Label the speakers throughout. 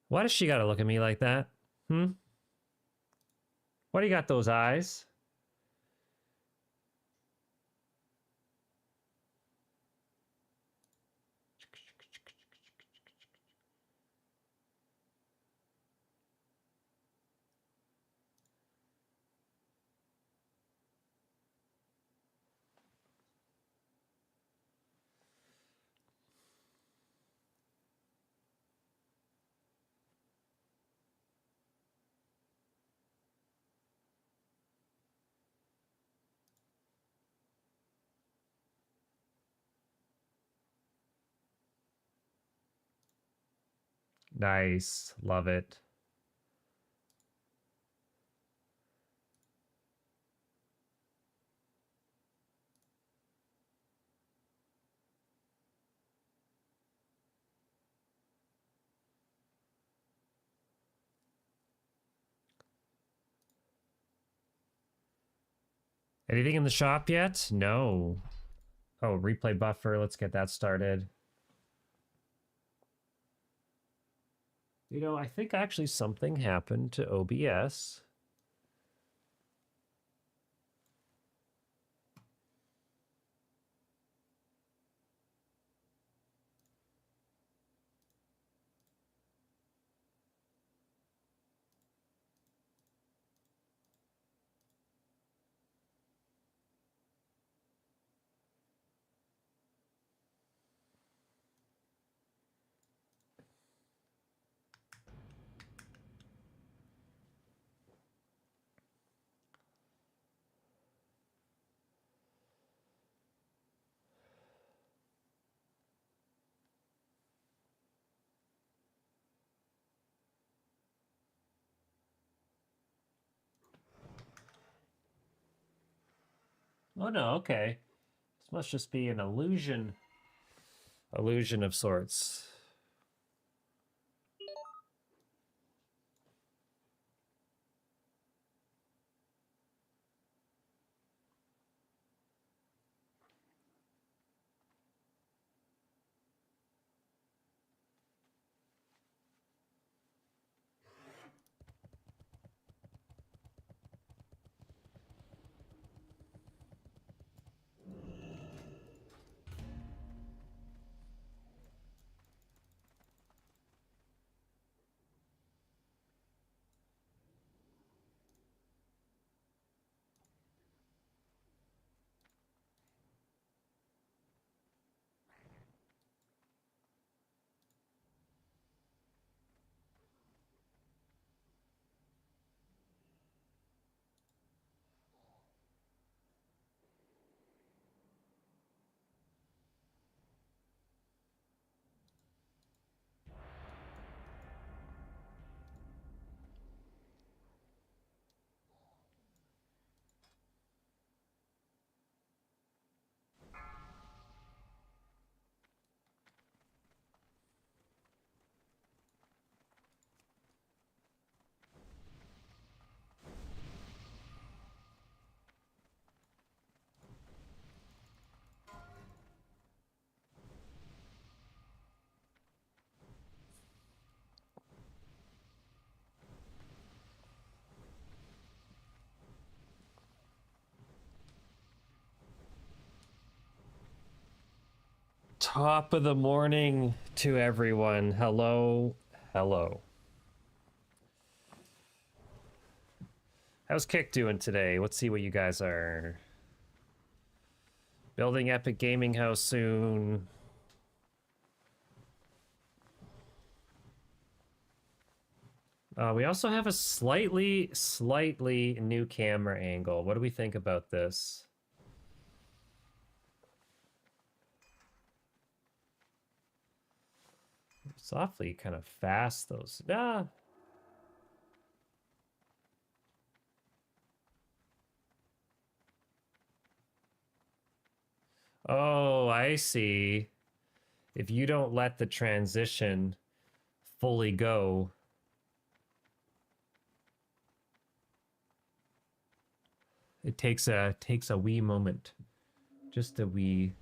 Speaker 1: Why does she gotta look at me like that? Hmm? Why do you got those eyes? Nice. Love it. Anything in the shop yet? No. Oh, replay buffer. Let's get that started. You know, I think actually something happened to OBS. Oh no, okay. This must just be an illusion. Illusion of sorts. Top of the morning to everyone. Hello. Hello. How's Kick doing today? Let's see what you guys are. Building Epic Gaming House soon. We also have a slightly new camera angle. What do we think about this? Softly kind of fast, those. Ah. Oh, I see. If you don't let the transition fully go, it takes a wee moment. Just a wee.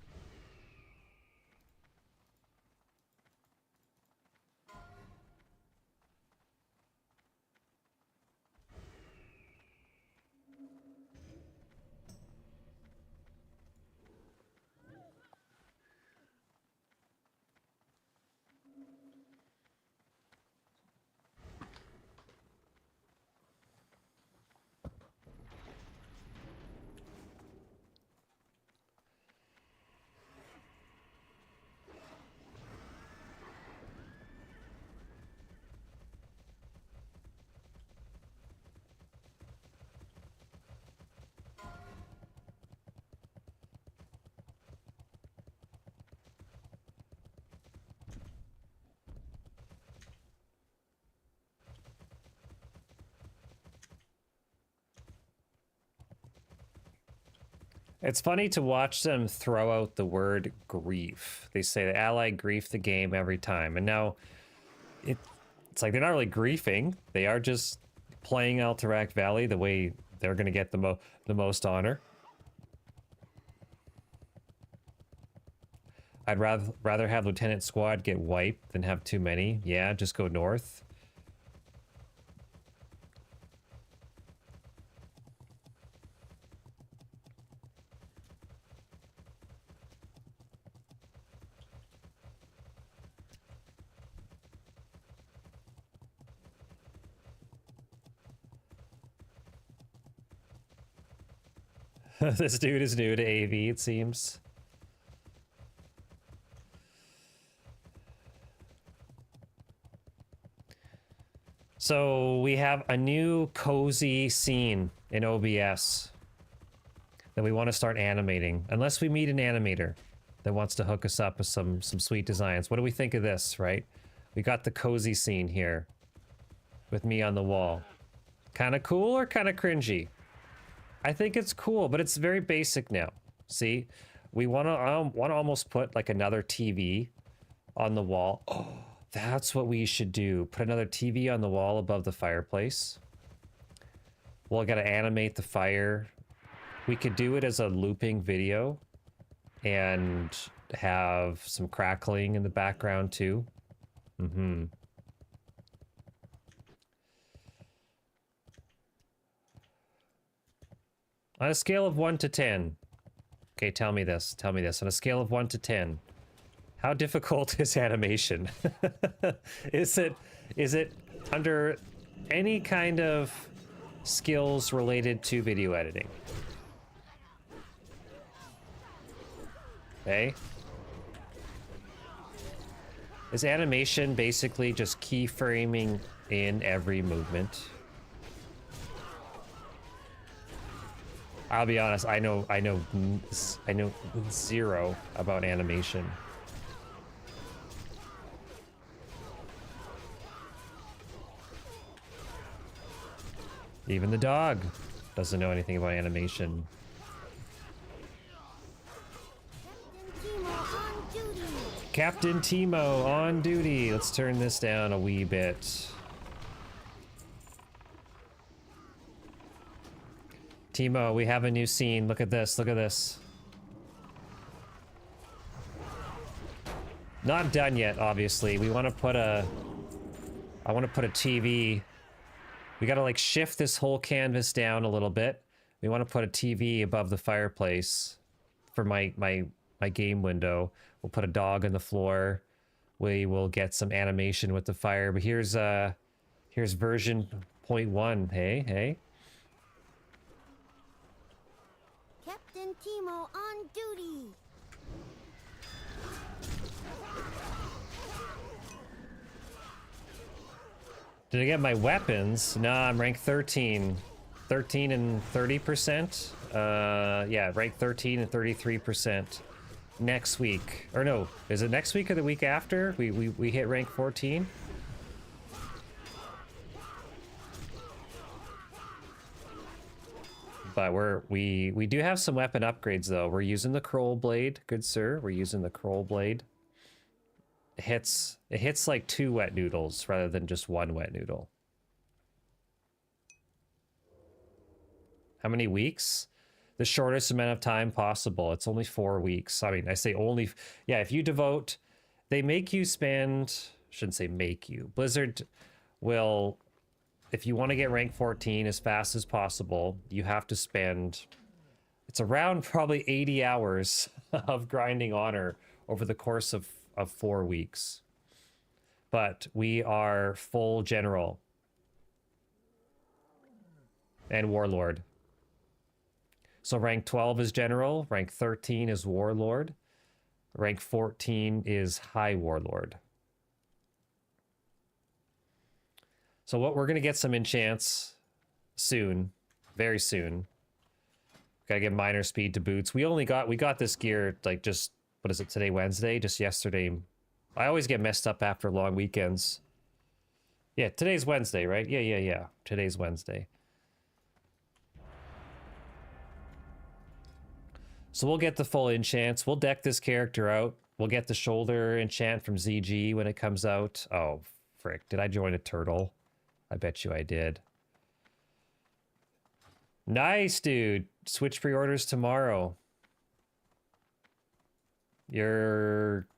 Speaker 1: It's funny to watch them throw out the word grief. They say the ally grief the game every time. And now it's like they're not really griefing. They are just playing Alterac Valley the way they're going to get the most honor. I'd rather have Lieutenant Squad get wiped than have too many. Yeah, just go north. This dude is new to AV, it seems. So we have a new cozy scene in OBS that we want to start animating. Unless we meet an animator that wants to hook us up with some sweet designs. What do we think of this, right? We got the cozy scene here with me on the wall. Kind of cool or kind of cringy? I think it's cool, but it's very basic now. See, we want to almost put like another TV on the wall. Oh, that's what we should do. Put another TV on the wall above the fireplace. Well, I got to animate the fire. We could do it as a looping video and have some crackling in the background too. Mm-hmm. On a scale of 1 to 10. Okay, tell me this. Tell me this. On a scale of 1 to 10. How difficult is animation? Is it under any kind of skills related to video editing? Okay. Is animation basically just keyframing in every movement? I'll be honest, I know zero about animation. Even the dog doesn't know anything about animation. Captain Timo on duty. Let's turn this down a wee bit. Timo, we have a new scene. Look at this. Look at this. Not done yet, obviously. We want to put a... I want to put a TV. We got to like shift this whole canvas down a little bit. We want to put a TV above the fireplace for my game window. We'll put a dog on the floor. We will get some animation with the fire. But here's version 0.1. Hey.
Speaker 2: Captain Timo on duty.
Speaker 1: Did I get my weapons? Nah, I'm rank 13. 13 and 30%? Yeah, rank 13 and 33%. Next week. Or no, is it next week or the week after? We hit rank 14? But we do have some weapon upgrades though. We're using the Kroll Blade, good sir. We're using the Kroll Blade. It hits like 2 wet noodles rather than just 1 wet noodle. How many weeks? The shortest amount of time possible. It's only 4 weeks. I mean, I say only, yeah, if you devote, they make you spend, shouldn't say make you. Blizzard will, if you want to get rank 14 as fast as possible, you have to spend, it's around probably 80 hours of grinding honor over the course of 4 weeks. But we are full general and warlord. So rank 12 is general, rank 13 is warlord, rank 14 is high warlord. So what we're gonna get some enchants soon, very soon. Gotta get minor speed to boots. We got this gear like just, what is it, today, Wednesday? Just yesterday. I always get messed up after long weekends. Yeah, today's Wednesday, right? Yeah. Today's Wednesday. So we'll get the full enchants. We'll deck this character out. We'll get the shoulder enchant from ZG when it comes out. Oh, frick. Did I join a turtle? I bet you I did. Nice, dude. Switch pre-orders tomorrow. Wasn't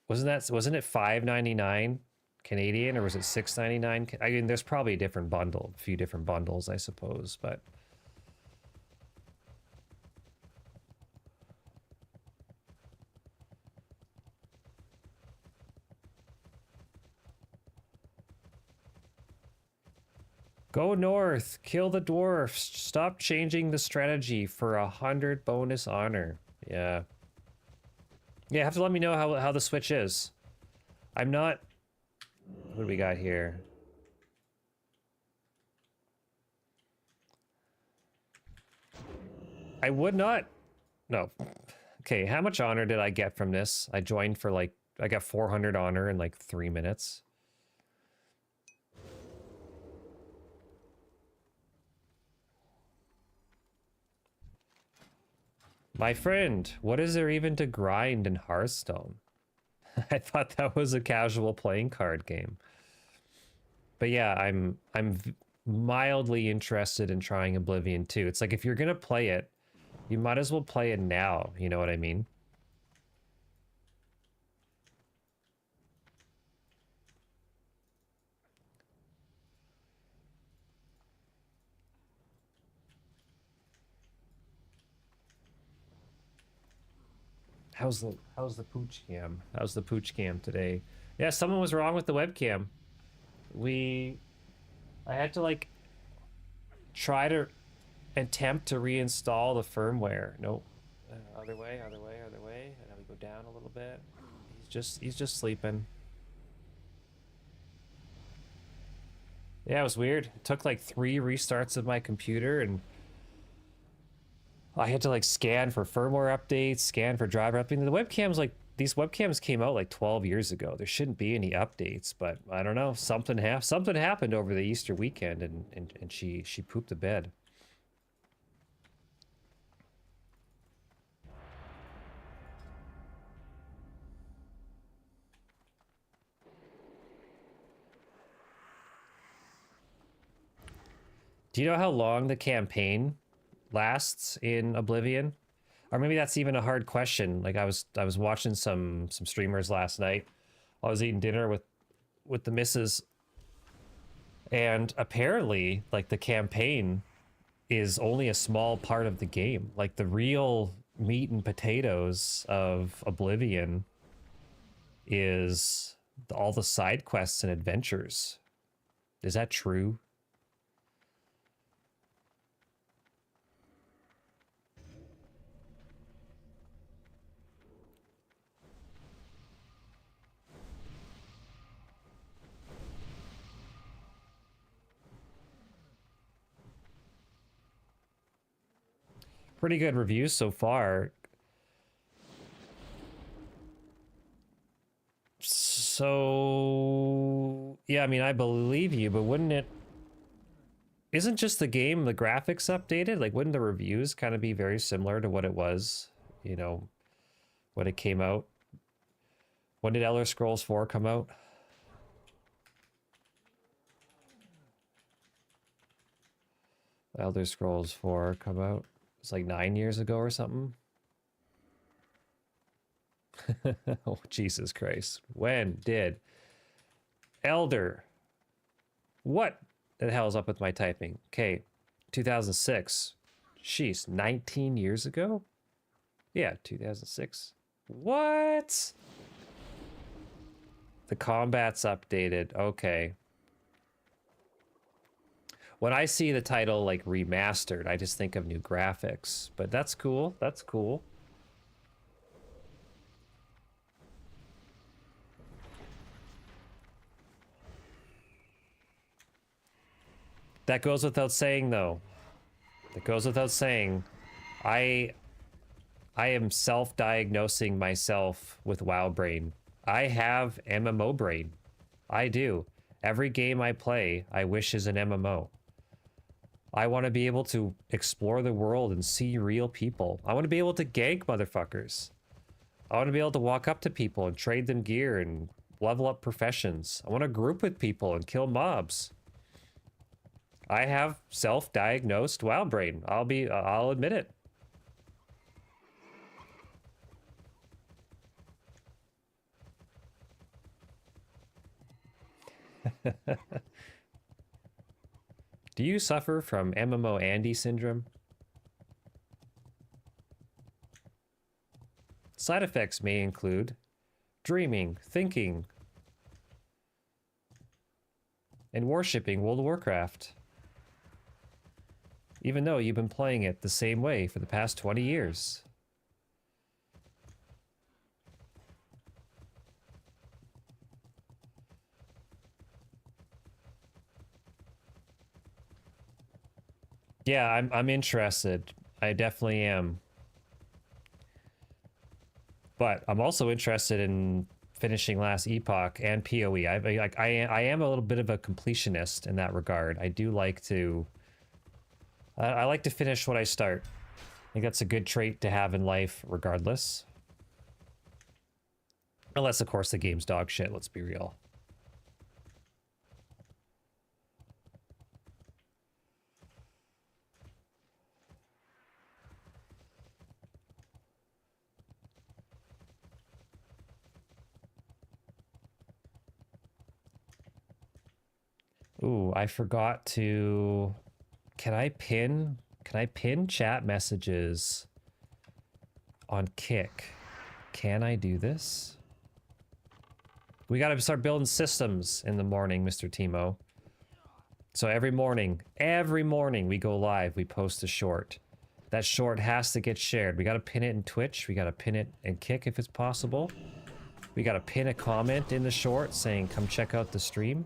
Speaker 1: it $5.99 Canadian, or was it $6.99? I mean, there's probably a different bundle, a few different bundles, I suppose, but go north, kill the dwarfs, stop changing the strategy for 100 bonus honor. Yeah. Yeah, have to let me know how the switch is. I'm not... What do we got here? I would not... No. Okay, how much honor did I get from this? I joined for like... I got 400 honor in like 3 minutes. My friend, what is there even to grind in Hearthstone? I thought that was a casual playing card game. But yeah, I'm mildly interested in trying Oblivion 2. It's like, if you're gonna play it, you might as well play it now, you know what I mean? How's the pooch cam? How's the pooch cam today? Yeah, someone was wrong with the webcam. I had to like try to attempt to reinstall the firmware. Nope. Other way. And then we go down a little bit. He's just sleeping. Yeah, it was weird. It took like 3 restarts of my computer, and I had to like scan for firmware updates, scan for driver updates. The webcams, like, these webcams came out like 12 years ago. There shouldn't be any updates, but I don't know. Something happened over the Easter weekend, and she pooped the bed. Do you know how long the campaign lasts in Oblivion? Or maybe that's even a hard question. Like, I was watching some streamers last night. I was eating dinner with the missus, and apparently, like, the campaign is only a small part of the game. Like, the real meat and potatoes of Oblivion is all the side quests and adventures. Is that true? Pretty good reviews so far. So yeah, I mean, I believe you, but wouldn't it... Isn't just the game, the graphics updated? Like, wouldn't the reviews kind of be very similar to what it was, you know, when it came out? When did Elder Scrolls 4 come out? Elder Scrolls 4 come out? It's like 9 years ago or something. Oh, Jesus Christ. When did Elder... What the hell's up with my typing? Okay, 2006. Jeez, 19 years ago? Yeah, 2006. What? The combat's updated. Okay. When I see the title, like, remastered, I just think of new graphics. But that's cool. That's cool. That goes without saying, though. That goes without saying. I am self-diagnosing myself with WoW brain. I have MMO brain. I do. Every game I play, I wish is an MMO. I want to be able to explore the world and see real people. I want to be able to gank motherfuckers. I want to be able to walk up to people and trade them gear and level up professions. I want to group with people and kill mobs. I have self-diagnosed WoW brain. I'll admit it. Do you suffer from MMO Andy syndrome? Side effects may include dreaming, thinking, and worshipping World of Warcraft. Even though you've been playing it the same way for the past 20 years. Yeah, I'm interested. I definitely am. But I'm also interested in finishing last Epoch and POE. I am a little bit of a completionist in that regard. I do like to I like to finish what I start. I think that's a good trait to have in life regardless. Unless of course the game's dog shit, let's be real. Ooh, I forgot to... Can I pin chat messages on Kick? Can I do this? We gotta start building systems in the morning, Mr. Timo. So every morning we go live, we post a short. That short has to get shared. We gotta pin it in Twitch, we gotta pin it in Kick if it's possible. We gotta pin a comment in the short saying, come check out the stream.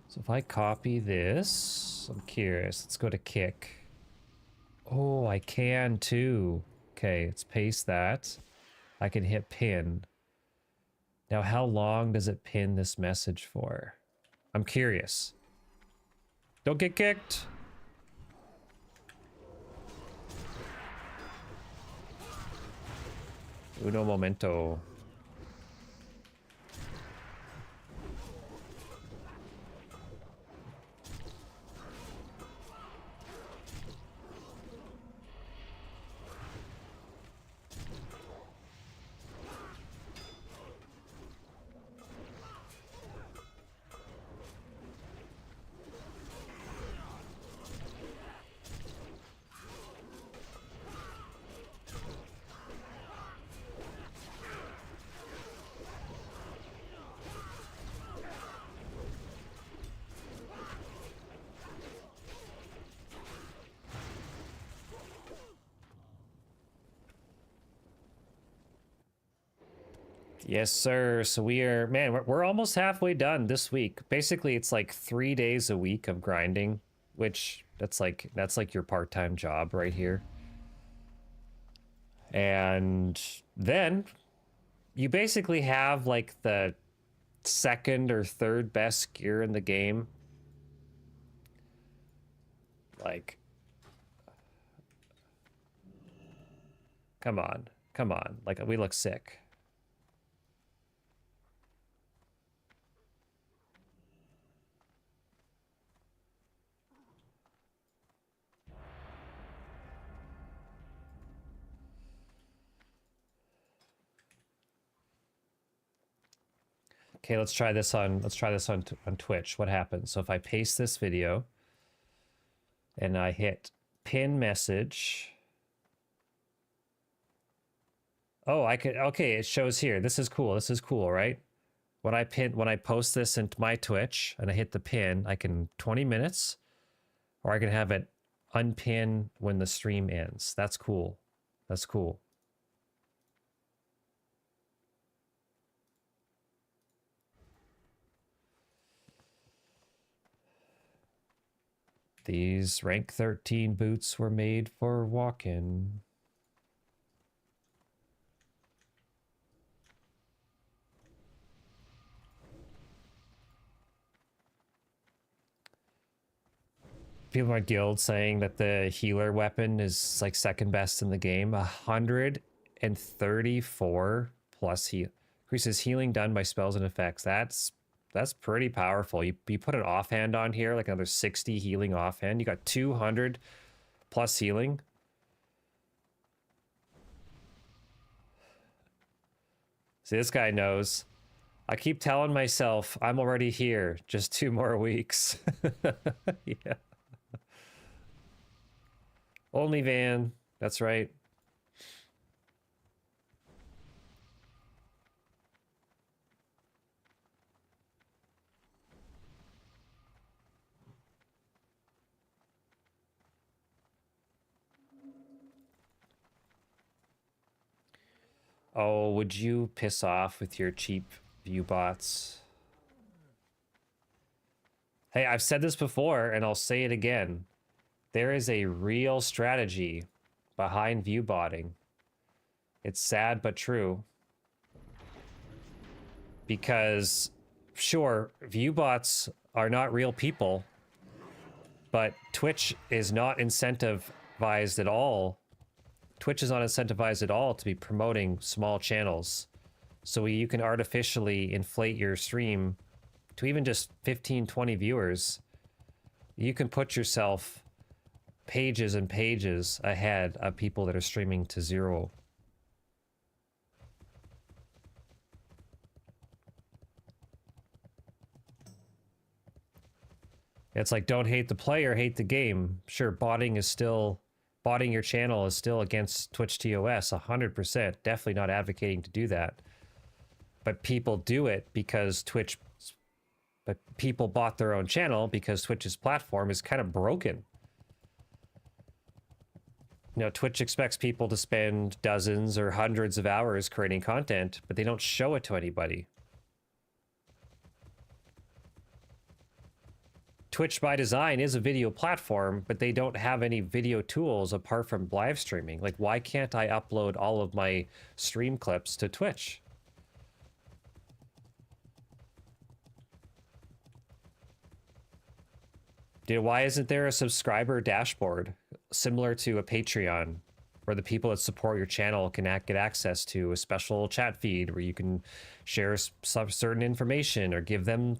Speaker 1: So if I copy this, I'm curious. Let's go to Kick. Oh, I can too. Okay, let's paste that. I can hit pin. Now, how long does it pin this message for? I'm curious. Don't get kicked. Uno momento. Yes, sir. So we are, man, we're almost halfway done this week. Basically, it's like 3 days a week of grinding, which that's like your part-time job right here. And then you basically have like the second or third best gear in the game. Like, come on. Like, we look sick. Okay, let's try this on Twitch. What happens? So if I paste this video and I hit pin message. Oh, I could, okay, it shows here. This is cool, right? When I post this into my Twitch and I hit the pin, I can 20 minutes, or I can have it unpin when the stream ends. That's cool. That's cool. These rank 13 boots were made for walking. People in my guild saying that the healer weapon is like second best in the game. 134 plus increases healing done by spells and effects. That's pretty powerful. You put an offhand on here, like another 60 healing offhand. You got 200 plus healing. See, this guy knows. I keep telling myself I'm already here. Just 2 more weeks. Yeah. Only van. That's right. Oh, would you piss off with your cheap view bots? Hey, I've said this before and I'll say it again. There is a real strategy behind view botting. It's sad but true. Because, sure, view bots are not real people, but Twitch is not incentivized at all. Twitch is not incentivized at all to be promoting small channels. So you can artificially inflate your stream to even just 15, 20 viewers. You can put yourself pages and pages ahead of people that are streaming to 0. It's like, don't hate the player, hate the game. Sure, botting your channel is still against Twitch TOS 100%. Definitely not advocating to do that. But people do it because people bought their own channel because Twitch's platform is kind of broken. You know, Twitch expects people to spend dozens or hundreds of hours creating content, but they don't show it to anybody. Twitch by design is a video platform, but they don't have any video tools apart from live streaming. Like, why can't I upload all of my stream clips to Twitch? Dude, why isn't there a subscriber dashboard similar to a Patreon where the people that support your channel can get access to a special chat feed where you can share some certain information or give them,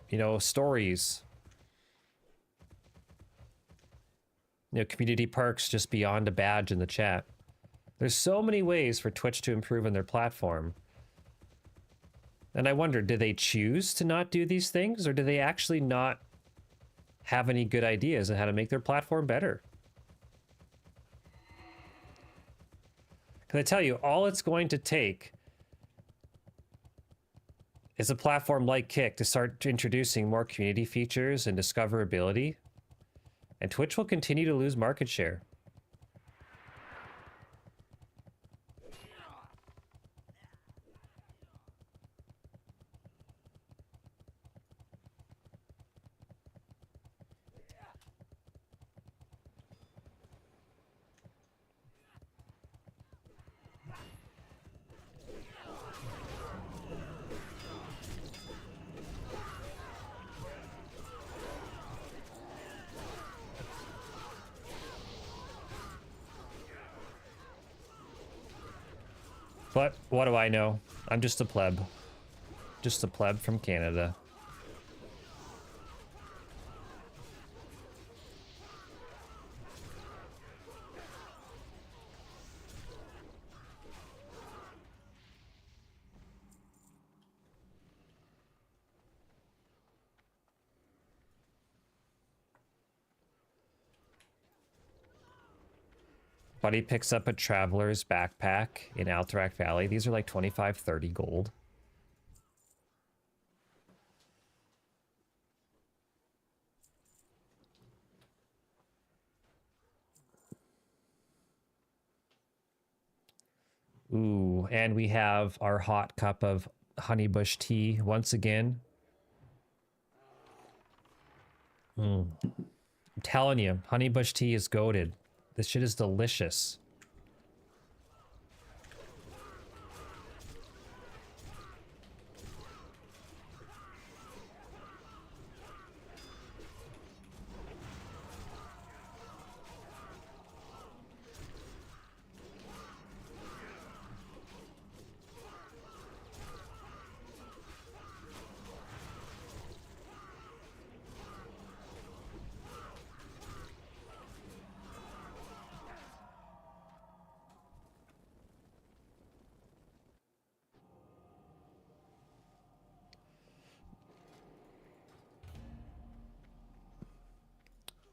Speaker 1: you know, stories? You know, community perks just beyond a badge in the chat. There's so many ways for Twitch to improve on their platform. And I wonder, do they choose to not do these things, or do they actually not have any good ideas on how to make their platform better? Because I tell you, all it's going to take is a platform like Kick to start introducing more community features and discoverability, and Twitch will continue to lose market share. But what do I know? I'm just a pleb. Just a pleb from Canada. Buddy picks up a traveler's backpack in Alterac Valley. These are like 25, 30 gold. and we have our hot cup of honeybush tea once again. I'm telling you, honeybush tea is goated. This shit is delicious.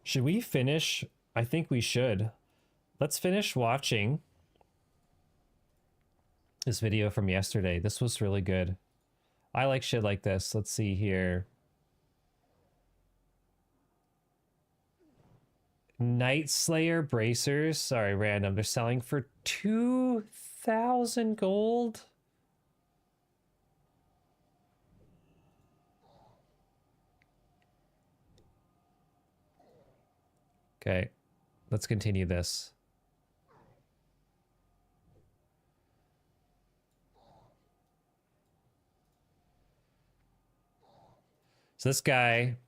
Speaker 1: Should we finish? I think we should. Let's finish watching this video from yesterday. This was really good. I like shit like this. Let's see here. Nightslayer bracers. Sorry, random. They're selling for 2,000 gold. Okay, let's continue this. So this guy,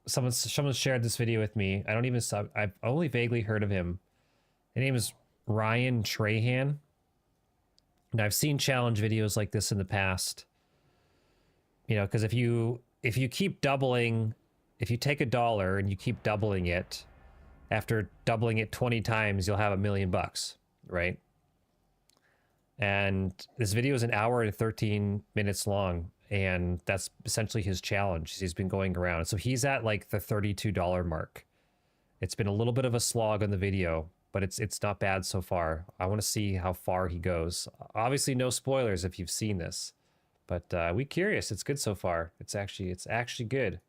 Speaker 1: someone shared this video with me. I don't even I've only vaguely heard of him. His name is Ryan Trahan. And I've seen challenge videos like this in the past. You know, because if you keep doubling, if you take $1 and you keep doubling it, after doubling it 20 times, you'll have $1 million, right? And this video is 1 hour and 13 minutes long, and that's essentially his challenge. He's been going around. So he's at like the $32 mark. It's been a little bit of a slog on the video, but it's not bad so far. I want to see how far he goes. Obviously, no spoilers if you've seen this, but we're curious. It's good so far. It's actually good.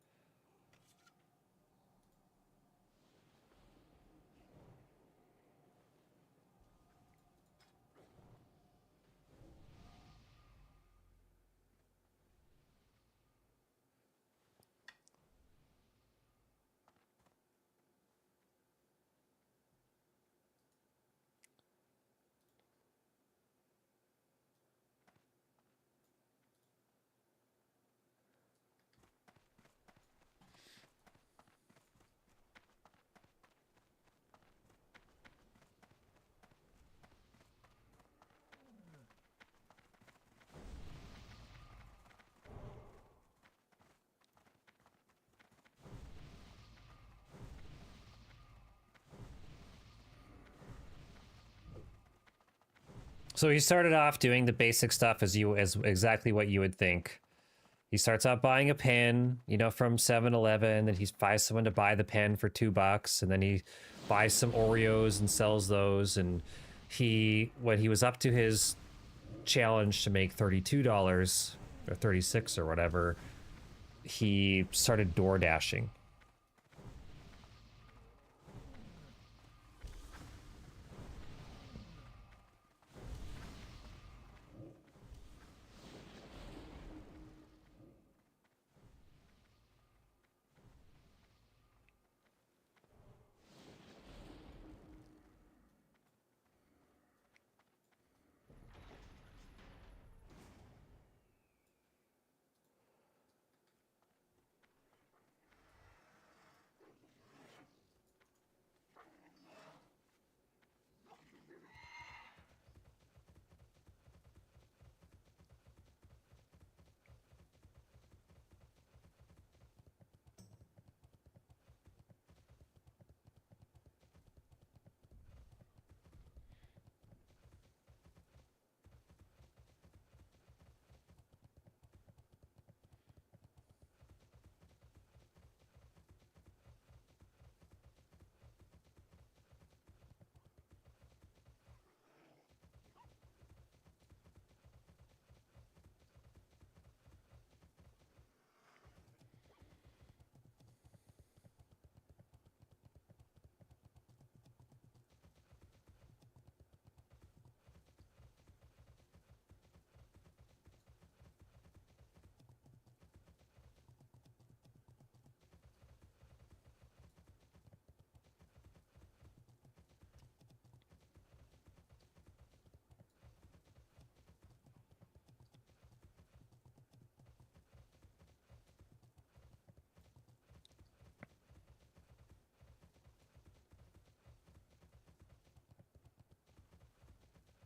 Speaker 1: So he started off doing the basic stuff as exactly what you would think. He starts out buying a pen, you know, from 7-Eleven, then he buys someone to buy the pen for $2, and then he buys some Oreos and sells those. And when he was up to his challenge to make $32 or 36 or whatever, he started door dashing.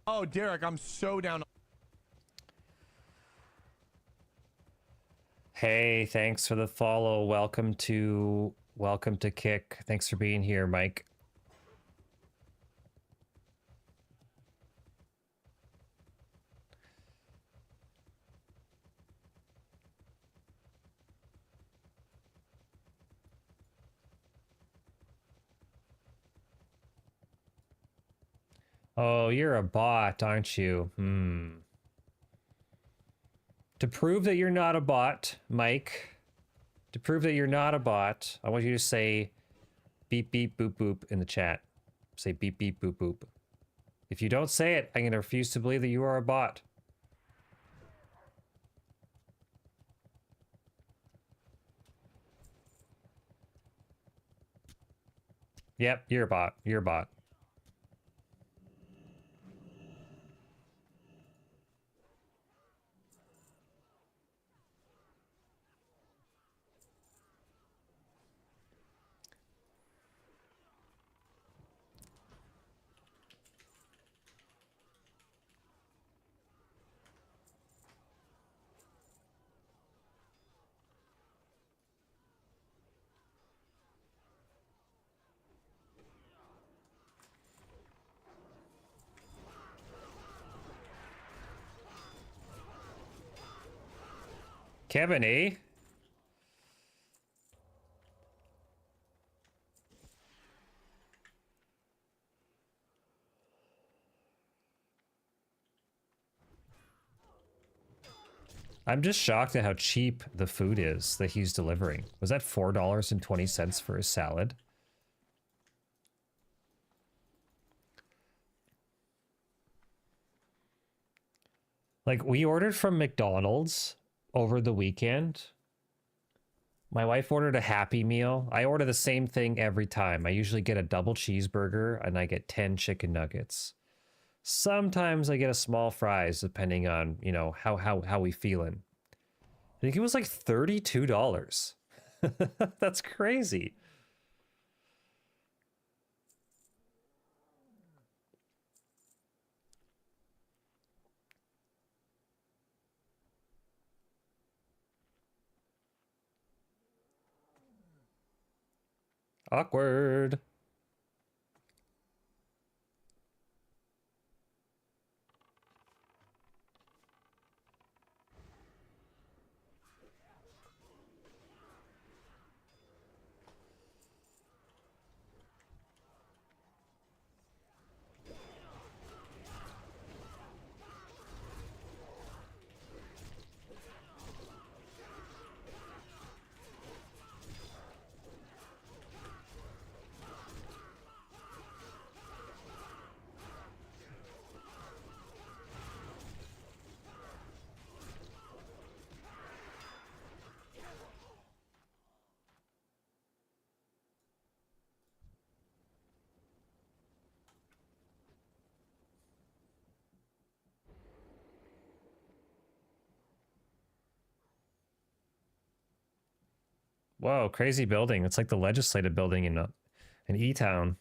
Speaker 3: Oh, Derek, I'm so down.
Speaker 1: Hey, thanks for the follow. Welcome to Kick. Thanks for being here, Mike. Oh, you're a bot, aren't you? To prove that you're not a bot, Mike, to prove that you're not a bot, I want you to say beep beep boop boop in the chat. Say beep beep boop boop. If you don't say it, I'm going to refuse to believe that you are a bot. Yep, you're a bot. You're a bot. Kevin, eh? I'm just shocked at how cheap the food is that he's delivering. Was that $4.20 for a salad? Like, we ordered from McDonald's over the weekend. My wife ordered a Happy Meal. I order the same thing every time. I usually get a double cheeseburger and I get 10 chicken nuggets. Sometimes I get a small fries depending on, you know, how we feeling. I think it was like $32. That's crazy. Awkward. Whoa, crazy building. It's like the legislative building in E-Town.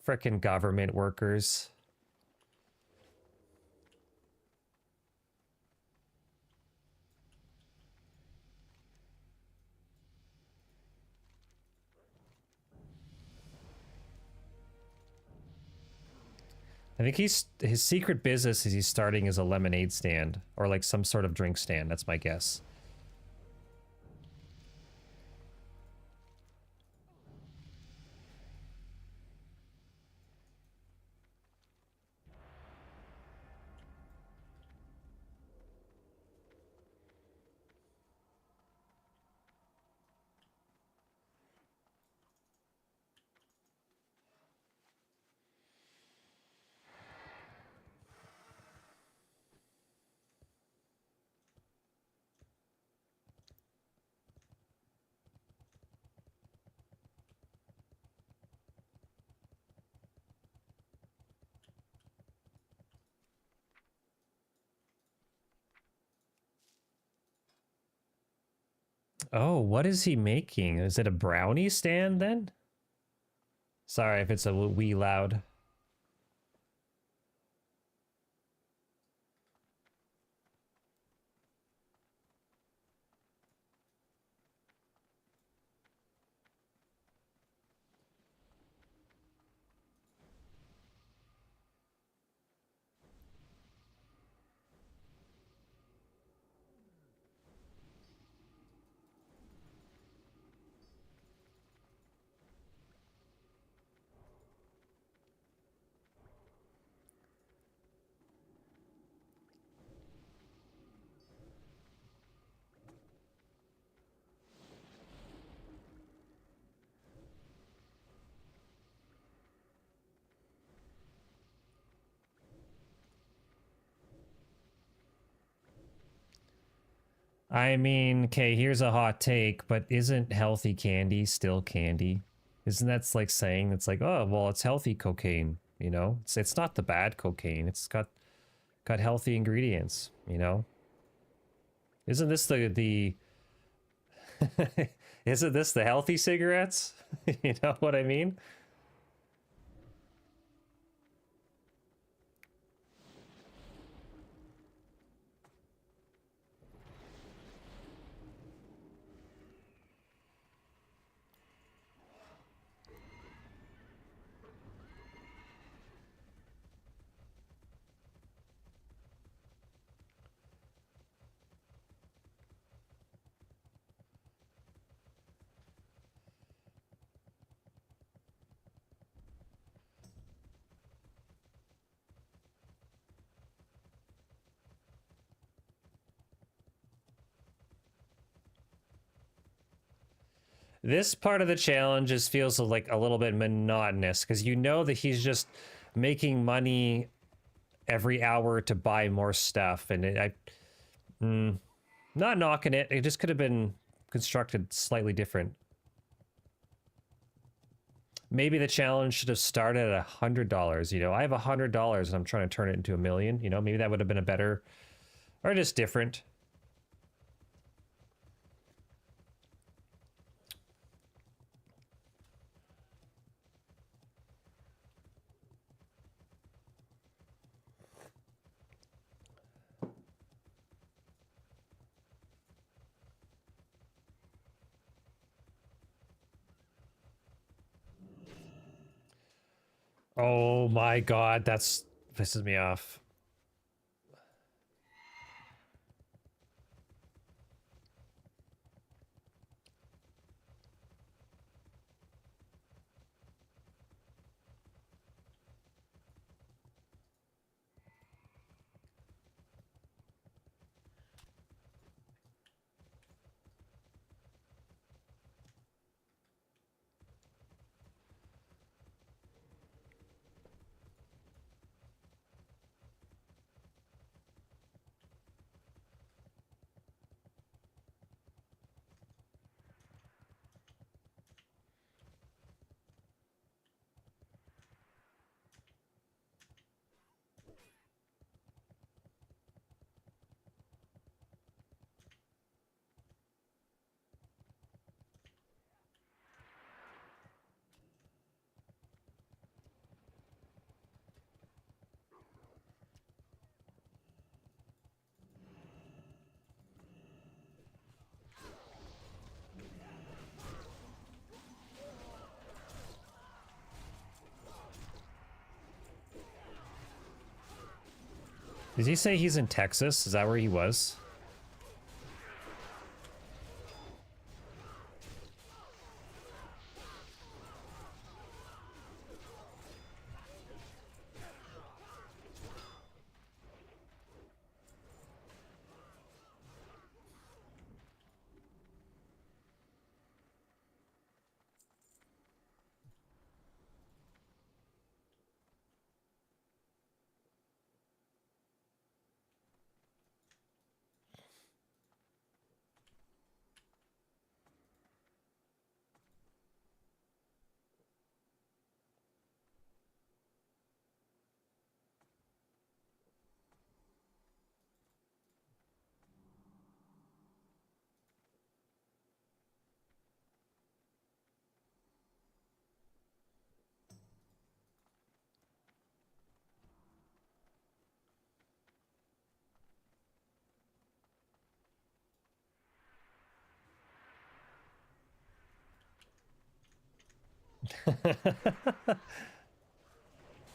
Speaker 1: Frickin' government workers. I think his secret business is he's starting as a lemonade stand or like some sort of drink stand. That's my guess. Oh, what is he making? Is it a brownie stand then? Sorry if it's a wee loud. I mean, okay, here's a hot take, but isn't healthy candy still candy? Isn't that like saying it's like, oh, well, it's healthy cocaine, you know? It's not the bad cocaine. It's got healthy ingredients, you know? Isn't this the isn't this the healthy cigarettes? You know what I mean? This part of the challenge just feels like a little bit monotonous because you know that he's just making money every hour to buy more stuff, and not knocking it. It just could have been constructed slightly different. Maybe the challenge should have started at $100. You know, I have $100 and I'm trying to turn it into $1 million. You know, maybe that would have been a better, or just different. Oh my god, that's pisses me off. Did he say he's in Texas? Is that where he was?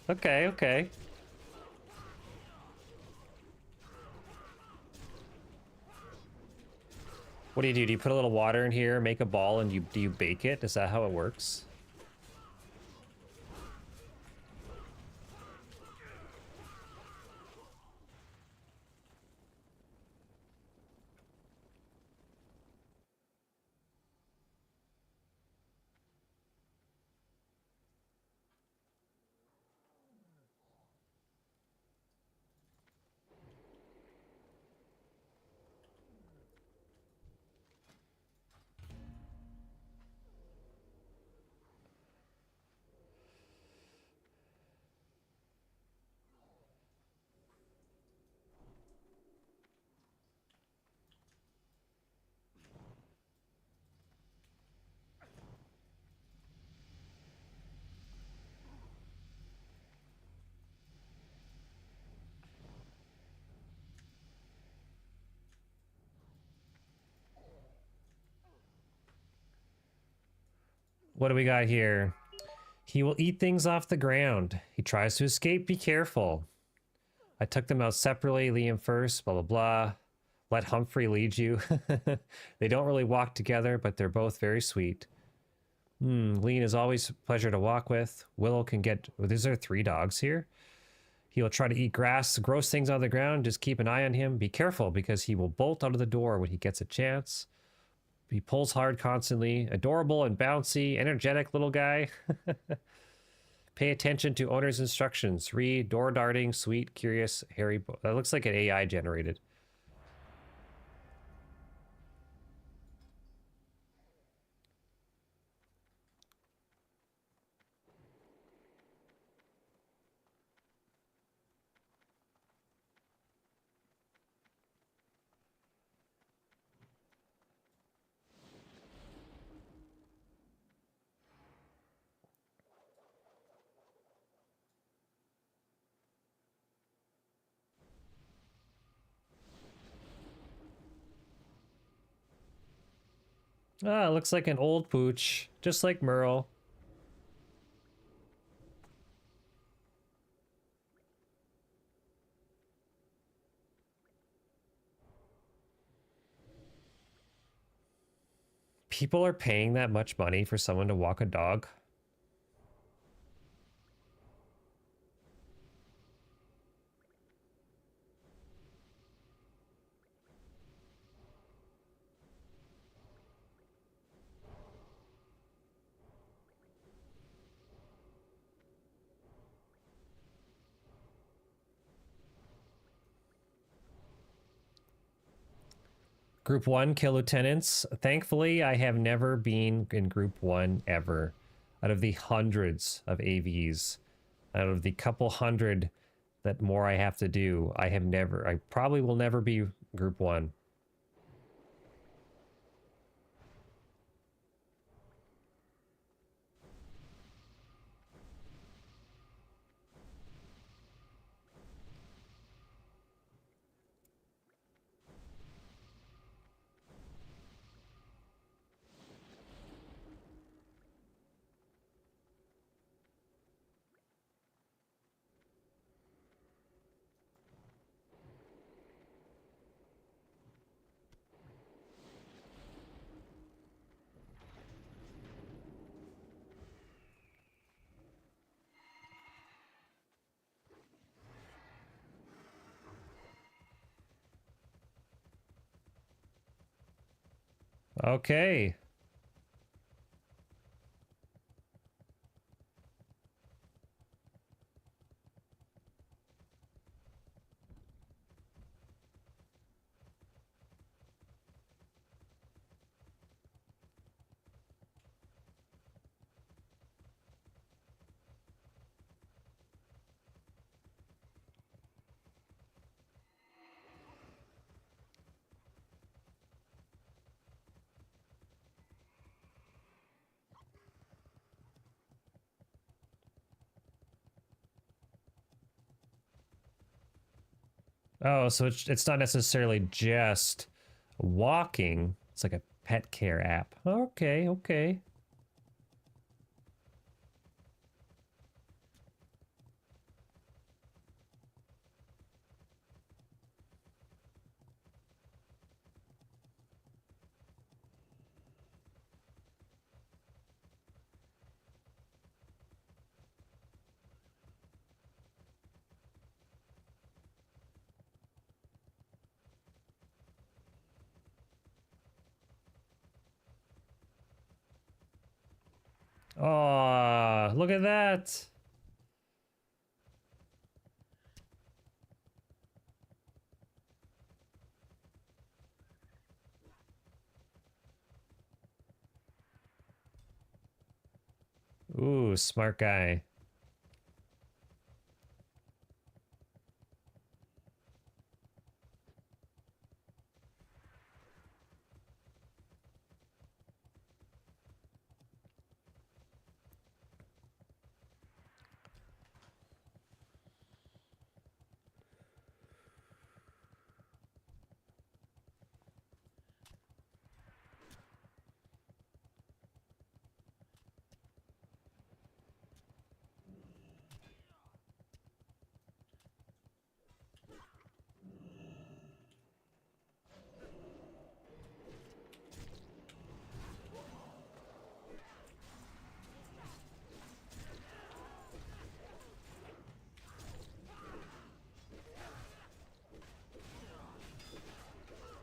Speaker 1: Okay, okay. What do you do? Do you put a little water in here, make a ball, and do you bake it? Is that how it works? What do we got here? He will eat things off the ground. He tries to escape. Be careful. I took them out separately. Liam first. Blah, blah, blah. Let Humphrey lead you. They don't really walk together, but they're both very sweet. Lean is always a pleasure to walk with. Willow can get... Is there 3 dogs here? He will try to eat grass, gross things on the ground. Just keep an eye on him. Be careful, because he will bolt out of the door when he gets a chance. He pulls hard constantly. Adorable and bouncy. Energetic little guy. Pay attention to owner's instructions. Read. Door darting. Sweet. Curious. Hairy. That looks like an AI generated. Ah, looks like an old pooch, just like Merle. People are paying that much money for someone to walk a dog? Group 1, kill lieutenants. Thankfully, I have never been in Group 1 ever. Out of the hundreds of AVs, out of the couple hundred that more I have to do, I probably will never be Group 1. Okay. Oh, so it's not necessarily just walking. It's like a pet care app. Okay, okay. Oh, look at that. Ooh, smart guy.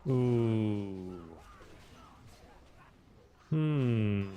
Speaker 1: Ooh. Hmm.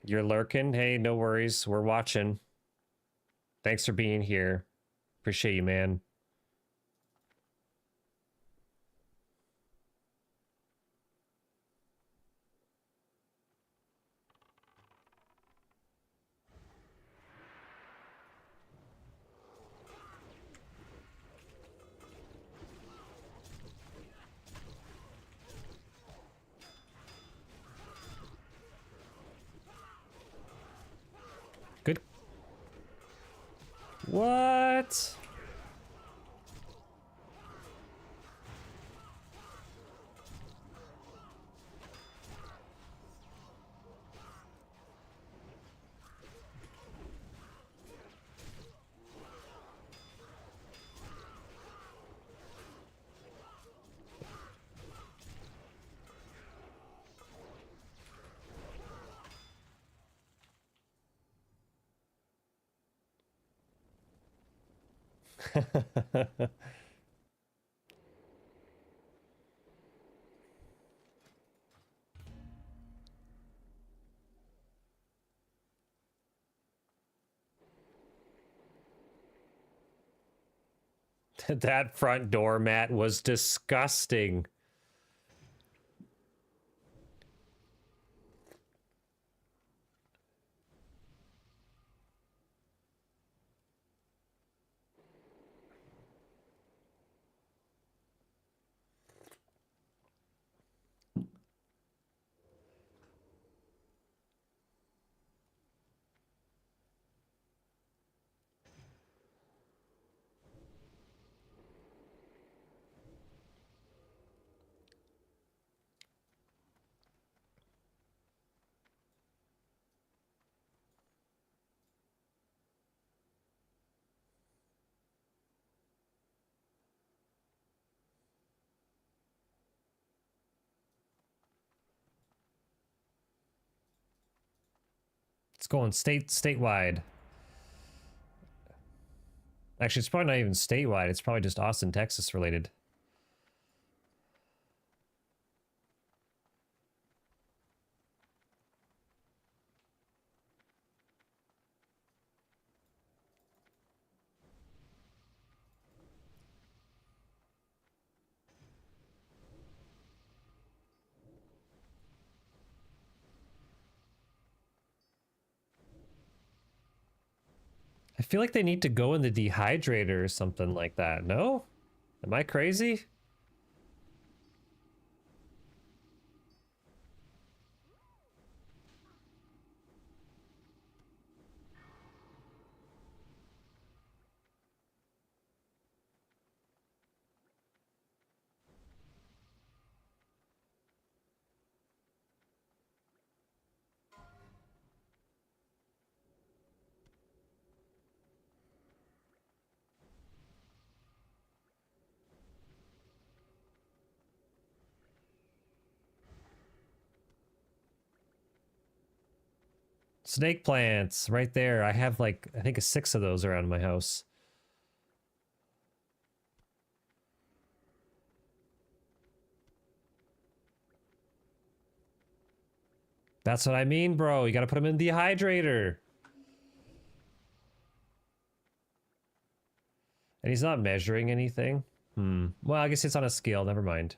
Speaker 1: You're lurking? Hey, no worries. We're watching. Thanks for being here. Appreciate you, man. Good. What? That front door mat was disgusting. It's going statewide. Actually, it's probably not even statewide. It's probably just Austin, Texas related. I feel like they need to go in the dehydrator or something like that. No? Am I crazy? Snake plants, right there. I have like, I think 6 of those around my house. That's what I mean, bro. You gotta put them in the dehydrator. And he's not measuring anything. Well, I guess it's on a scale. Never mind.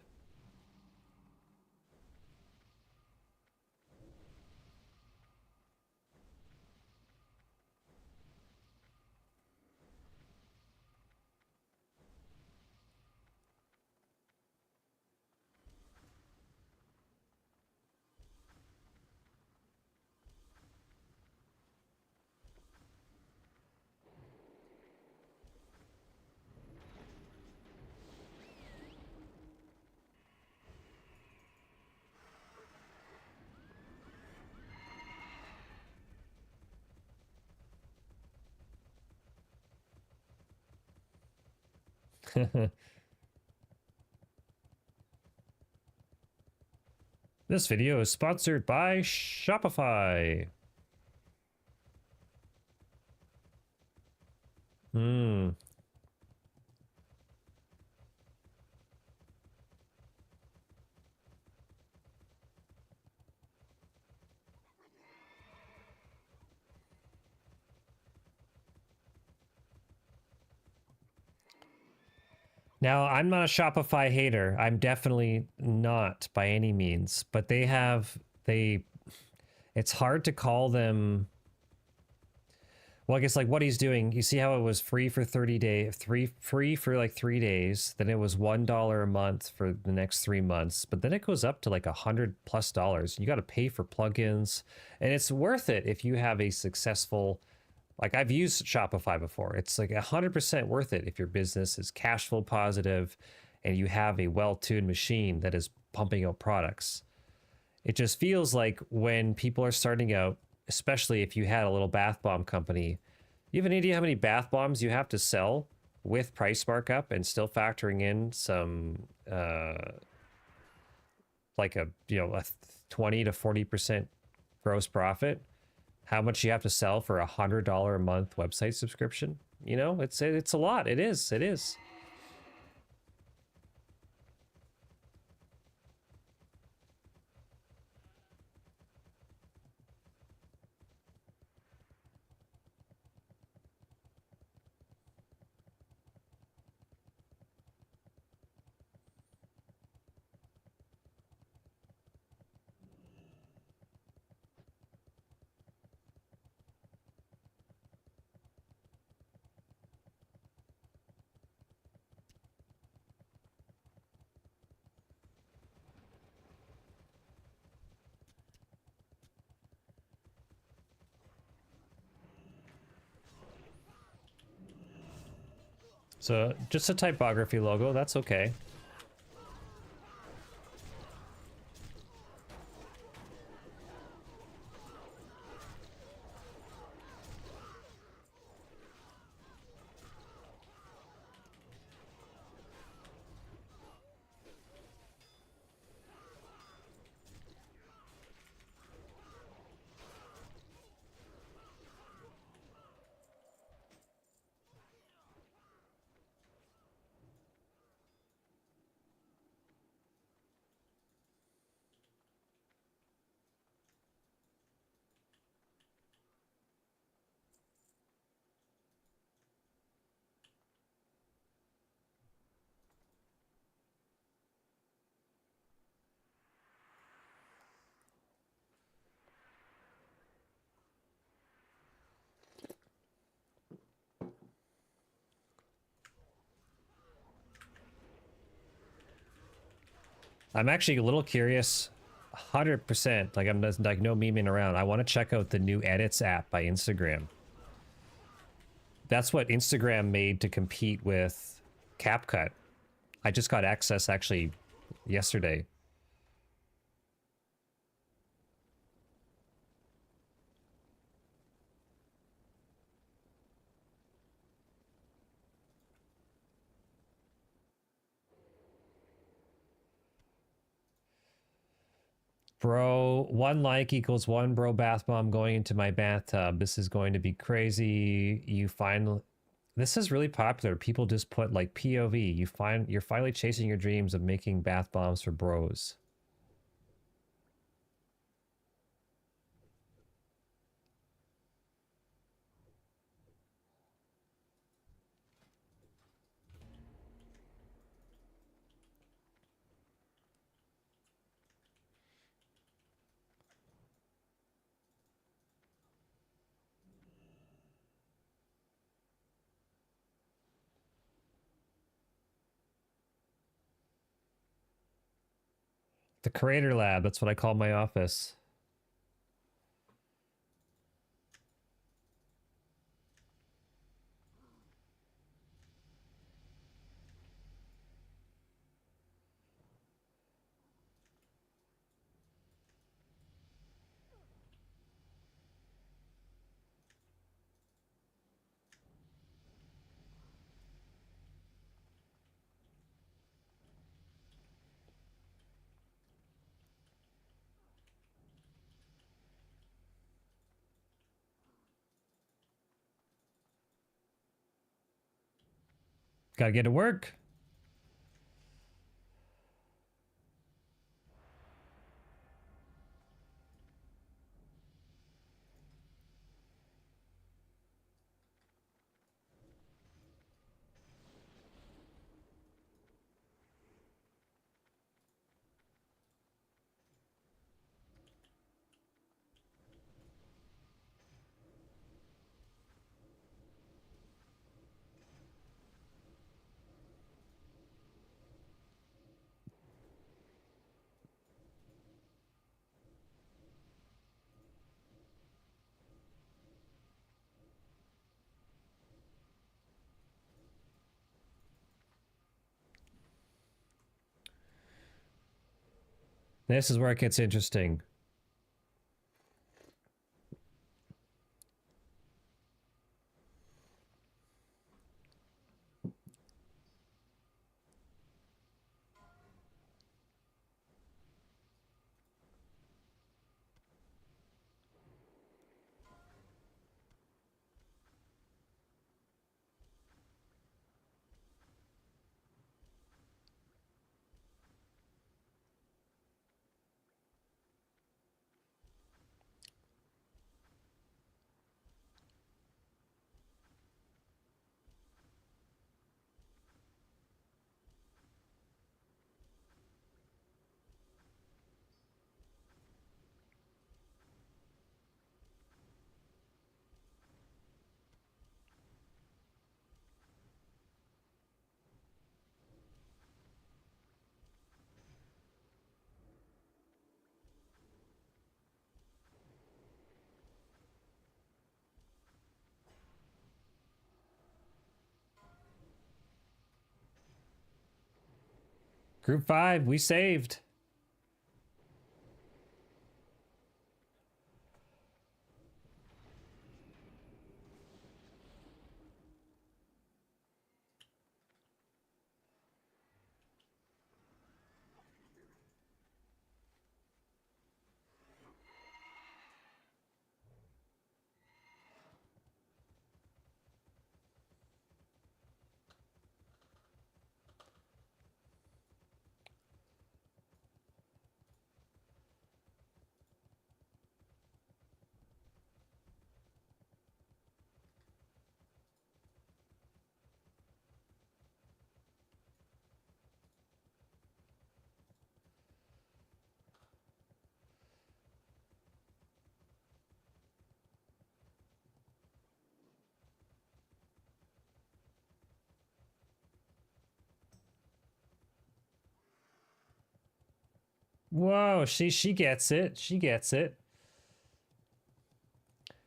Speaker 1: This video is sponsored by Shopify. Now, I'm not a Shopify hater. I'm definitely not by any means, but it's hard to call them. Well, I guess like what he's doing, you see how it was free for 30 days, free for like 3 days, then it was $1 a month for the next 3 months, but then it goes up to like $100+. You got to pay for plugins, and it's worth it if you have a successful. Like I've used Shopify before. It's like 100% worth it if your business is cash flow positive and you have a well-tuned machine that is pumping out products. It just feels like when people are starting out, especially if you had a little bath bomb company, you have an idea how many bath bombs you have to sell with price markup and still factoring in some like a 20 to 40% gross profit. How much you have to sell for $100 a month website subscription? It's a lot. It is. So just a typography logo, that's okay. I'm actually a little curious, 100%, like I'm just like no memeing around. I want to check out the new Edits app by Instagram. That's what Instagram made to compete with CapCut. I just got access actually yesterday. Bro, 1 like equals 1 bro bath bomb going into my bathtub. This is going to be crazy. You finally... This is really popular. People just put like POV. You're finally chasing your dreams of making bath bombs for bros. The Creator Lab, that's what I call my office. Gotta get to work. This is where it gets interesting. Group 5, we saved. Whoa, she gets it. She gets it.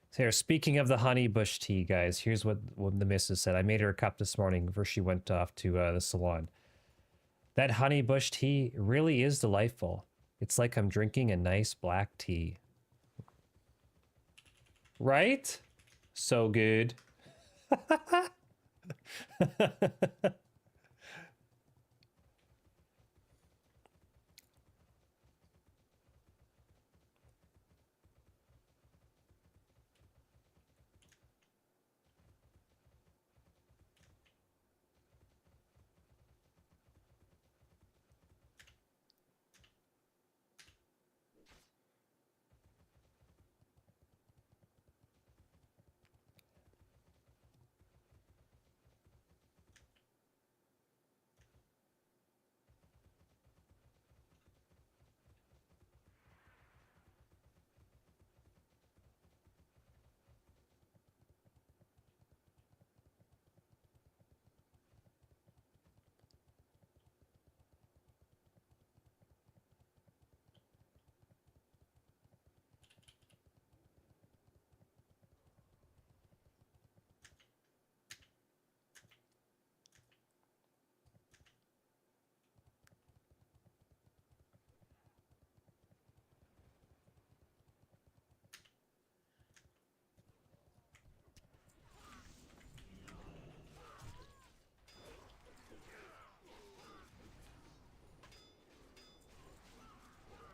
Speaker 1: So here, speaking of the honey bush tea, guys, here's what the missus said. I made her a cup this morning before she went off to the salon. That honey bush tea really is delightful. It's like I'm drinking a nice black tea. Right? So good.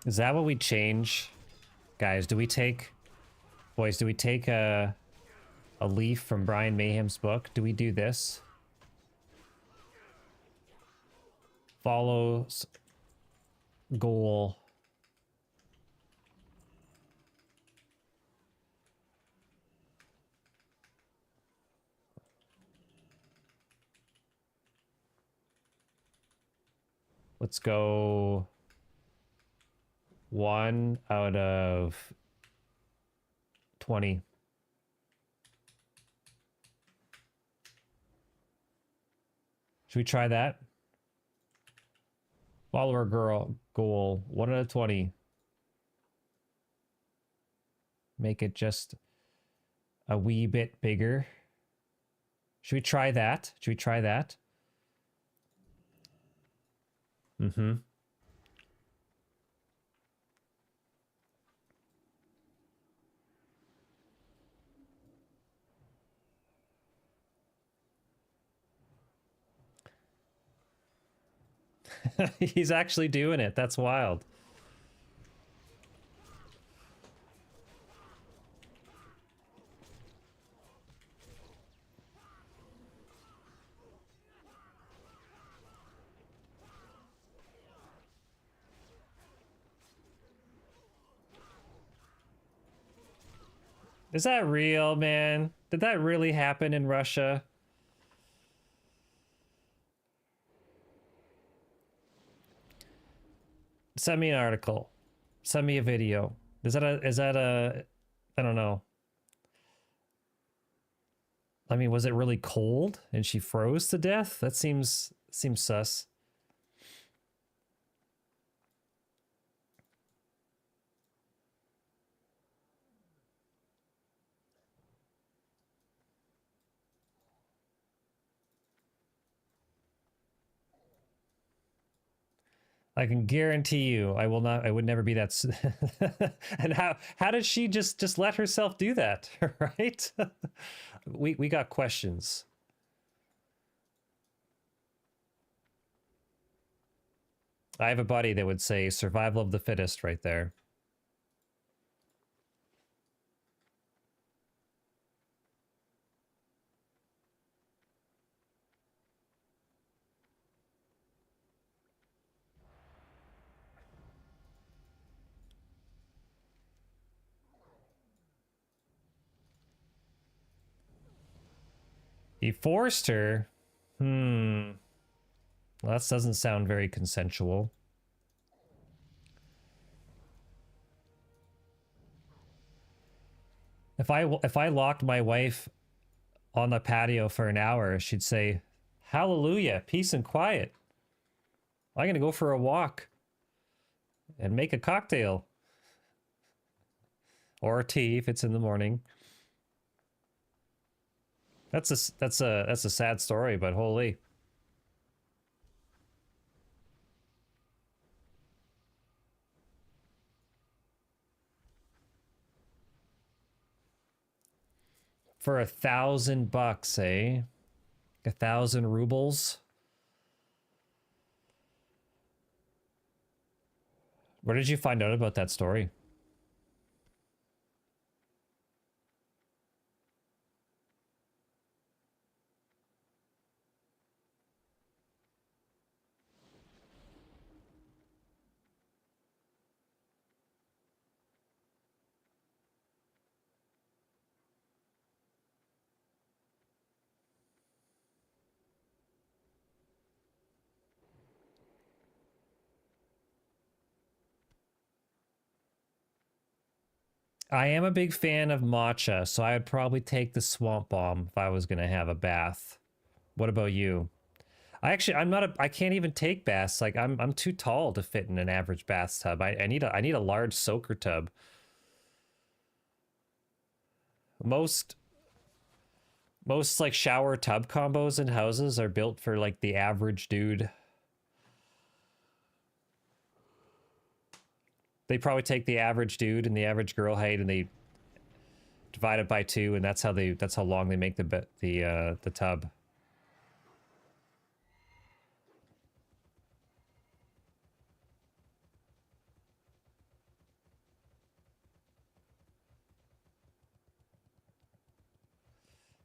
Speaker 1: Is that what we change? Guys, do we take... Boys, do we take a leaf from Brian Mayhem's book? Do we do this? Follows goal. Let's go 1 out of 20. Should we try that? Follower girl goal 1 out of 20. Make it just a wee bit bigger. Should we try that? Should we try that? Mm-hmm. He's actually doing it. That's wild. Is that real, man? Did that really happen in Russia? Send me an article. Send me a video. Is that a, I don't know. I mean, was it really cold and she froze to death? That seems sus. I can guarantee you, I would never be that. And how did she just let herself do that, right? We got questions. I have a buddy that would say survival of the fittest right there. He forced her? Well, that doesn't sound very consensual. If I locked my wife on the patio for an hour, she'd say, "Hallelujah, peace and quiet. I'm gonna go for a walk and make a cocktail or a tea if it's in the morning." That's a sad story, but holy. For $1,000, eh? 1,000 rubles. Where did you find out about that story? I am a big fan of matcha, so I would probably take the swamp bomb if I was gonna have a bath. What about you? I can't even take baths. Like I'm too tall to fit in an average bathtub. I need a large soaker tub. Most like shower tub combos in houses are built for like the average dude. They probably take the average dude and the average girl height and they divide it by 2, and that's how long they make the tub.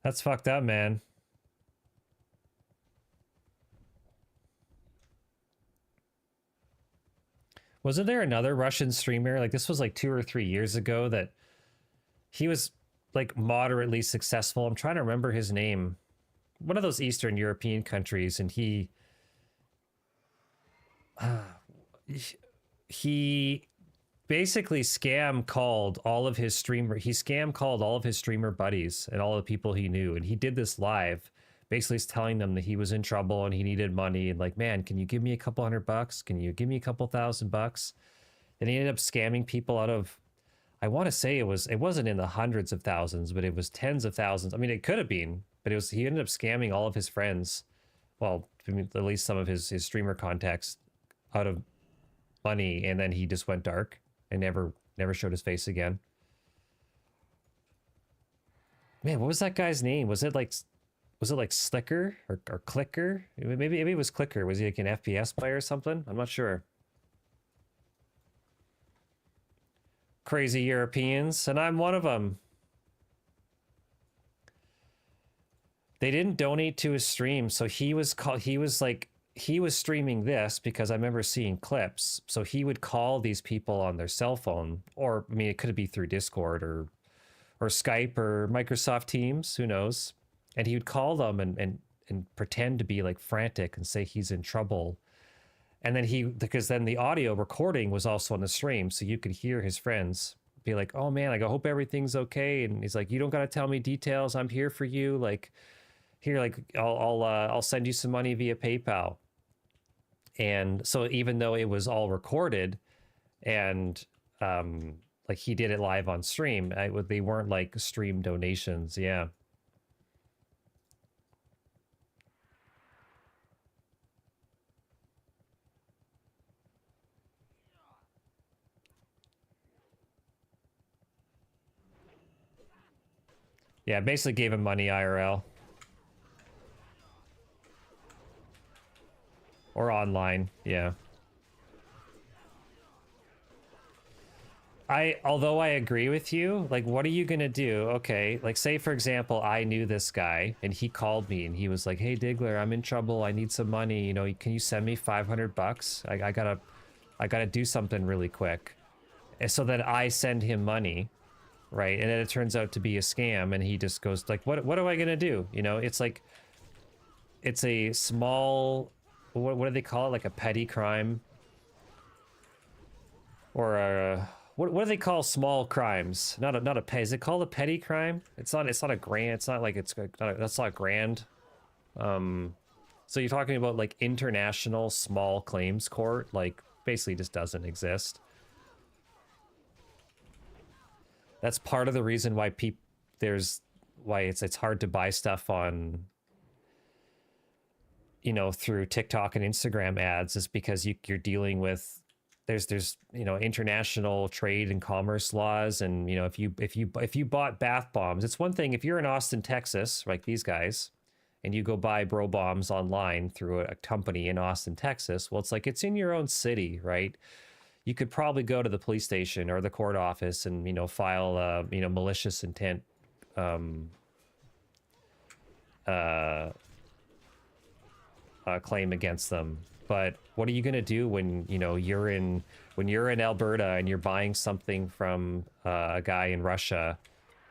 Speaker 1: That's fucked up, man. Wasn't there another Russian streamer? Like this was like 2 or 3 years ago that he was like moderately successful. I'm trying to remember his name. One of those Eastern European countries, and he basically scam called all of his streamer buddies and all the people he knew, and he did this live, basically telling them that he was in trouble and he needed money, and like, man, can you give me a couple $100? Can you give me a couple $1,000? And he ended up scamming people out of, I want to say it wasn't in the hundreds of thousands, but it was tens of thousands. I mean, it could have been, but he ended up scamming all of his friends, well, I mean, at least some of his streamer contacts, out of money, and then he just went dark and never showed his face again. Man, what was that guy's name? Was it like Slicker or Clicker? Maybe it was Clicker. Was he like an FPS player or something? I'm not sure. Crazy Europeans, and I'm one of them. They didn't donate to his stream, so he was streaming this because I remember seeing clips. So he would call these people on their cell phone, or I mean, it could be through Discord or Skype or Microsoft Teams, who knows? And he would call them and pretend to be like frantic and say he's in trouble. And then because then the audio recording was also on the stream, so you could hear his friends be like, "Oh man, like I hope everything's okay." And he's like, "You don't gotta tell me details. I'm here for you. Like, here, like I'll send you some money via PayPal." And so even though it was all recorded, and like he did it live on stream, they weren't like stream donations. Yeah. Yeah, basically gave him money IRL. Or online, yeah. Although I agree with you, like, what are you gonna do? Okay, like, say for example, I knew this guy and he called me and he was like, "Hey Diggler, I'm in trouble. I need some money. You know, can you send me $500? I gotta do something really quick." And so then I send him money, right? And then it turns out to be a scam, and he just goes like, "What am I gonna do?" You know, it's like, it's a small, what do they call it? Like a petty crime, or a what do they call small crimes? Not a pet. Is it called a petty crime? It's not a grand. It's not like that's not grand. So you're talking about like international small claims court, like basically just doesn't exist. That's part of the reason why why it's hard to buy stuff on, you know, through TikTok and Instagram ads, is because you're dealing with, there's you know, international trade and commerce laws. And you know, if you bought bath bombs, it's one thing if you're in Austin, Texas, like these guys, and you go buy bro bombs online through a company in Austin, Texas. Well, it's like, it's in your own city, right? You could probably go to the police station or the court office and, you know, file a, you know, malicious intent claim against them. But what are you going to do when, you know, you're in Alberta and you're buying something from a guy in Russia?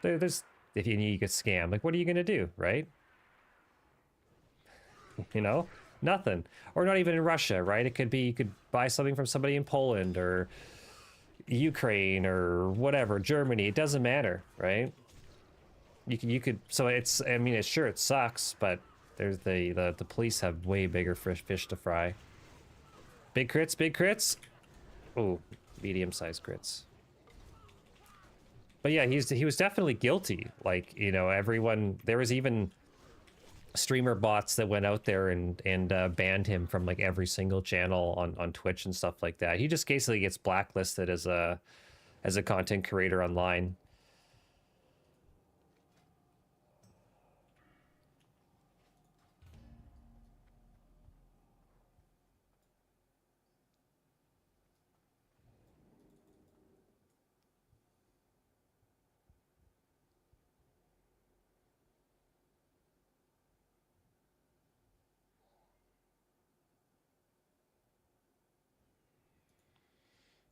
Speaker 1: There's, if you get scammed, like, what are you going to do, right? You know, nothing. Or not even in Russia, right? It could be, you could buy something from somebody in Poland or Ukraine or whatever, Germany. It doesn't matter, right? You could. So it's, I mean, sure, it sucks, but there's the police have way bigger fish to fry. Big crits. Oh, medium-sized crits. But yeah, he was definitely guilty. Like, you know, there was even streamer bots that went out there and banned him from like every single channel on Twitch and stuff like that. He just basically gets blacklisted as a content creator online.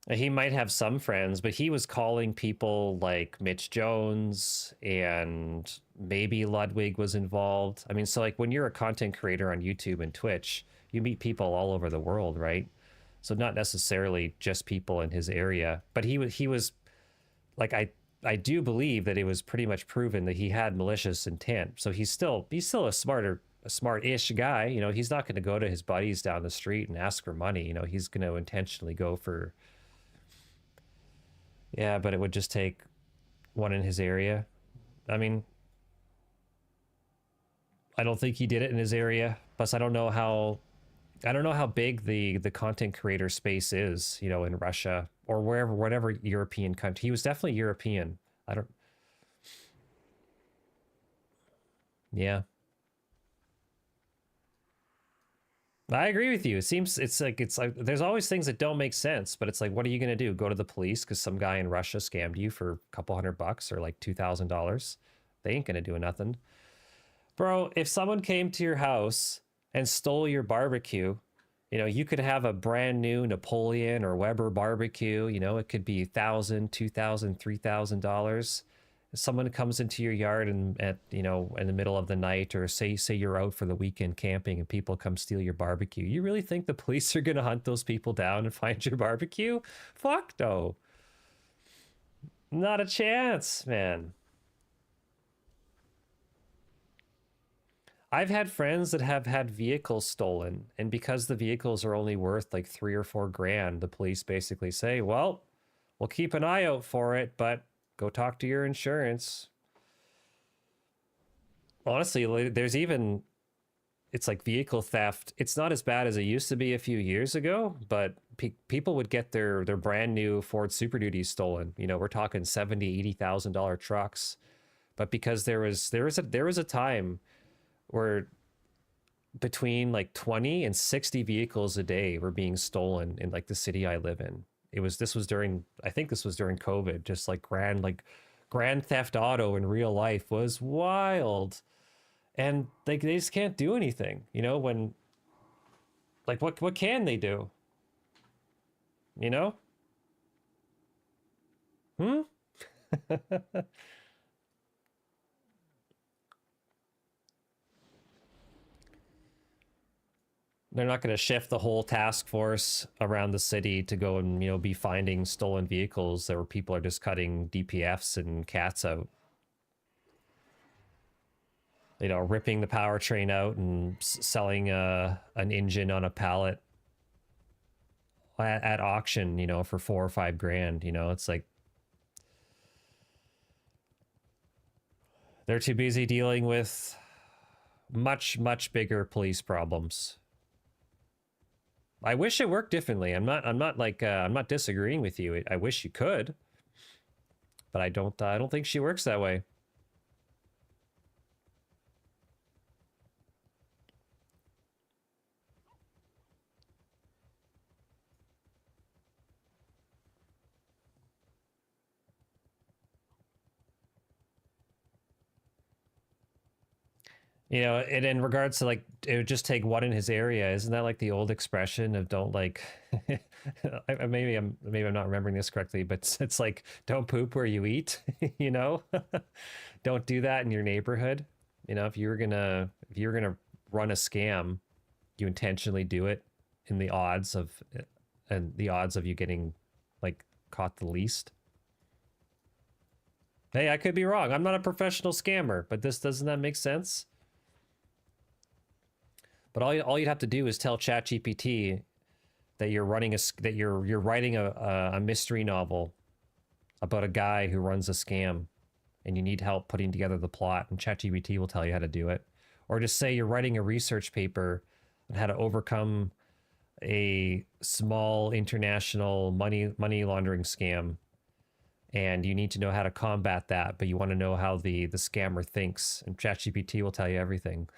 Speaker 1: He might have some friends, but he was calling people like Mitch Jones, and maybe Ludwig was involved. I mean, so like when you're a content creator on YouTube and Twitch, you meet people all over the world, right? So not necessarily just people in his area, but he was like, I do believe that it was pretty much proven that he had malicious intent. So he's still a smart-ish guy. You know, he's not going to go to his buddies down the street and ask for money. You know, he's going to intentionally go for, yeah, but it would just take one in his area. I mean, I don't think he did it in his area. Plus, I don't know how big the content creator space is, you know, in Russia or wherever, whatever European country. He was definitely European. I don't. Yeah. I agree with you. It's like there's always things that don't make sense, but it's like, what are you gonna do? Go to the police because some guy in Russia scammed you for a couple $100 or like $2,000? They ain't gonna do nothing. Bro, if someone came to your house and stole your barbecue, you know, you could have a brand new Napoleon or Weber barbecue, you know, it could be $1,000, $2,000, $3,000. If someone comes into your yard and at, you know, in the middle of the night, or say you're out for the weekend camping and people come steal your barbecue, you really think the police are going to hunt those people down and find your barbecue? Fuck no. Not a chance, man. I've had friends that have had vehicles stolen, and because the vehicles are only worth like 3 or 4 grand, the police basically say, well, we'll keep an eye out for it, but go talk to your insurance. Honestly, there's even, it's like vehicle theft. It's not as bad as it used to be a few years ago, but people would get their brand new Ford Super Duties stolen. You know, we're talking $70,000, $80,000 trucks. But because there was a time where between like 20 and 60 vehicles a day were being stolen in like the city I live in. This was during COVID. Just like grand theft auto in real life was wild. And they just can't do anything, you know, when like what can they do? You know? They're not going to shift the whole task force around the city to go and, you know, be finding stolen vehicles where people are just cutting DPFs and cats out. You know, ripping the powertrain out and selling an engine on a pallet at auction, you know, for 4 or 5 grand. You know, it's like they're too busy dealing with much bigger police problems. I wish it worked differently. I'm not disagreeing with you. I wish you could, but I don't think she works that way. You know, and in regards to like, it would just take one in his area. Isn't that like the old expression of don't like, maybe I'm not remembering this correctly, but it's like, don't poop where you eat, you know, don't do that in your neighborhood. You know, if you were gonna run a scam, you intentionally do it in the odds of you getting like caught the least. Hey, I could be wrong. I'm not a professional scammer, but doesn't that make sense? But all you'd have to do is tell ChatGPT that you're writing a mystery novel about a guy who runs a scam, and you need help putting together the plot, and ChatGPT will tell you how to do it. Or just say you're writing a research paper on how to overcome a small international money laundering scam, and you need to know how to combat that, but you want to know how the scammer thinks, and ChatGPT will tell you everything.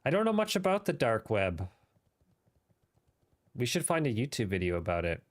Speaker 1: I don't know much about the dark web. We should find a YouTube video about it.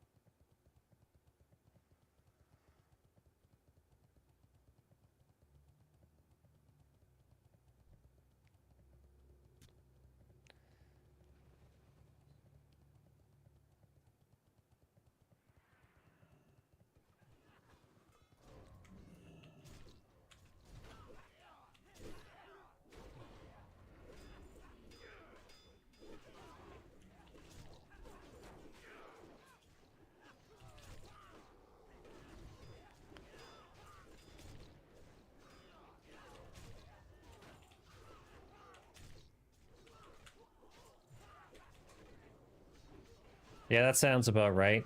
Speaker 1: Yeah, that sounds about right.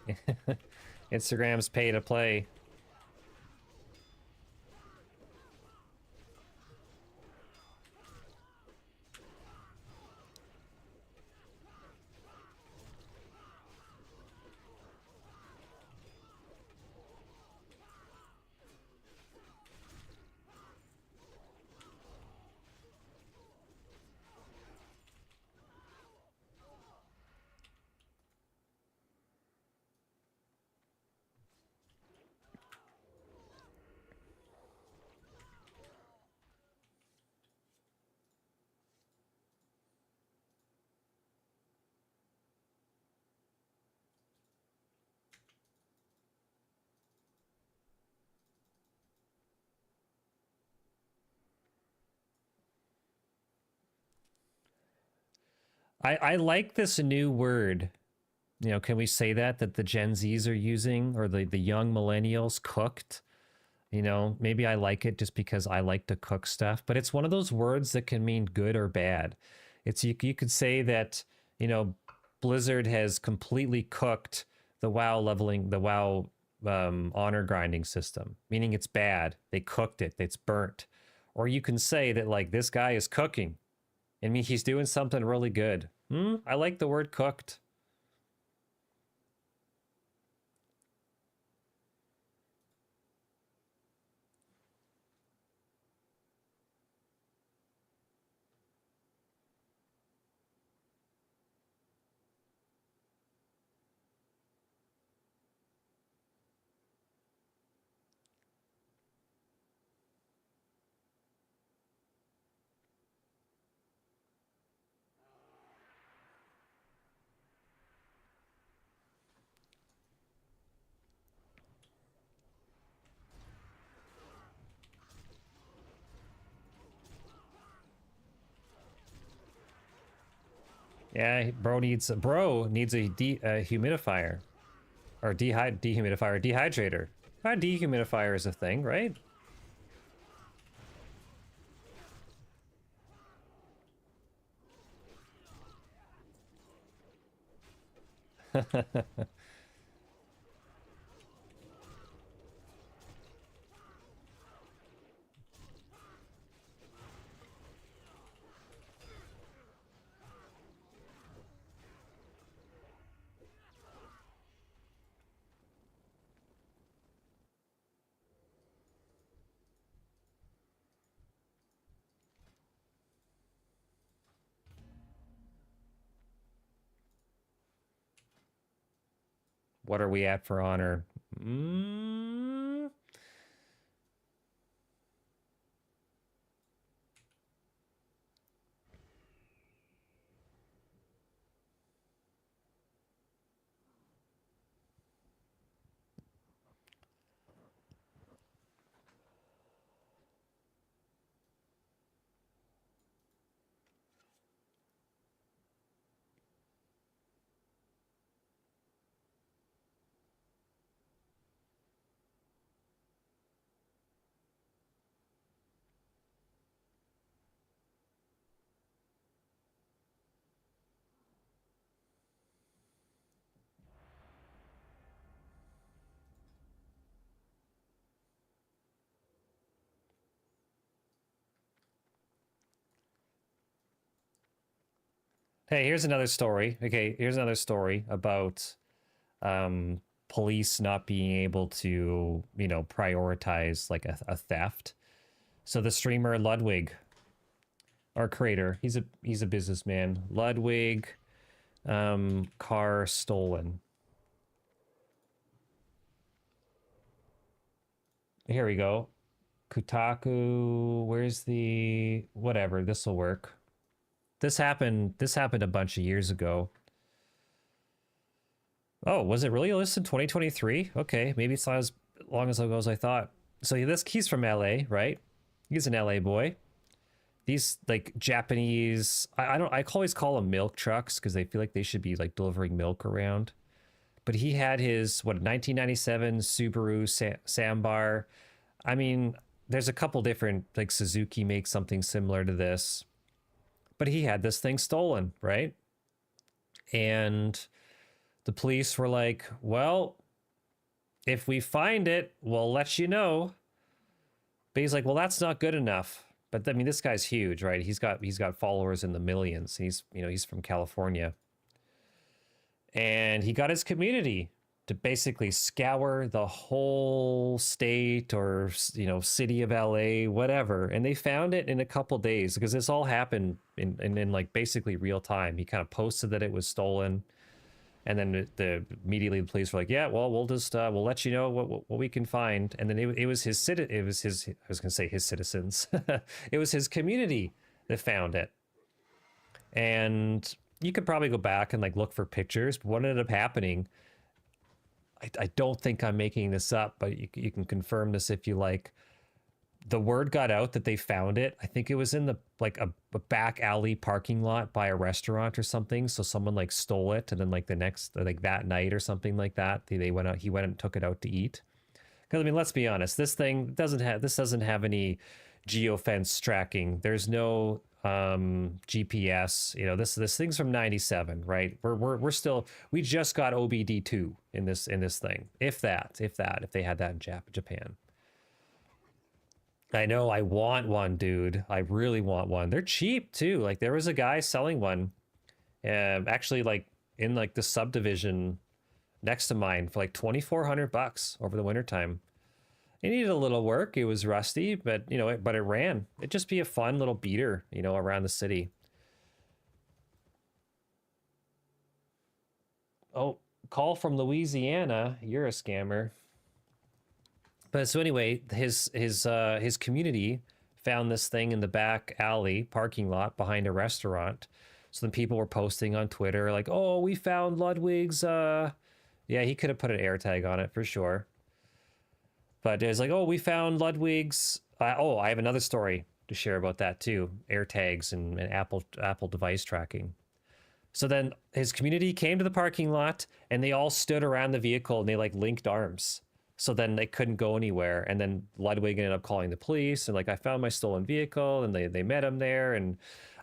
Speaker 1: Instagram's pay to play. I like this new word. You know, can we say that the Gen Zs are using, or the young millennials, cooked? You know, maybe I like it just because I like to cook stuff, but it's one of those words that can mean good or bad. It's you could say that, you know, Blizzard has completely cooked the WoW honor grinding system, meaning it's bad. They cooked it. It's burnt. Or you can say that like this guy is cooking. I mean, he's doing something really good. I like the word cooked. Yeah, bro needs a humidifier, or dehydrator. A dehumidifier is a thing, right? What are we at for honor? Hey, here's another story. Okay, here's another story about police not being able to, you know, prioritize like a theft. So the streamer Ludwig, our creator, he's a businessman. Ludwig, car stolen. Here we go. Kotaku, where's the whatever, this will work. This happened a bunch of years ago. Oh, was it really released in 2023? Okay, maybe it's not as long as ago as I thought. So he's from LA, right? He's an LA boy. These like Japanese, I always call them milk trucks because they feel like they should be like delivering milk around. But he had his 1997 Subaru Sambar. I mean, there's a couple different, like Suzuki makes something similar to this, but he had this thing stolen, right? And the police were like, well, if we find it, we'll let you know. But he's like, well, that's not good enough. But I mean, this guy's huge, right? He's got followers in the millions. He's from California. And he got his community to basically scour the whole state or, city of LA, whatever. And they found it in a couple days because this all happened in like basically real time. He kind of posted that it was stolen. And then immediately the police were like, yeah, well, we'll just, we'll let you know what we can find. And then it was his, I was going to say his citizens. It was his community that found it. And you could probably go back and like look for pictures, but what ended up happening, I don't think I'm making this up, but you can confirm this if you like. The word got out that they found it. I think it was in a back alley parking lot by a restaurant or something. So someone like stole it, and then like that night or something like that, he went out and took it out to eat. Because I mean, let's be honest, this doesn't have any geofence tracking. There's no GPS. This thing's from 97, right? We just got OBD2 in this thing. If they had that in Japan. I know, I want one, dude. I really want one. They're cheap too. Like there was a guy selling one, actually like in like the subdivision next to mine for like $2,400 over the wintertime. It needed a little work. It was rusty, but it ran. It'd just be a fun little beater, around the city. Oh, call from Louisiana. You're a scammer. But so anyway, his community found this thing in the back alley parking lot behind a restaurant. So then people were posting on Twitter like, "Oh, we found Ludwig's." Yeah, he could have put an air tag on it for sure. But it was like, "Oh, we found Ludwig's." I have another story to share about that too. Air tags and Apple device tracking. So then his community came to the parking lot and they all stood around the vehicle and they like linked arms. So then they couldn't go anywhere. And then Ludwig ended up calling the police and like, I found my stolen vehicle, and they met him there. And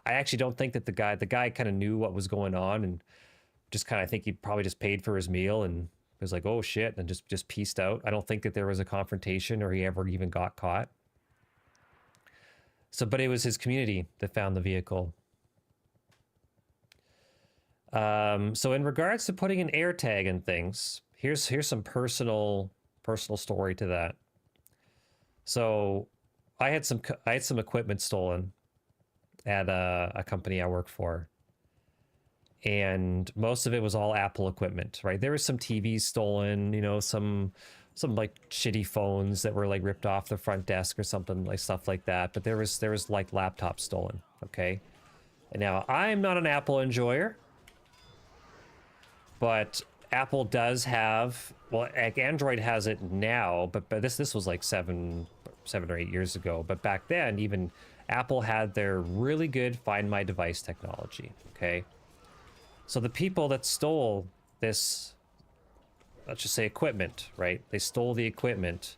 Speaker 1: I actually don't think that the guy kind of knew what was going on, and just kind of think he probably just paid for his meal and was like, oh shit, and just pieced out. I don't think that there was a confrontation or he ever even got caught. So, but it was his community that found the vehicle. So in regards to putting an air tag in things, here's some personal story to that. So I had some equipment stolen at a company I work for, and most of it was all Apple equipment, right? There was some TVs stolen, some like shitty phones that were like ripped off the front desk or something, like stuff like that. But there was like laptops stolen. Okay. And now I'm not an Apple enjoyer, but Apple does have, well, like Android has it now, but this was like seven or 8 years ago. But back then, even Apple had their really good Find My Device technology. Okay. So the people that stole this, let's just say equipment, right? They stole the equipment.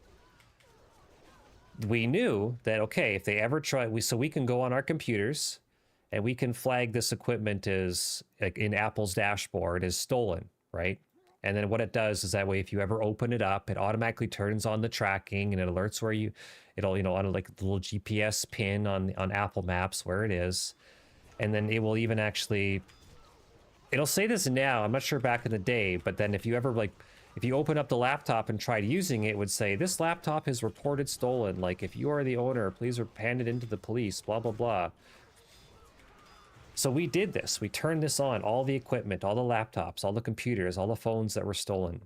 Speaker 1: We knew that, okay, if they ever try, we can go on our computers and we can flag this equipment as, like in Apple's dashboard, as stolen, right? And then what it does is that way, if you ever open it up, it automatically turns on the tracking and it alerts where it'll, on like the little GPS pin on Apple Maps where it is. And then it will even actually, it'll say this now, I'm not sure back in the day, but then if you open up the laptop and tried using it, it would say, this laptop is reported stolen. Like, if you are the owner, please hand it into the police, blah, blah, blah. So we did this. We turned this on, all the equipment, all the laptops, all the computers, all the phones that were stolen.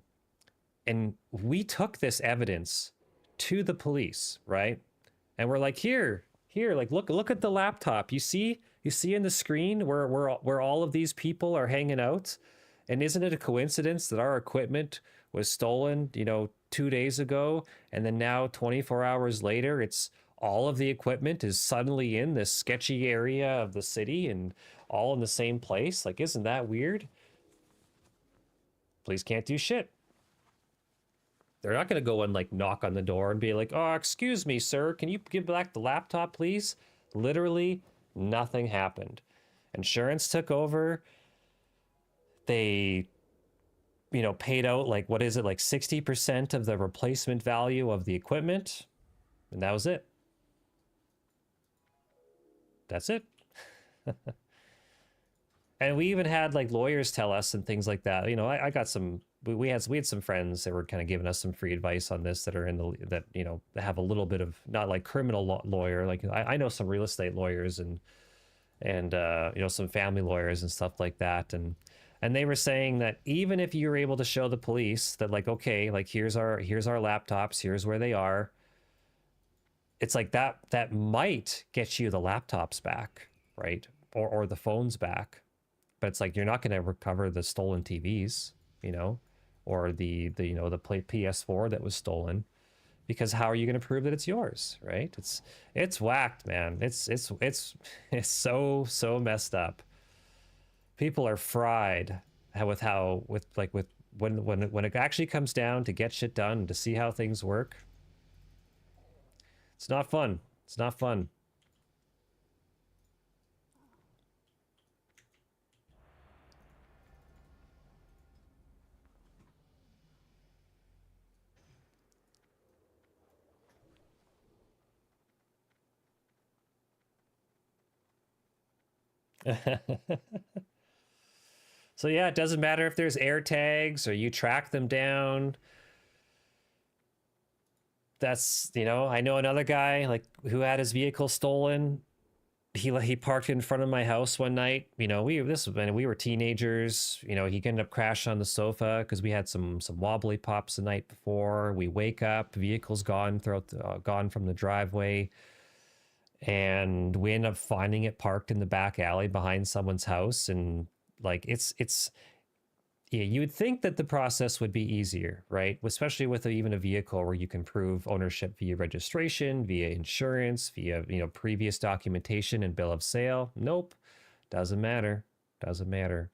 Speaker 1: And we took this evidence to the police, right? And we're like, here, like, look at the laptop. You see in the screen where all of these people are hanging out? And isn't it a coincidence that our equipment was stolen, 2 days ago, and then now 24 hours later, it's all of the equipment is suddenly in this sketchy area of the city and all in the same place? Like, isn't that weird? Police can't do shit. They're not going to go and like knock on the door and be like, oh, excuse me, sir, can you give back the laptop, please? Literally nothing happened. Insurance took over. They you know, paid out like, what is it, like 60% of the replacement value of the equipment, and that was it. That's it. And we even had like lawyers tell us and things like that. You know, I got some. We had some friends that were kind of giving us some free advice on this that are in the that, you know, have a little bit of, not like criminal lawyer. Like I know some real estate lawyers and you know, some family lawyers and stuff like that. And they were saying that even if you're able to show the police that, like, okay, like here's our laptops, here's where they are, it's like that might get you the laptops back, right? Or the phones back. But it's like you're not going to recover the stolen TVs, you know, or the you know, the PS4 that was stolen, because how are you going to prove that it's yours, right? It's whacked, man. It's so messed up. People are fried with when it actually comes down to get shit done, to see how things work. It's not fun. It's not fun. So yeah, it doesn't matter if there's air tags or you track them down. That's, you know, I know another guy like who had his vehicle stolen. He parked in front of my house one night. You know, we were teenagers. You know, he ended up crashing on the sofa because we had some wobbly pops the night before. We wake up, vehicle's gone gone from the driveway, and we end up finding it parked in the back alley behind someone's house. And like it's yeah, you would think that the process would be easier, right? Especially with even a vehicle where you can prove ownership via registration, via insurance, via, you know, previous documentation and bill of sale. Nope, doesn't matter. Doesn't matter.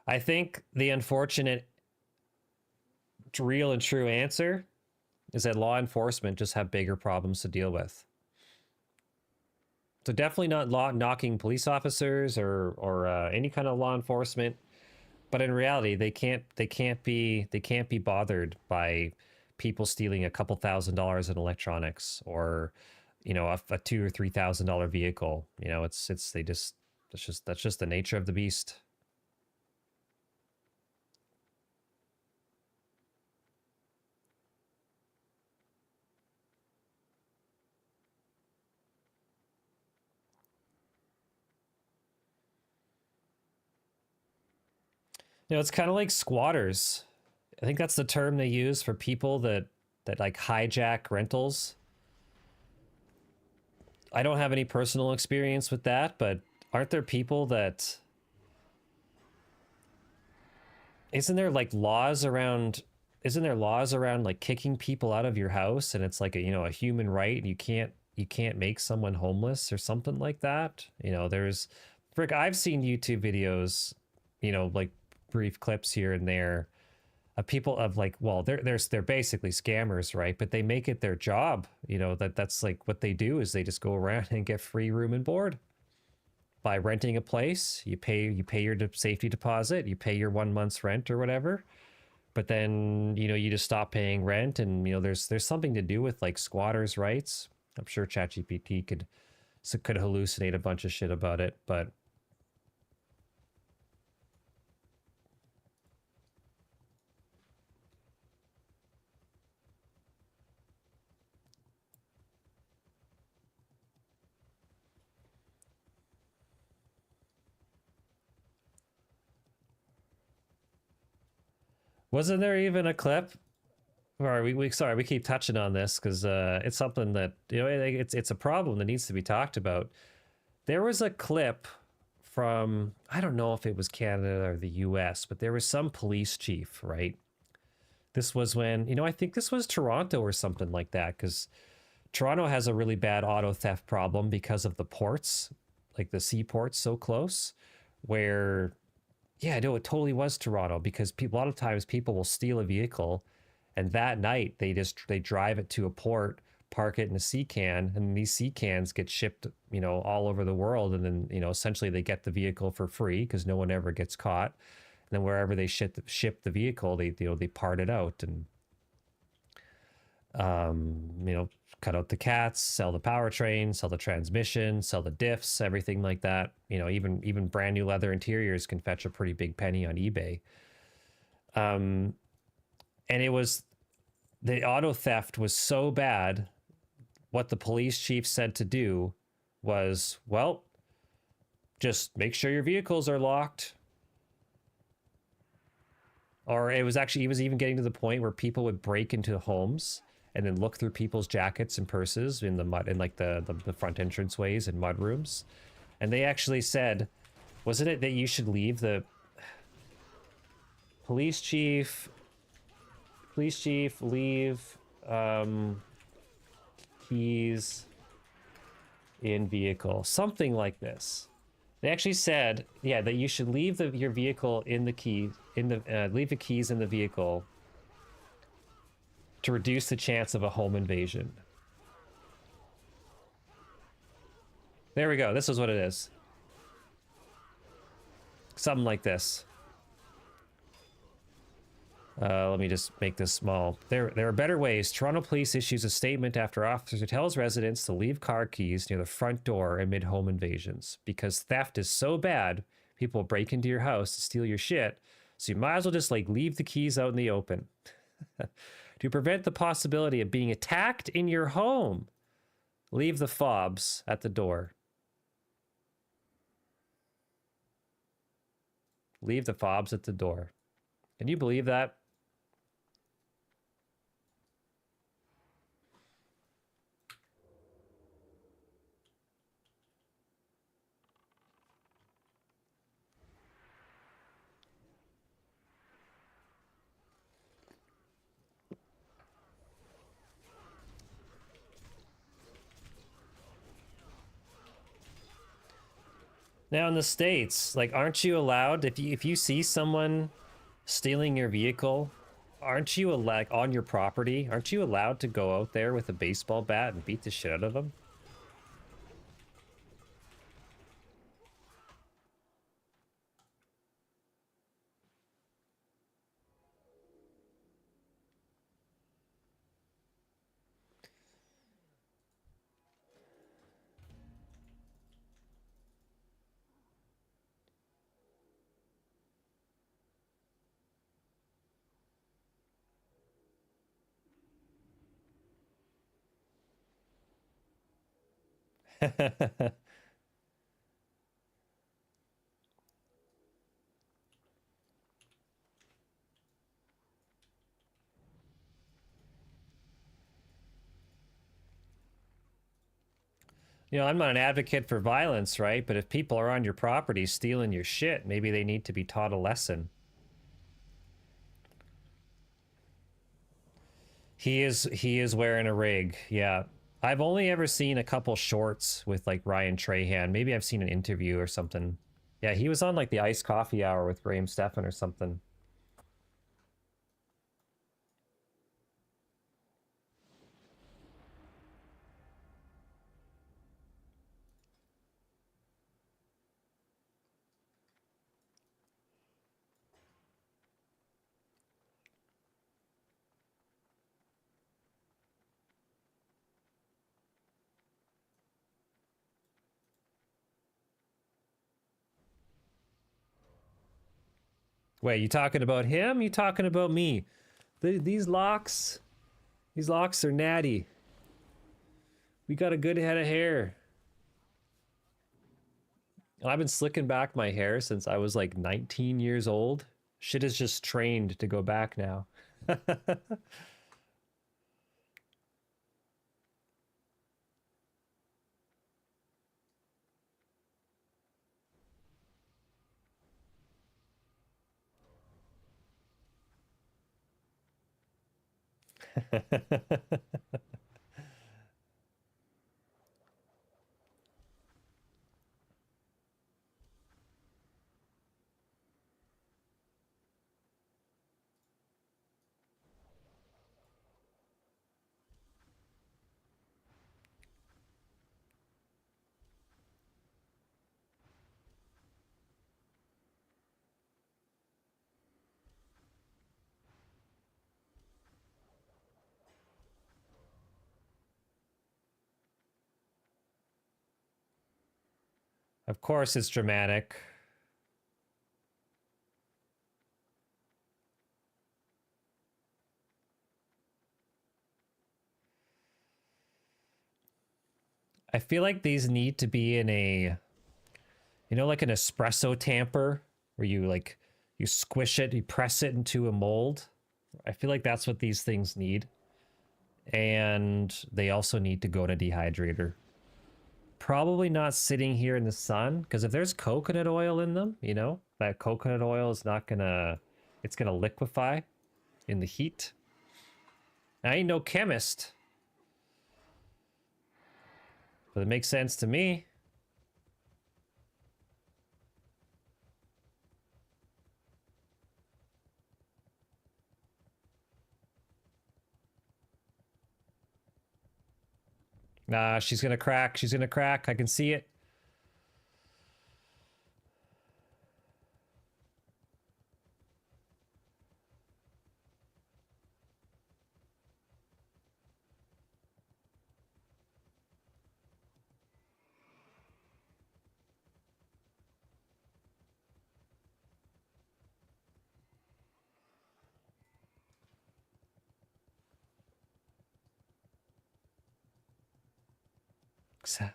Speaker 1: I think the unfortunate real and true answer is that law enforcement just have bigger problems to deal with. So definitely not knocking police officers or any kind of law enforcement, but in reality, they can't be bothered by people stealing a couple $1,000s in electronics, or, you know, a $2,000 or $3,000 vehicle. You know, that's just the nature of the beast. You know, it's kind of like squatters. I think that's the term they use for people that like hijack rentals. I don't have any personal experience with that, but aren't there people that, isn't there laws around like kicking people out of your house, and it's like a, you know, a human right, and you can't make someone homeless or something like that. You know, I've seen YouTube videos, you know, like brief clips here and there of people of like, well, they're basically scammers, right? But they make it their job. You know, that's like what they do is they just go around and get free room and board by renting a place. You pay your safety deposit, you pay your 1 month's rent or whatever, but then, you know, you just stop paying rent. And, you know, there's something to do with like squatters' rights. I'm sure ChatGPT could hallucinate a bunch of shit about it, but wasn't there even a clip? Or sorry, we keep touching on this because it's something that, you know, it's a problem that needs to be talked about. There was a clip from, I don't know if it was Canada or the US, but there was some police chief, right? This was when, you know, I think this was Toronto or something like that, because Toronto has a really bad auto theft problem because of the ports, like the seaports so close, where, yeah, no, it totally was Toronto, because a lot of times people will steal a vehicle And that night they drive it to a port, park it in a sea can, and these sea cans get shipped, you know, all over the world. And then, you know, essentially they get the vehicle for free because no one ever gets caught. And then wherever they ship the vehicle, they, you know, they part it out and, you know, cut out the cats, sell the powertrain, sell the transmission, sell the diffs, everything like that. You know, even brand new leather interiors can fetch a pretty big penny on eBay. And it was, the auto theft was so bad. What the police chief said to do was, well, just make sure your vehicles are locked. Or it was actually, he was even getting to the point where people would break into homes and then look through people's jackets and purses in the mud, in like the front entrance ways and mud rooms. And they actually said, wasn't it that you should leave the police chief, leave keys in vehicle, something like this. They actually said, yeah, that you should leave your vehicle in the key, leave the keys in the vehicle to reduce the chance of a home invasion. There we go. This is what it is. Something like this. Let me just make this small. There are better ways. Toronto Police issues a statement after officer tells residents to leave car keys near the front door amid home invasions. Because theft is so bad, people break into your house to steal your shit, so you might as well just like leave the keys out in the open. To prevent the possibility of being attacked in your home, leave the fobs at the door. Leave the fobs at the door. Can you believe that? Now in the States, like, aren't you allowed, if you see someone stealing your vehicle, aren't you like on your property, aren't you allowed to go out there with a baseball bat and beat the shit out of them? You know, I'm not an advocate for violence, right? But if people are on your property stealing your shit, maybe they need to be taught a lesson. He is wearing a rig, yeah. I've only ever seen a couple shorts with like Ryan Trahan. Maybe I've seen an interview or something. Yeah, he was on like the Iced Coffee Hour with Graham Stephan or something. Wait, you talking about him? You talking about me? These locks are natty. We got a good head of hair. And I've been slicking back my hair since I was like 19 years old. Shit is just trained to go back now. Of course it's dramatic. I feel like these need to be in a, you know, like an espresso tamper where you like, you squish it, you press it into a mold. I feel like that's what these things need. And they also need to go to dehydrator. Probably not sitting here in the sun, because if there's coconut oil in them, you know, that coconut oil is not gonna, it's gonna liquefy in the heat. I ain't no chemist, but it makes sense to me. Nah, she's gonna crack. She's gonna crack. I can see it.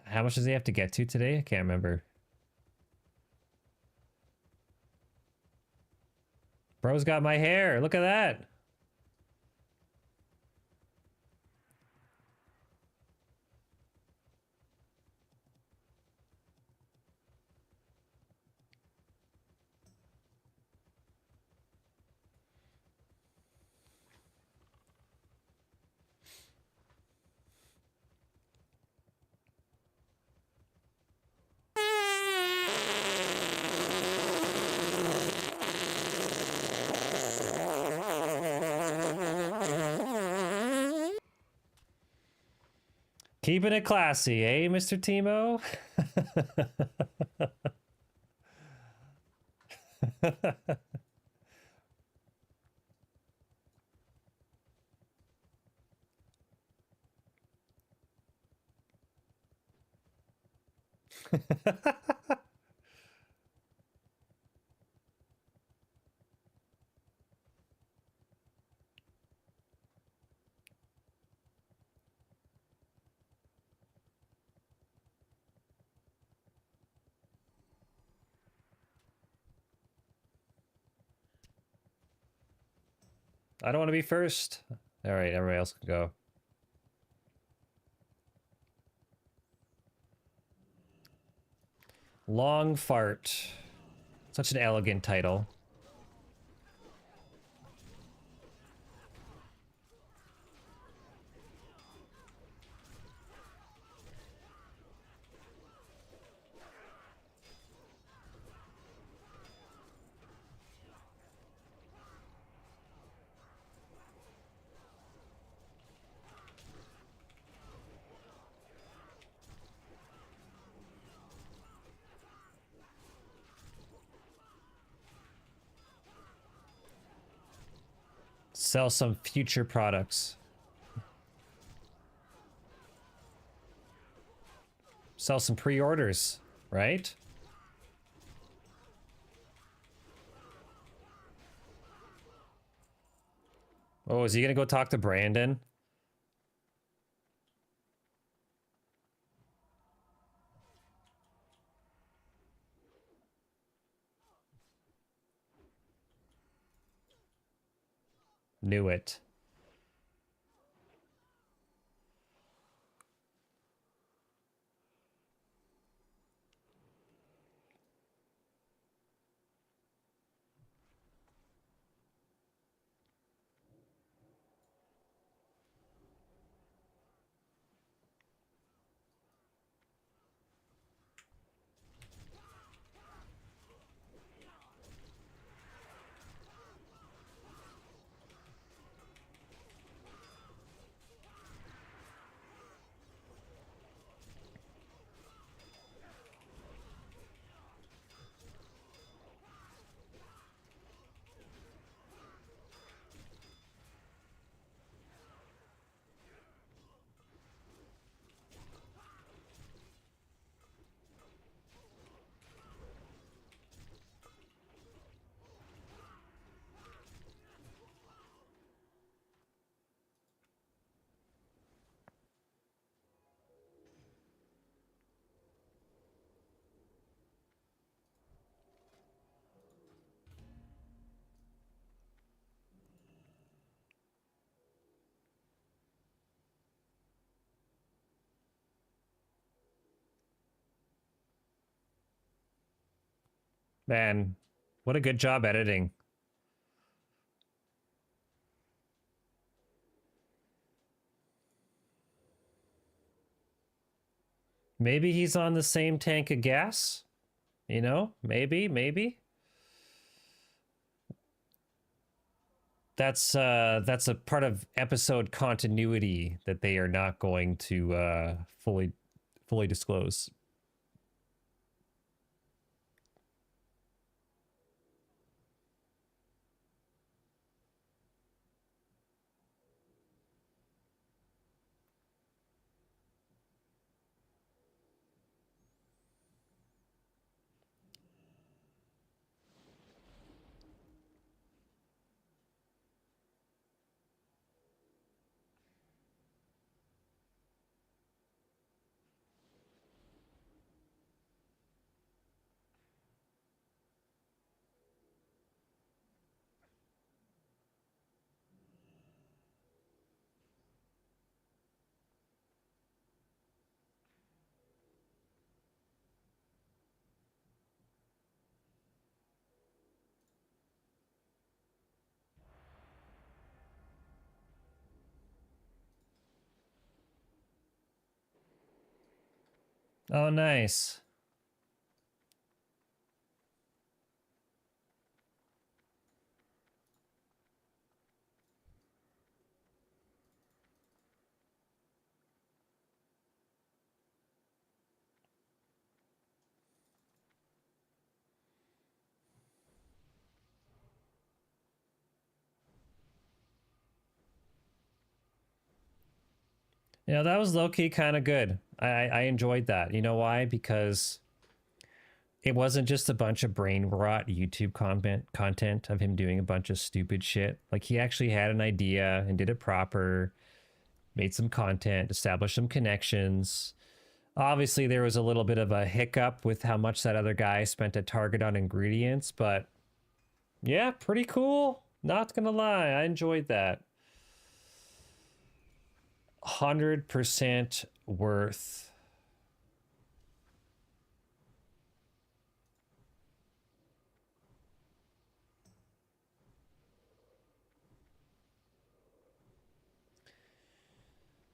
Speaker 1: How much does he have to get to today? I can't remember. Bro's got my hair. Look at that. Keeping it classy, eh, Mr. Timo? I don't want to be first. All right, everybody else can go. Long fart. Such an elegant title. Sell some future products. Sell some pre-orders, right? Oh, is he gonna go talk to Brandon? Knew it. Man, what a good job editing. Maybe he's on the same tank of gas? You know? Maybe. That's a part of episode continuity that they are not going to fully disclose. Oh, nice. You know, that was low-key kind of good. I enjoyed that. You know why? Because it wasn't just a bunch of brain rot YouTube content of him doing a bunch of stupid shit. Like, he actually had an idea and did it proper, made some content, established some connections. Obviously, there was a little bit of a hiccup with how much that other guy spent at Target on ingredients, but yeah, pretty cool. Not gonna lie, I enjoyed that. 100% worth.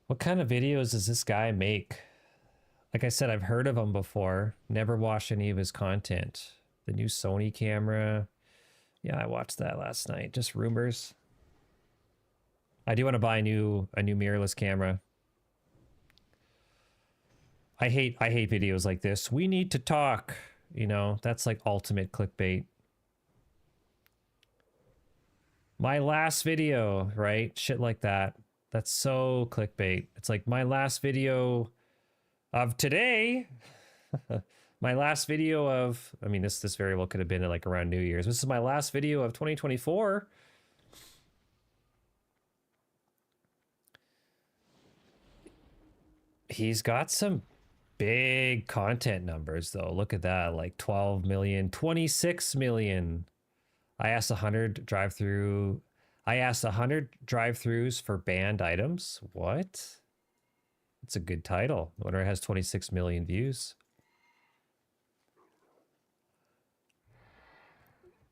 Speaker 1: What kind of videos does this guy make? Like I said, I've heard of him before. Never watched any of his content. The new Sony camera. Yeah, I watched that last night. Just rumors. I do want to buy a new mirrorless camera. I hate videos like this. We need to talk. You know, that's like ultimate clickbait. My last video, right? Shit like that. That's so clickbait. It's like my last video of today. My last video of, I mean, this very well could have been like around New Year's. This is my last video of 2024. He's got some big content numbers though. Look at that, like 12 million, 26 million. I asked 100 drive-through. I asked 100 drive-throughs for banned items. What? It's a good title. I wonder it has 26 million views.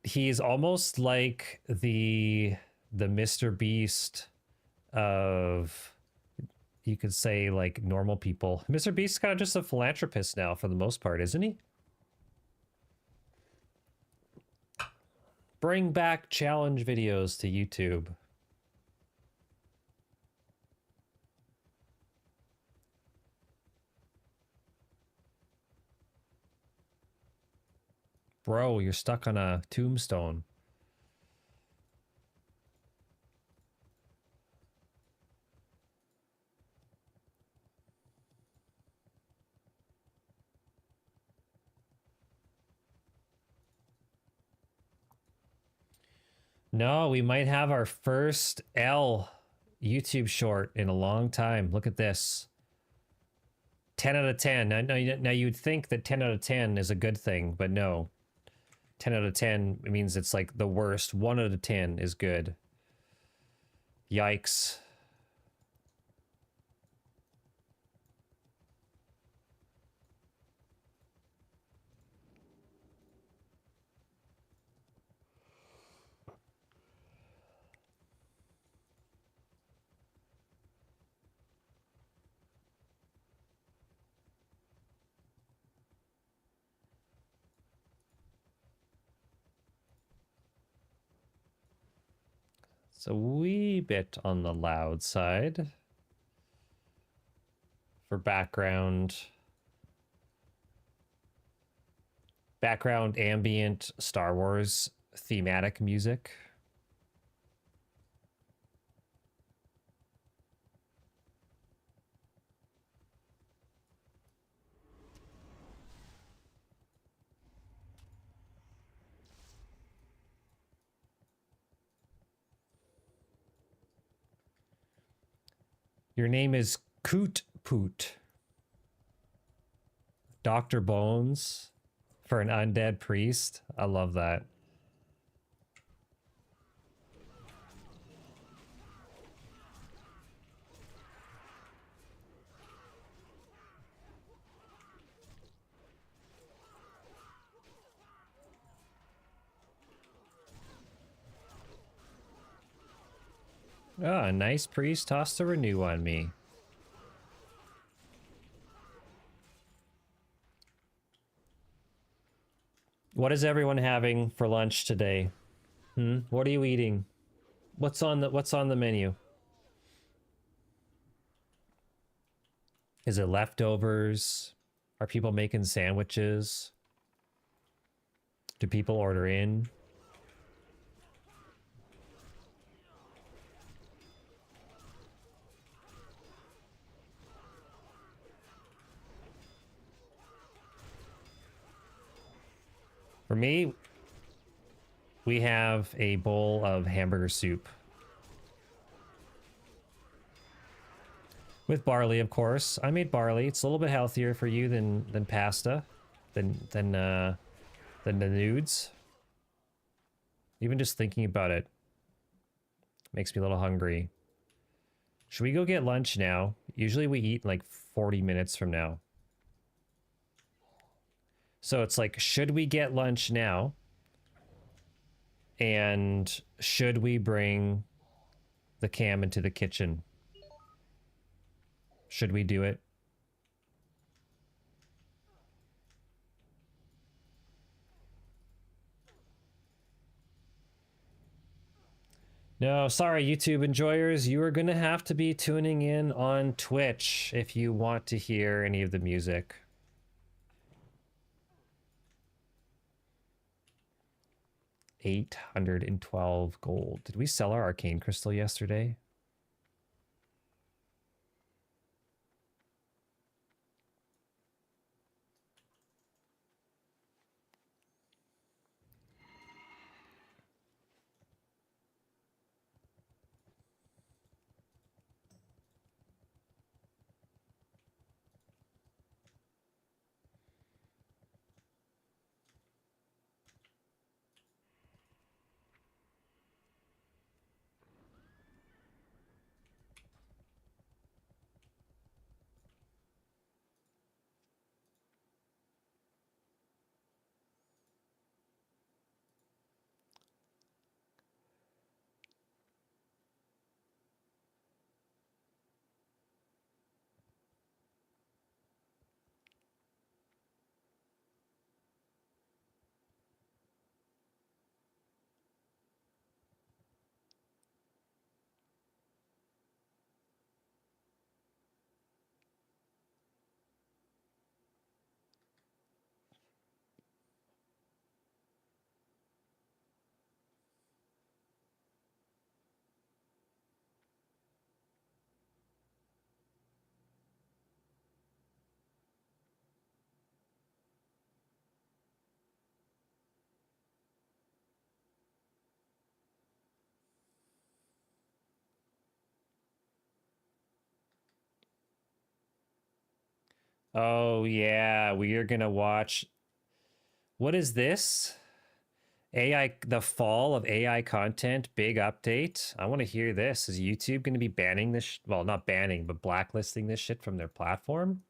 Speaker 1: He's almost like the Mr. Beast of, you could say, like normal people. Mr. Beast's kind of just a philanthropist now for the most part, isn't he? Bring back challenge videos to YouTube. Bro, you're stuck on a tombstone. No, we might have our first L YouTube short in a long time. Look at this. 10 out of 10. Now you'd think that 10 out of 10 is a good thing, but no. 10 out of 10 means it's like the worst. 1 out of 10 is good. Yikes. It's a wee bit on the loud side for background ambient Star Wars thematic music. Your name is Coot Poot. Dr. Bones for an undead priest. I love that. Oh, a nice priest tossed a renew on me. What is everyone having for lunch today? What are you eating? What's on the menu? Is it leftovers? Are people making sandwiches? Do people order in? For me, we have a bowl of hamburger soup. With barley, of course. I made barley. It's a little bit healthier for you than pasta, than the nudes. Even just thinking about it makes me a little hungry. Should we go get lunch now? Usually we eat in like 40 minutes from now. So it's like, should we get lunch now? And should we bring the cam into the kitchen? Should we do it? No, sorry, YouTube enjoyers. You are going to have to be tuning in on Twitch if you want to hear any of the music. $812 gold. Did we sell our arcane crystal yesterday? Oh yeah, we are gonna watch. What is this? AI, the fall of AI content, big update. I want to hear this. Is YouTube going to be banning this? Well, not banning, but blacklisting this shit from their platform?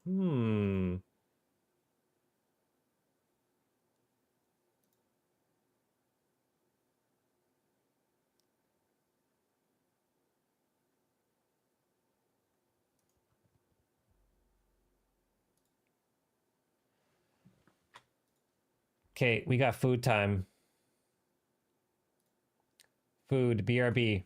Speaker 1: Okay, we got food time. Food, BRB.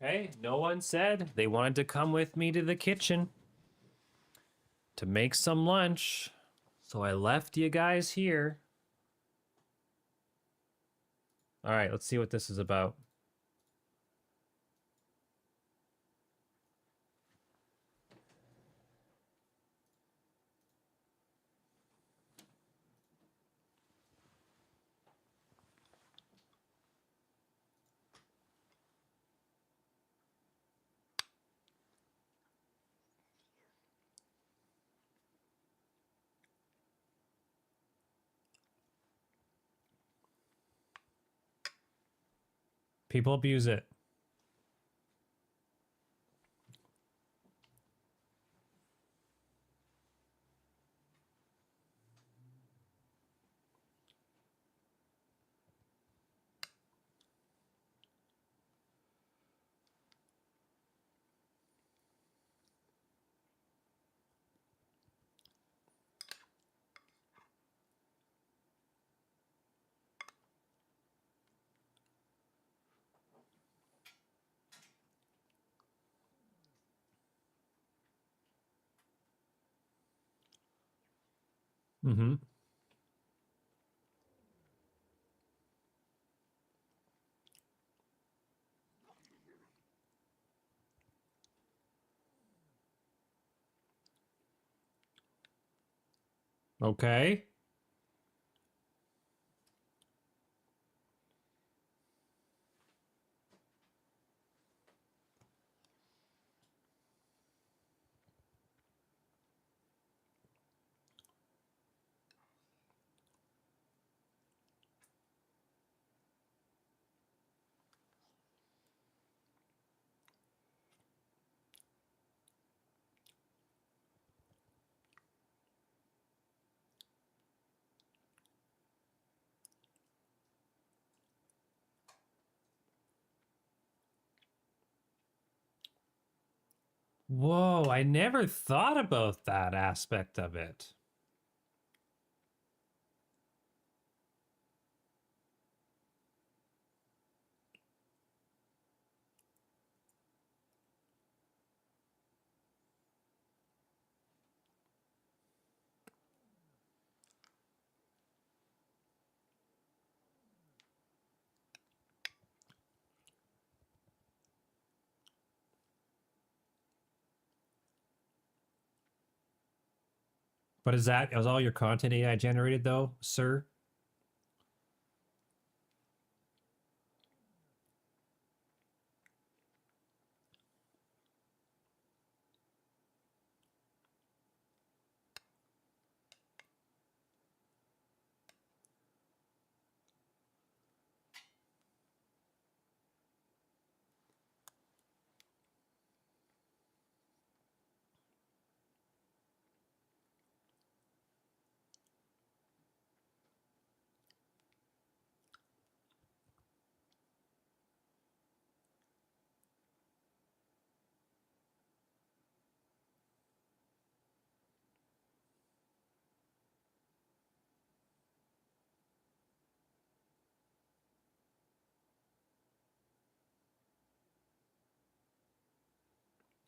Speaker 1: Hey, no one said they wanted to come with me to the kitchen to make some lunch. So I left you guys here. All right, let's see what this is about. People abuse it. Mm-hmm. Okay. Whoa, I never thought about that aspect of it. But is all your content AI generated though, sir?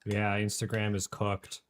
Speaker 1: Yeah, Instagram is cooked.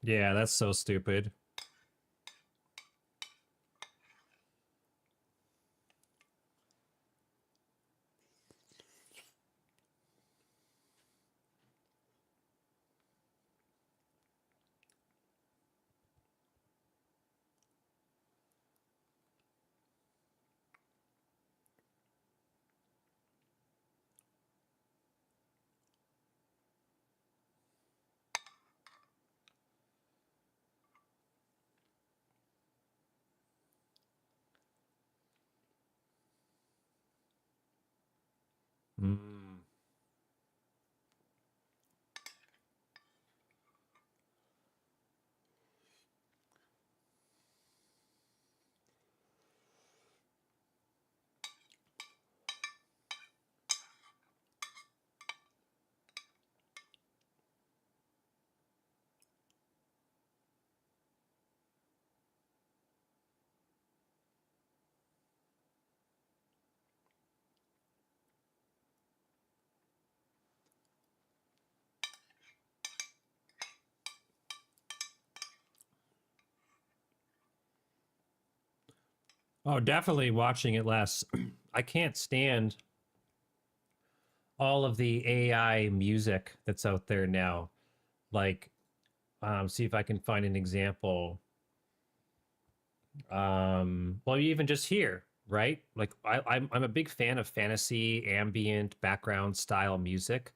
Speaker 1: Yeah, that's so stupid. Oh, definitely watching it less. I can't stand all of the AI music that's out there now. Like, see if I can find an example. Well, even just here, right? Like, I'm a big fan of fantasy, ambient, background style music.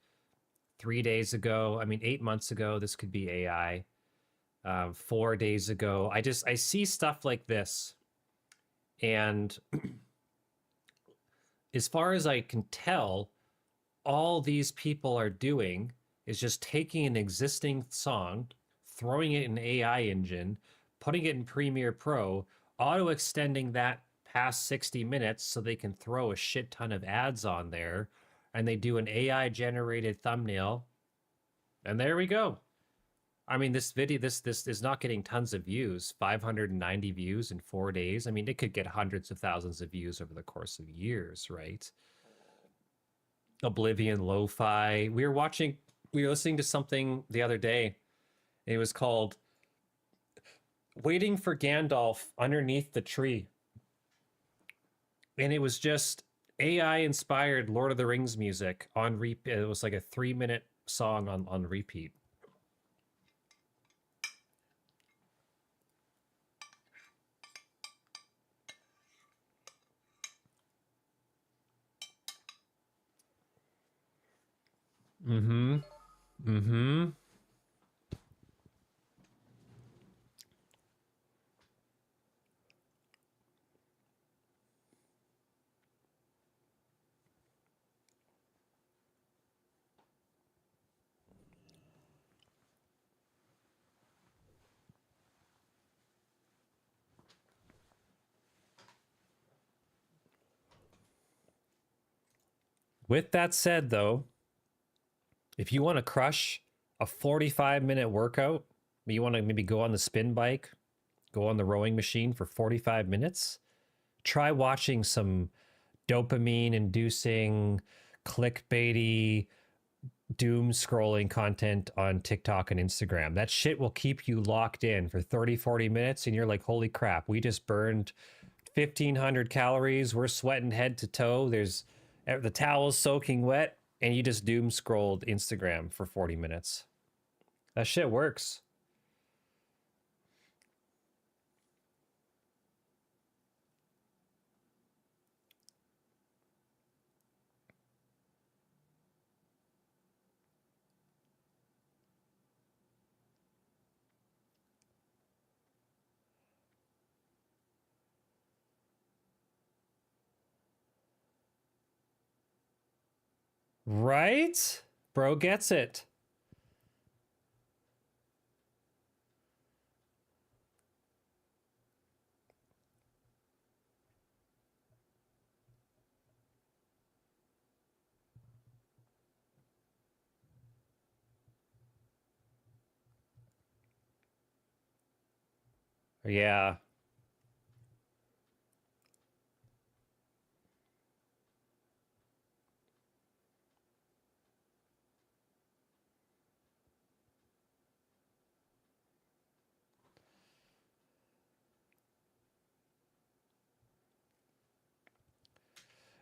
Speaker 1: 3 days ago, I mean, 8 months ago, this could be AI. 4 days ago, I see stuff like this, and as far as I can tell, all these people are doing is just taking an existing song, throwing it in an AI engine, putting it in Premiere Pro, auto extending that past 60 minutes so they can throw a shit ton of ads on there, and they do an AI generated thumbnail, and there we go. I mean, this video, this is not getting tons of views, 590 views in 4 days. I mean, it could get hundreds of thousands of views over the course of years, right? Oblivion Lo-Fi. We were listening to something the other day. It was called Waiting for Gandalf Underneath the Tree. And it was just AI inspired Lord of the Rings music on repeat. It was like a 3-minute song on repeat. Mm-hmm. Mm-hmm. With that said, though, if you want to crush a 45-minute workout, you want to maybe go on the spin bike, go on the rowing machine for 45 minutes, try watching some dopamine inducing, clickbaity, doom scrolling content on TikTok and Instagram. That shit will keep you locked in for 30, 40 minutes, and you're like, holy crap, we just burned 1,500 calories. We're sweating head to toe. There's the towel's soaking wet, and you just doom scrolled Instagram for 40 minutes. That shit works. Right? Bro gets it. Yeah.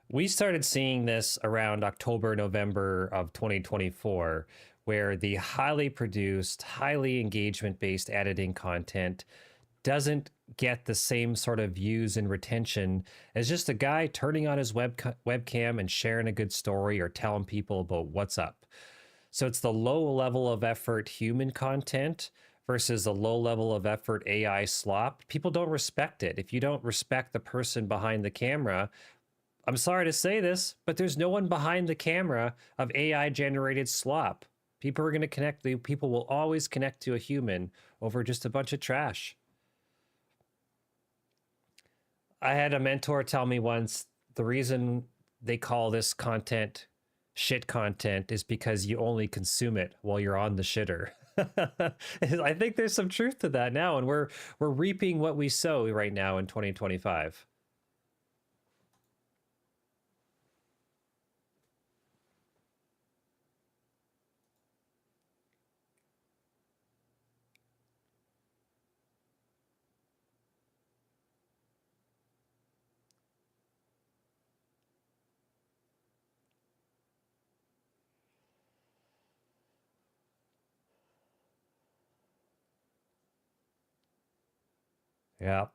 Speaker 1: We started seeing this around October, November of 2024, where the highly produced, highly engagement based editing content doesn't get the same sort of views and retention as just a guy turning on his webcam and sharing a good story or telling people about what's up. So it's the low level of effort human content versus the low level of effort AI slop. People don't respect it. If you don't respect the person behind the camera, I'm sorry to say this, but there's no one behind the camera of AI generated slop. People are going to connect, the people will always connect to a human over just a bunch of trash. I had a mentor tell me once the reason they call this content shit content is because you only consume it while you're on the shitter. I think there's some truth to that now, and we're reaping what we sow right now in 2025. Yeah.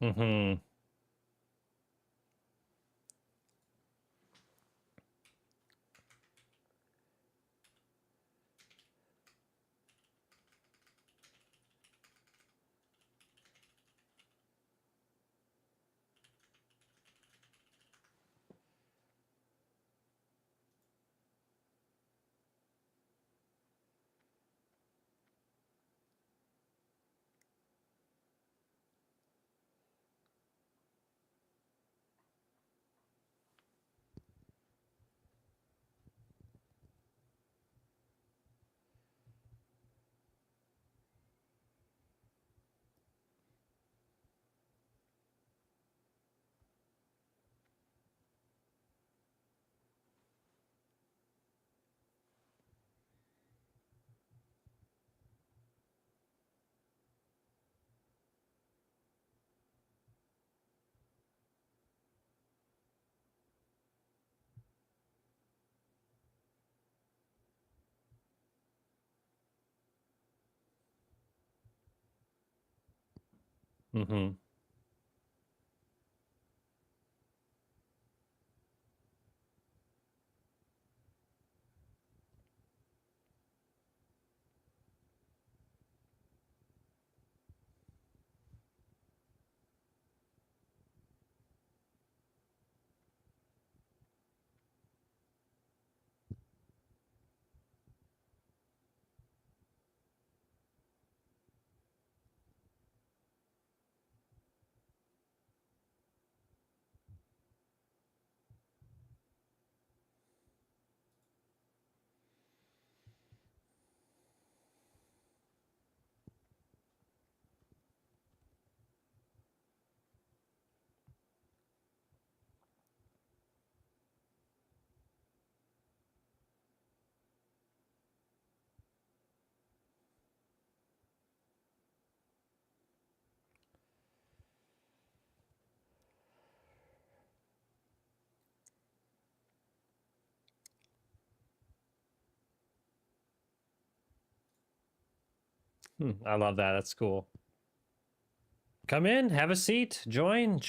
Speaker 1: Mm-hmm. Mm-hmm. I love that. That's cool. Come in, have a seat, join.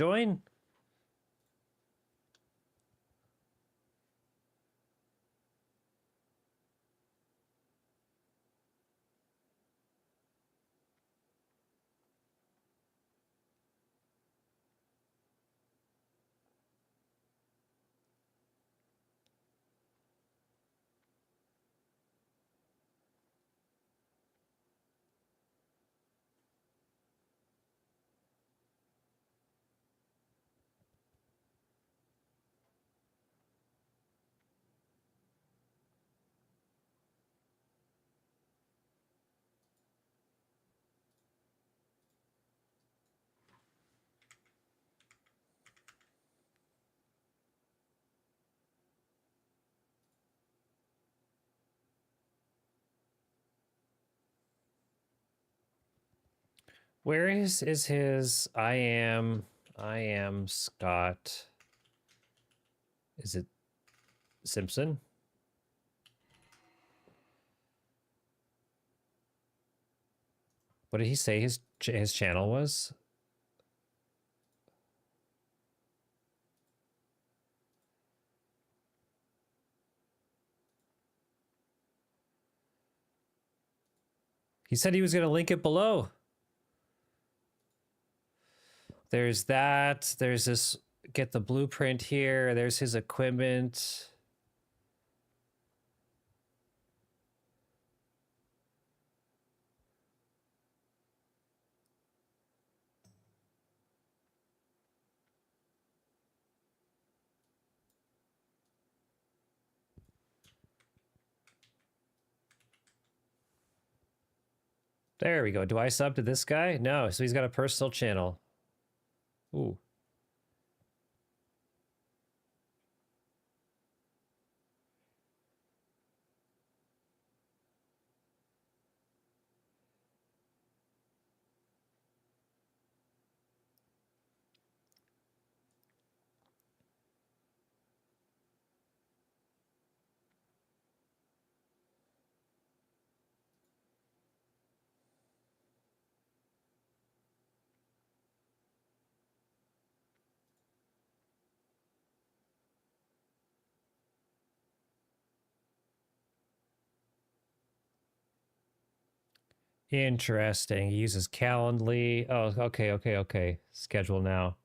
Speaker 1: Where is his I am Scott. Is it Simpson? What did he say his channel was? He said he was going to link it below. There's that. There's this, get the blueprint here. There's his equipment. There we go. Do I sub to this guy? No, so he's got a personal channel. Ooh. Interesting. He uses Calendly. Oh, okay. Schedule now.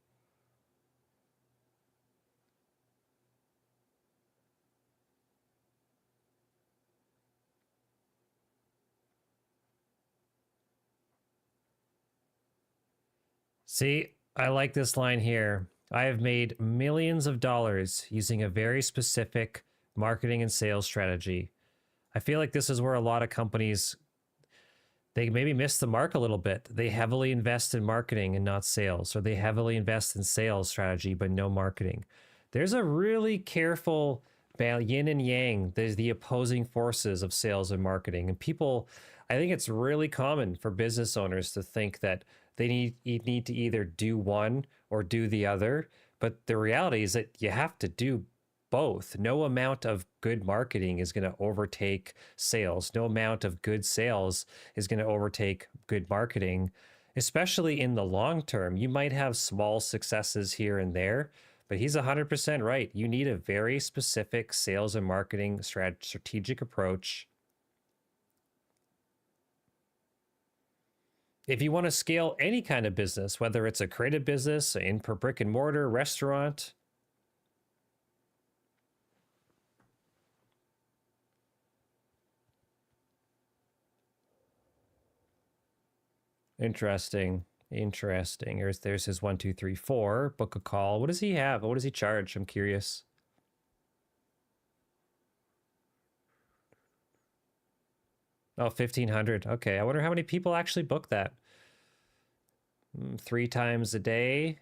Speaker 1: See, I like this line here. I have made millions of dollars using a very specific marketing and sales strategy. I feel like this is where a lot of companies, they maybe miss the mark a little bit. They heavily invest in marketing and not sales, or they heavily invest in sales strategy but no marketing. There's a really careful yin and yang. There's the opposing forces of sales and marketing. And people, I think it's really common for business owners to think that they need to either do one or do the other. But the reality is that you have to do both. No amount of good marketing is going to overtake sales. No amount of good sales is going to overtake good marketing, especially in the long term. You might have small successes here and there, but he's 100% right. You need a very specific sales and marketing strategic approach. If you want to scale any kind of business, whether it's a creative business, in per brick and mortar, restaurant, interesting. There's his 1, 2, 3, 4. Book a call. What does he have? What does he charge? I'm curious. Oh, 1,500. Okay, I wonder how many people actually book that. 3 times a day.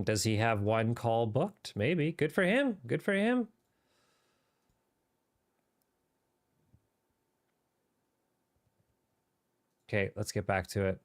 Speaker 1: Does he have 1 call booked? Maybe. Good for him. Good for him. Okay, let's get back to it.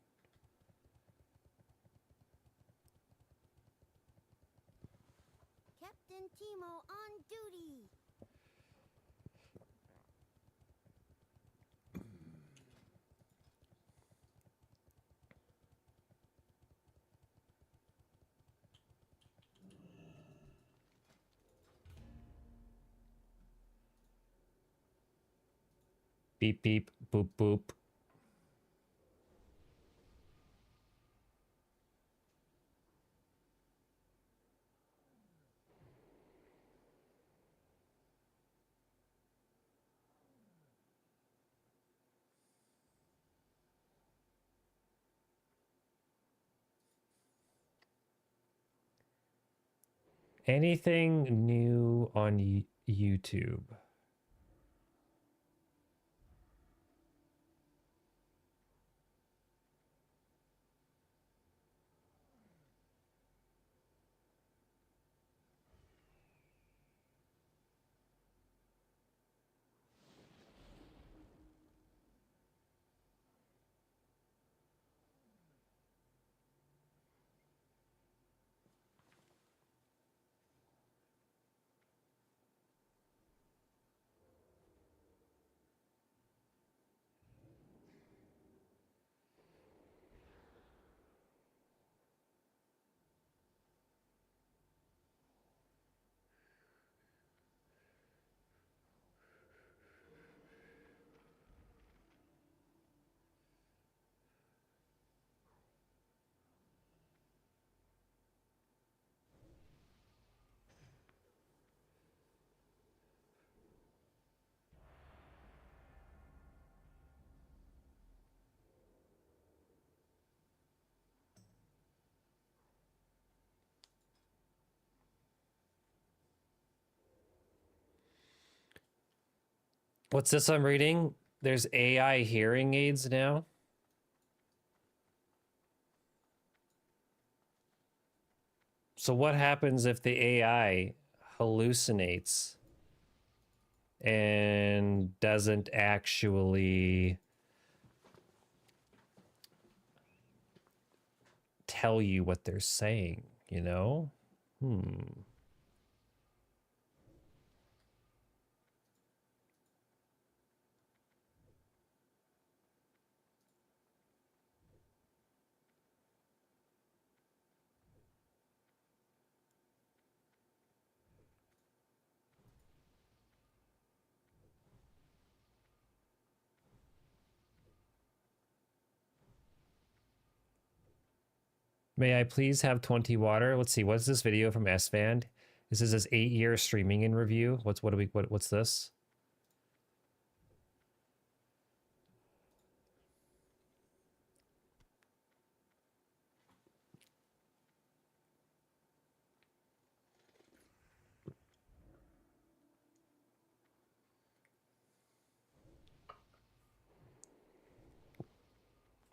Speaker 1: Beep beep boop boop. Anything new on YouTube? What's this I'm reading? There's AI hearing aids now. So what happens if the AI hallucinates and doesn't actually tell you what they're saying, you know? May I please have 20 water? Let's see. What's this video from S-Van? This is his 8-year streaming in review. What's this?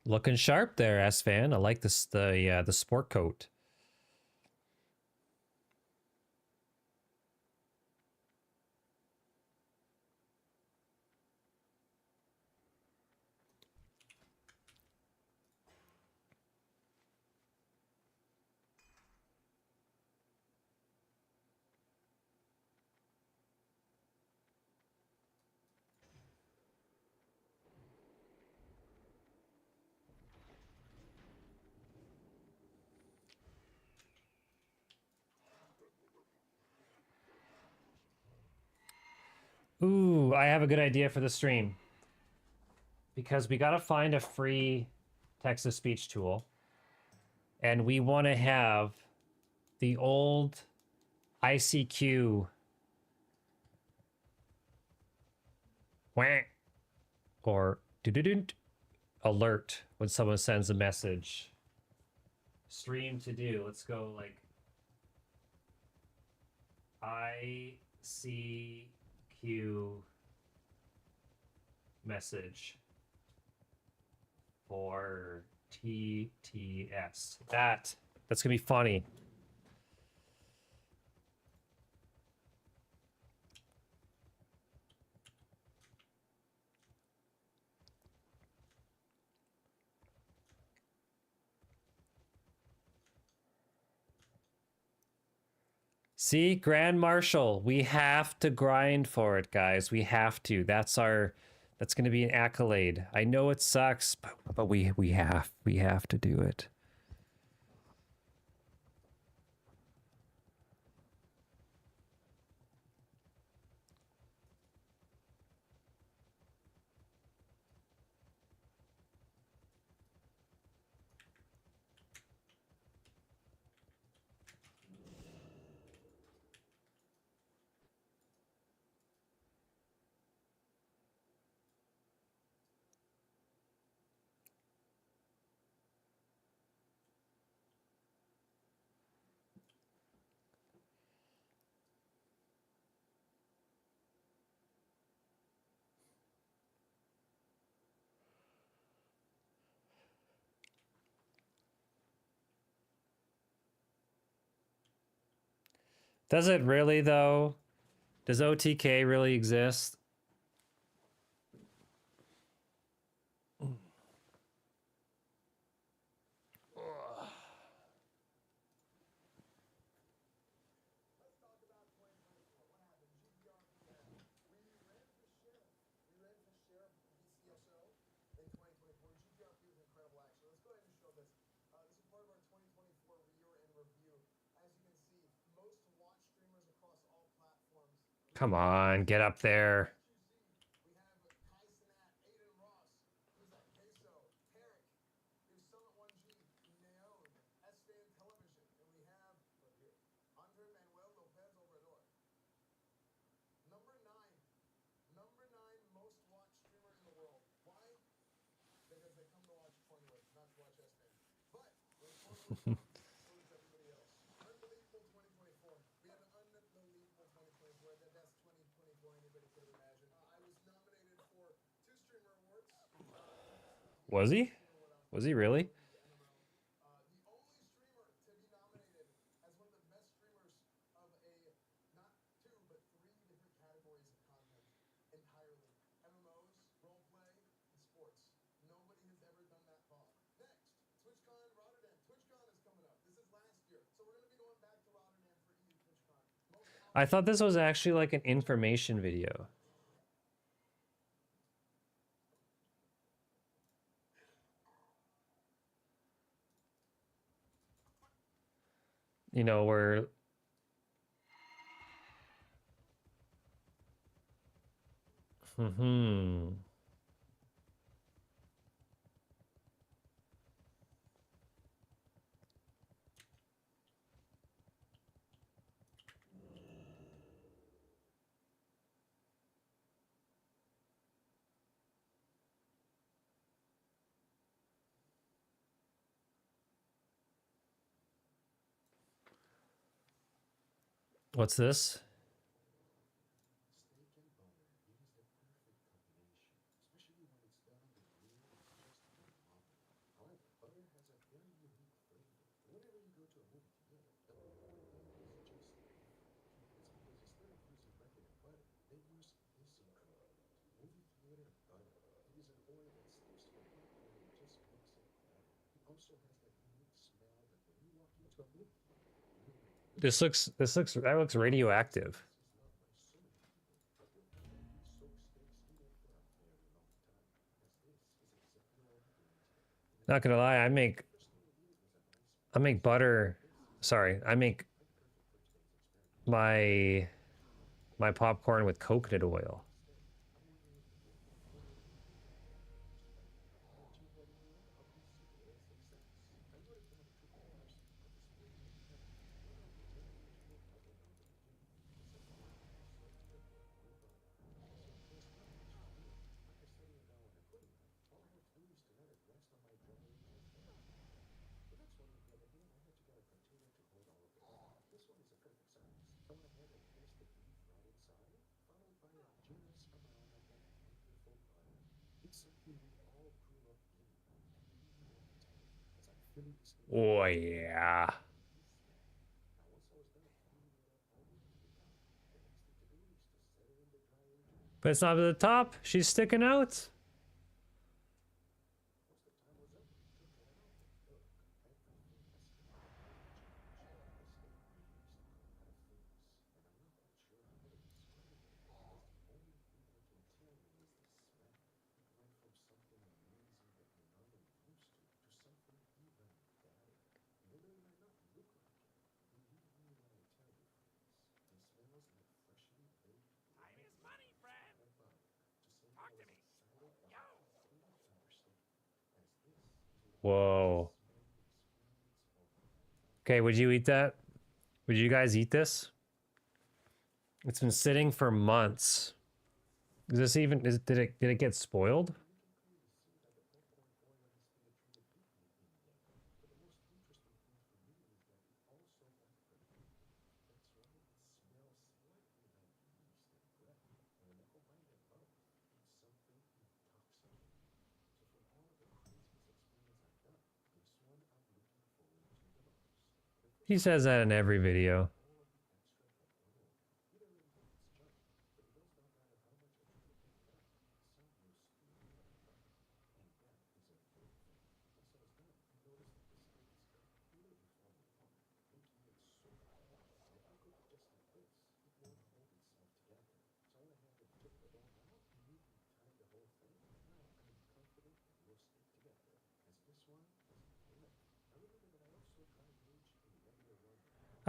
Speaker 1: Looking sharp there, S-Fan. I like this the sport coat. Ooh, I have a good idea for the stream. Because we got to find a free text-to-speech tool. And we want to have the old ICQ wah, or do-do-do alert when someone sends a message. Stream to do. Let's go like ICQ message for TTS. That's gonna be funny. See, Grand Marshal, we have to grind for it, guys. We have to. That's going to be an accolade. I know it sucks, but we have to do it. Does it really though? Does OTK really exist? Come on, get up there. Was he? Was he really? I thought this was actually like an information video. You know, where What's this? That looks radioactive. Not gonna lie, I make butter. Sorry, I make my popcorn with coconut oil. Oh yeah. But it's not at the top. She's sticking out. Whoa. Okay, would you eat that? Would you guys eat this? It's been sitting for months. Is this even did it get spoiled? He says that in every video.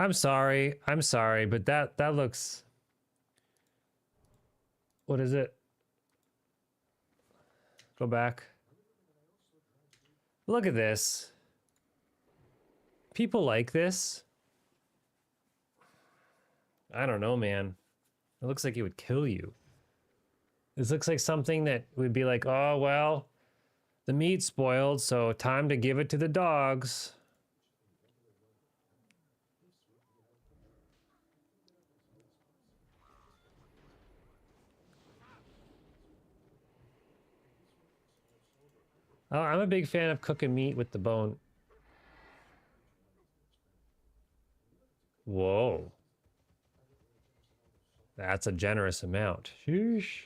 Speaker 1: I'm sorry, but that looks... What is it? Go back. Look at this. People like this. I don't know, man. It looks like it would kill you. This looks like something that would be like, oh, well, the meat's spoiled, so time to give it to the dogs. Oh, I'm a big fan of cooking meat with the bone. Whoa. That's a generous amount. Sheesh.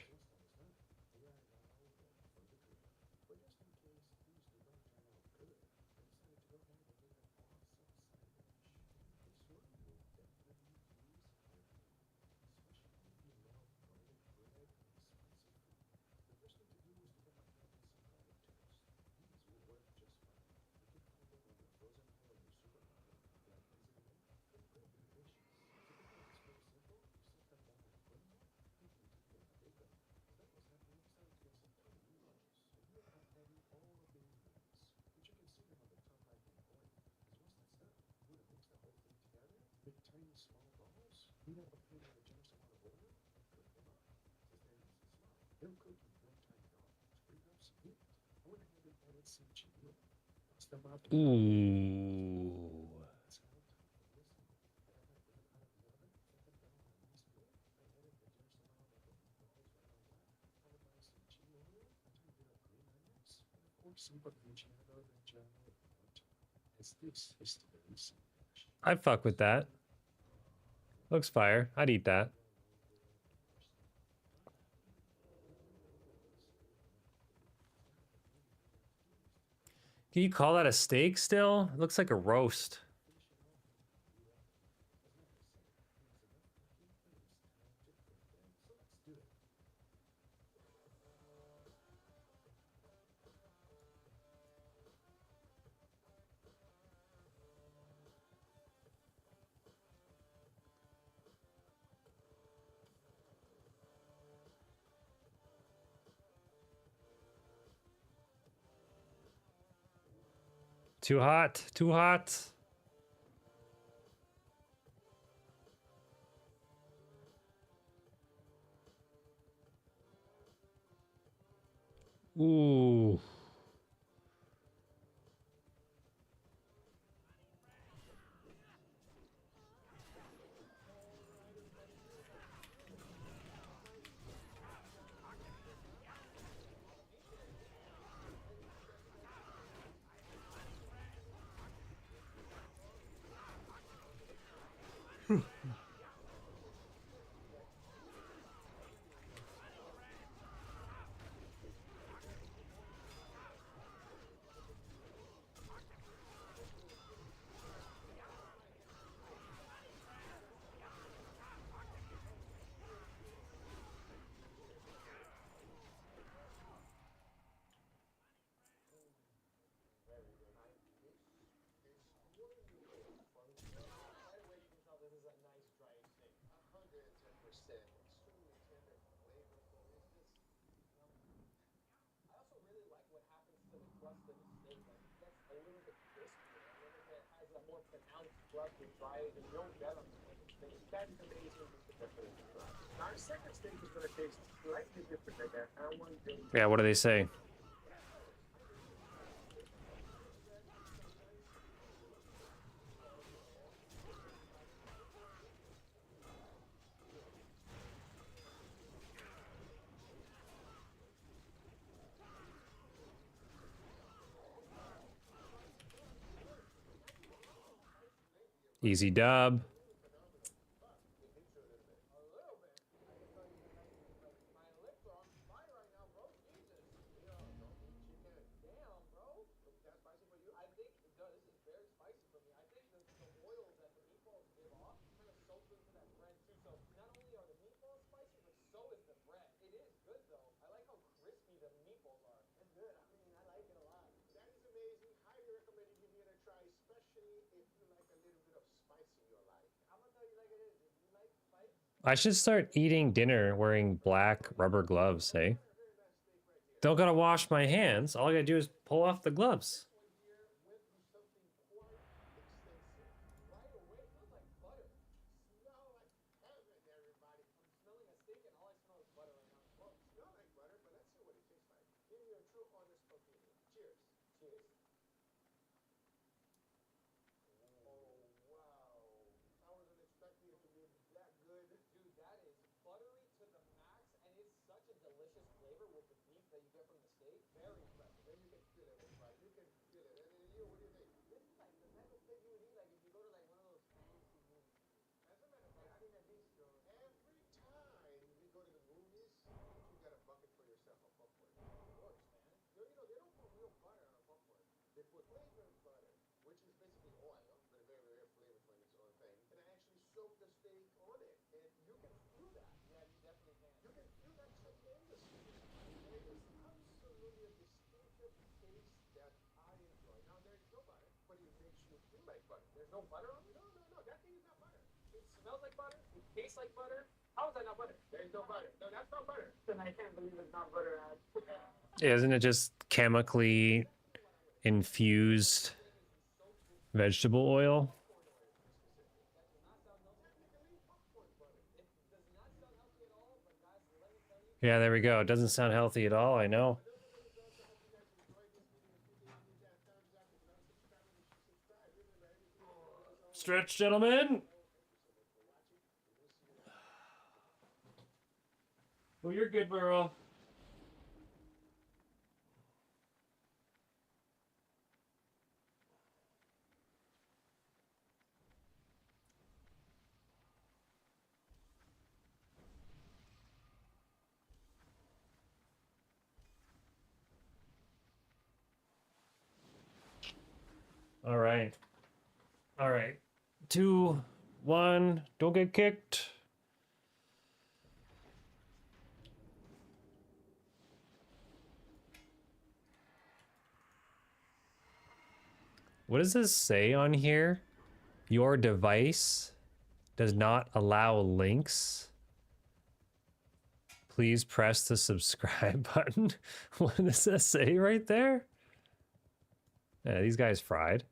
Speaker 1: Ooh. I'd fuck with that. Looks fire. I'd eat that. Can you call that a steak still? It looks like a roast. Too hot. Too hot. Ooh. Yeah, what do they say? Easy dub.
Speaker 4: That is amazing. Highly recommend giving it a try, especially if you like a little bit of spice in your life.
Speaker 1: I should start eating dinner wearing black rubber gloves, eh? Don't gotta wash my hands. All I gotta do is pull off the gloves. Isn't it just chemically infused vegetable oil? Yeah, there we go. It doesn't sound healthy at all, I know. Stretch, gentlemen. Oh, you're good, Burrow. All right. All right. 2, 1. Don't get kicked. What does this say on here? Your device does not allow links. Please press the subscribe button. What does that say right there? Yeah, these guys fried.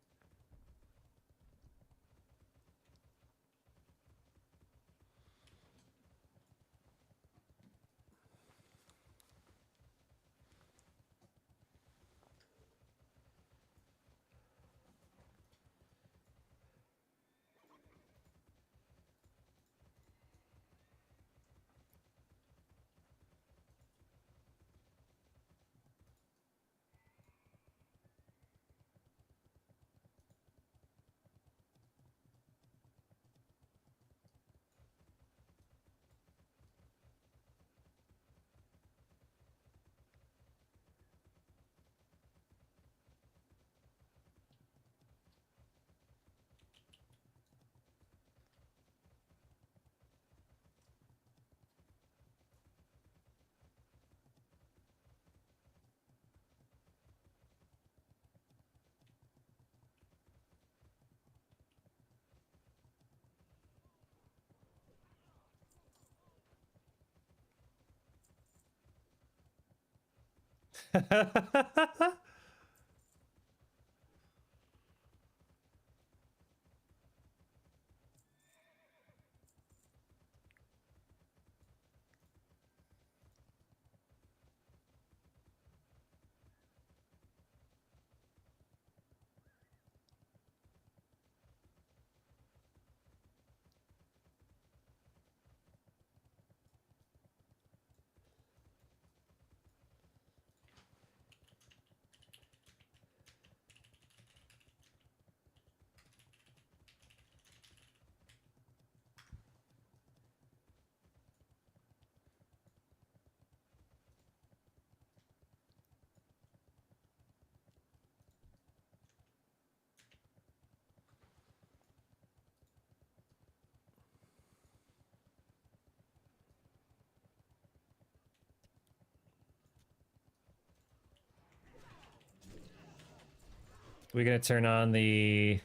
Speaker 1: We gonna turn on the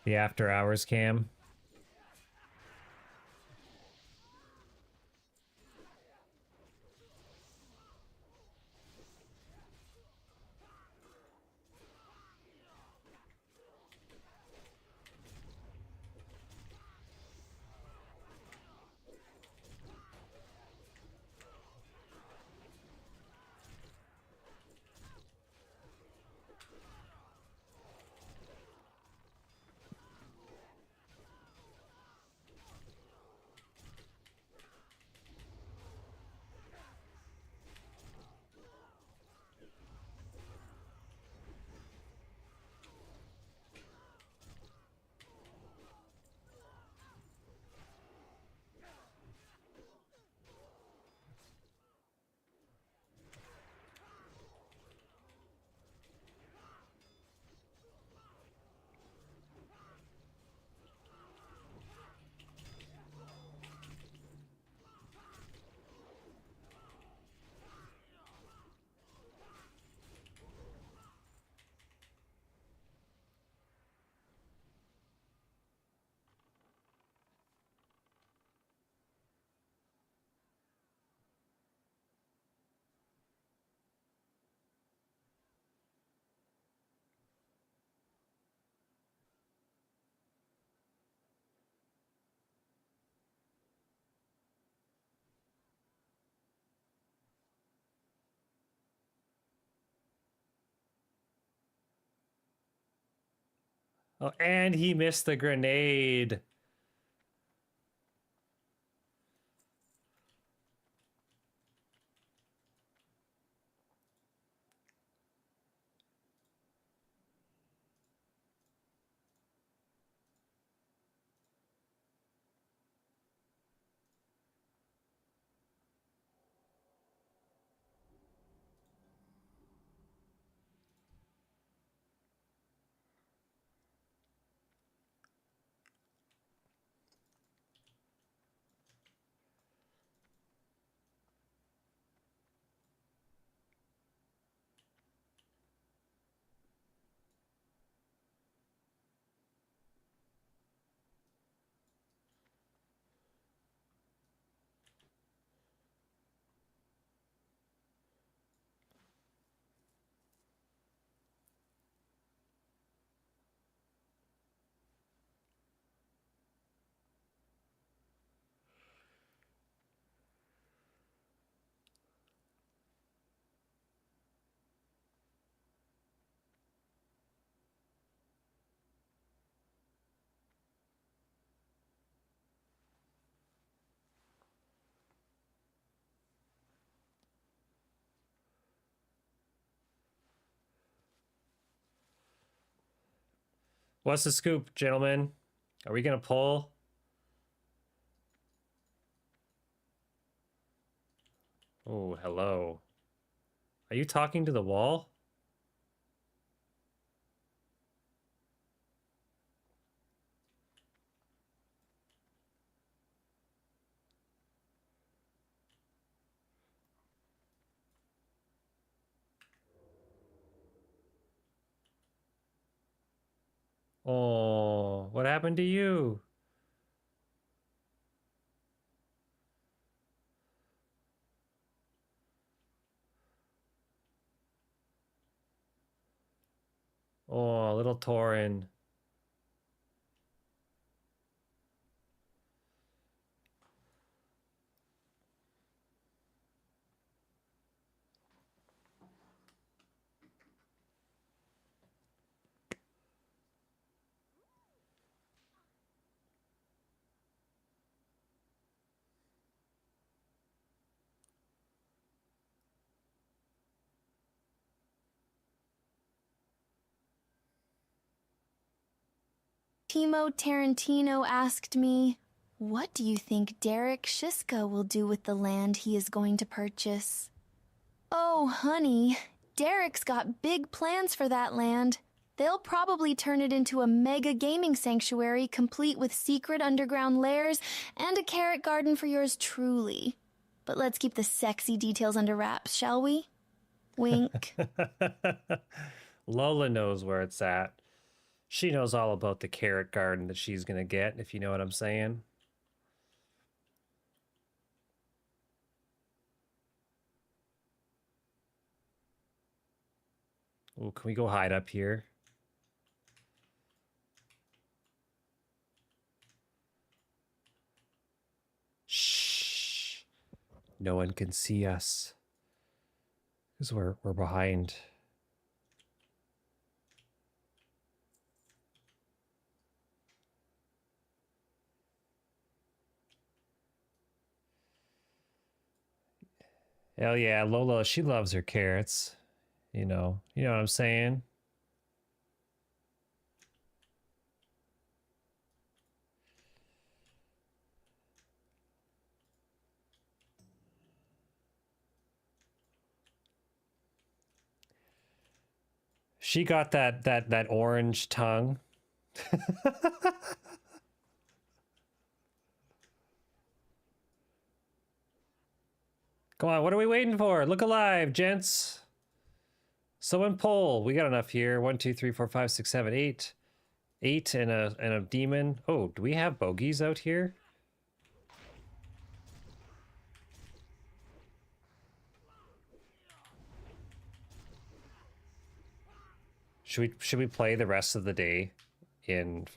Speaker 1: after hours cam? Oh, and he missed the grenade. What's the scoop, gentlemen? Are we gonna pull? Oh, hello. Are you talking to the wall? Oh, what happened to you? Oh, little Torin.
Speaker 4: Timo Tarantino asked me, "What do you think Derekszyszka will do with the land he is going to purchase?" Oh, honey, Derek's got big plans for that land. They'll probably turn it into a mega gaming sanctuary complete with secret underground lairs and a carrot garden for yours truly. But let's keep the sexy details under wraps, shall we? Wink.
Speaker 1: Lola knows where it's at. She knows all about the carrot garden that she's gonna get, if you know what I'm saying. Oh, can we go hide up here? Shh. No one can see us. Because we're behind. Hell yeah, Lola, she loves her carrots. You know what I'm saying? She got that orange tongue. Come on, what are we waiting for? Look alive, gents. Someone pull. We got enough here. 1, 2, 3, 4, 5, 6, 7, 8. 8 and a demon. Oh, do we have bogeys out here? Should we play the rest of the day in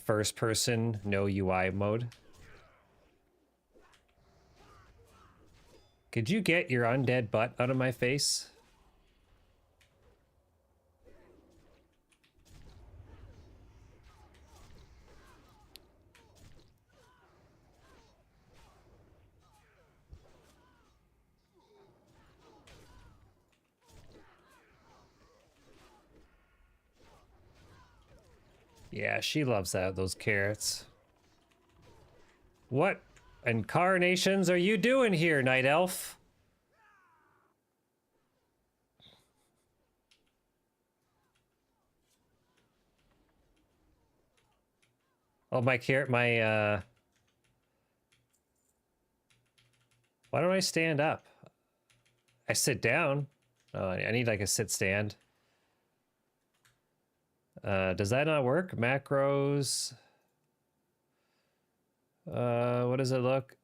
Speaker 1: first person, no UI mode? Could you get your undead butt out of my face? Yeah, she loves that, those carrots. What incarnations are you doing here, Night Elf? Oh, my carrot, my, why don't I stand up? I sit down. Oh, I need like a sit stand. Does that not work? Macros. What does it look?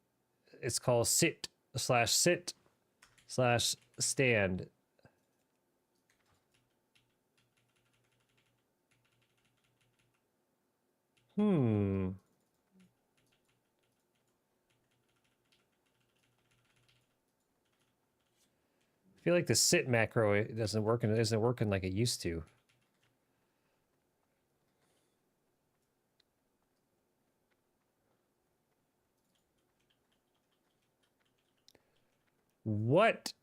Speaker 1: It's called sit slash stand. Hmm. I feel like the sit macro it doesn't work and it isn't working like it used to. What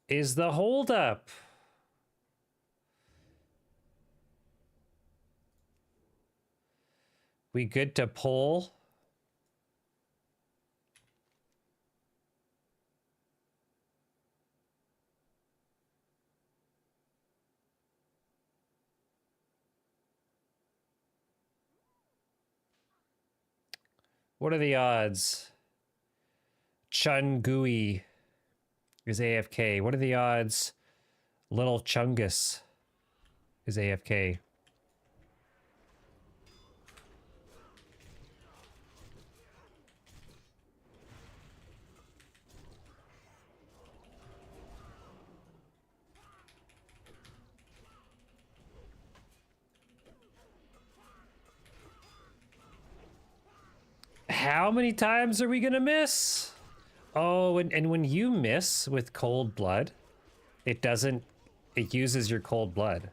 Speaker 1: is the holdup? We good to pull? What are the odds? Chun Gui is AFK. What are the odds? Little Chungus is AFK. How many times are we gonna miss? Oh, and when you miss with cold blood, it doesn't, it uses your cold blood.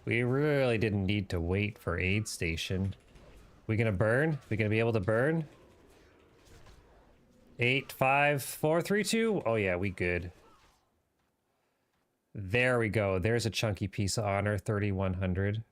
Speaker 1: We really didn't need to wait for aid station. We gonna burn? We gonna be able to burn? 8, 5, 4, 3, 2. Oh yeah, we good. There we go. There's a chunky piece of honor, 3,100.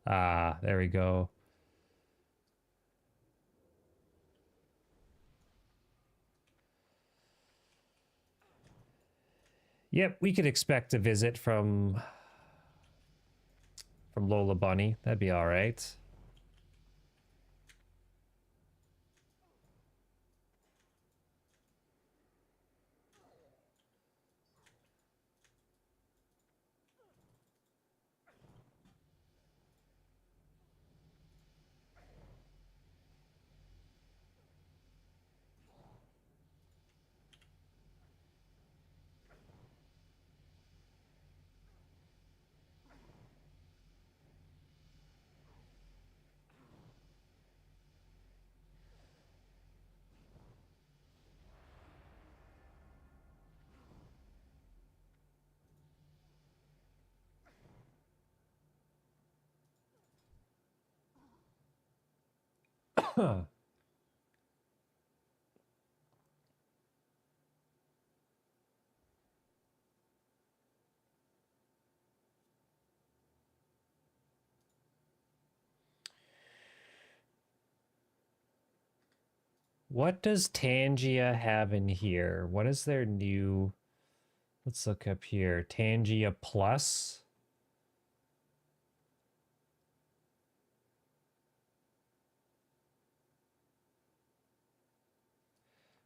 Speaker 1: Ah, there we go. Yep, we could expect a visit from Lola Bunny. That'd be all right. What does Tangia have in here? What is their new... Let's look up here. Tangia Plus?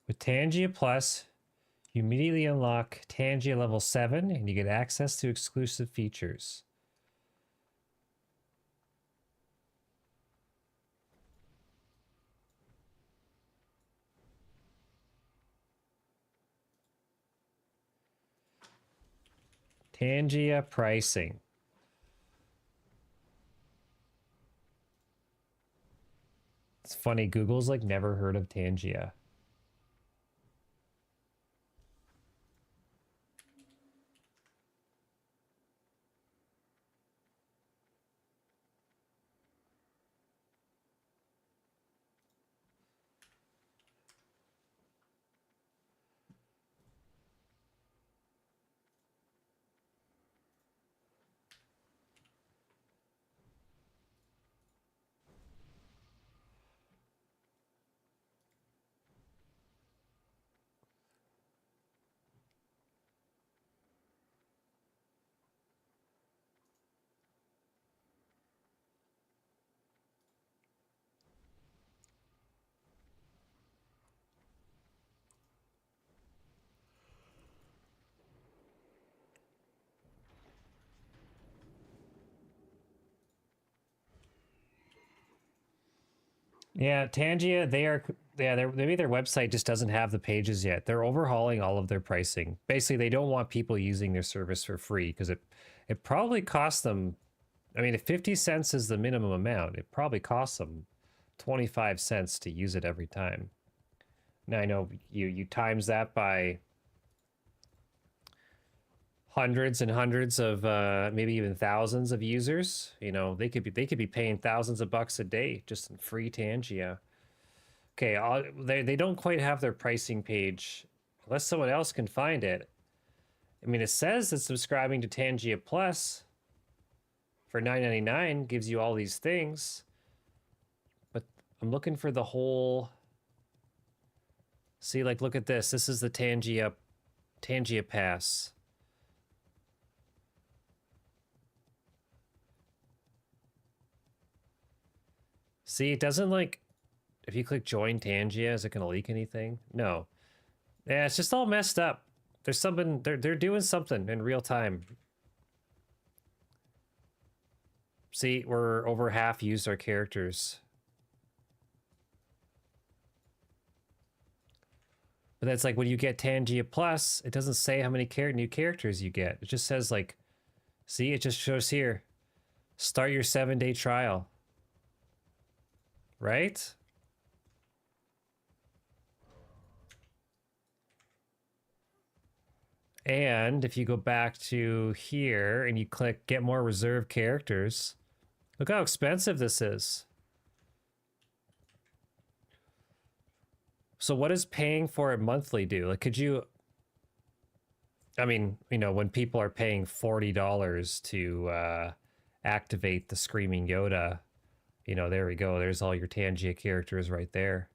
Speaker 1: With Tangia Plus, you immediately unlock Tangia level 7 and you get access to exclusive features. Tangia pricing. It's funny, Google's like never heard of Tangia. Yeah, Tangia, maybe their website just doesn't have the pages yet. They're overhauling all of their pricing. Basically, they don't want people using their service for free because it probably costs them, I mean, if 50 cents is the minimum amount, it probably costs them 25 cents to use it every time. Now I know you times that by hundreds and hundreds of maybe even thousands of users. You know, they could be paying thousands of bucks a day just in free Tangia. Okay, they don't quite have their pricing page unless someone else can find it. I mean, it says that subscribing to Tangia Plus for $9.99 gives you all these things, but I'm looking for the whole. See, like, look at this. This is the Tangia Pass. See, it doesn't, like, if you click join Tangia, is it going to leak anything? No. Yeah, it's just all messed up. There's something, they're doing something in real time. See, we're over half used our characters. But that's like when you get Tangia Plus, it doesn't say how many new characters you get. It just says, like, see, it just shows here. Start your 7-day trial. Right? And if you go back to here and you click get more reserved characters, look how expensive this is. So what does paying for it monthly do? Like, could you, I mean, you know, when people are paying $40 to activate the Screaming Yoda, you know, there we go. There's all your Tangia characters right there.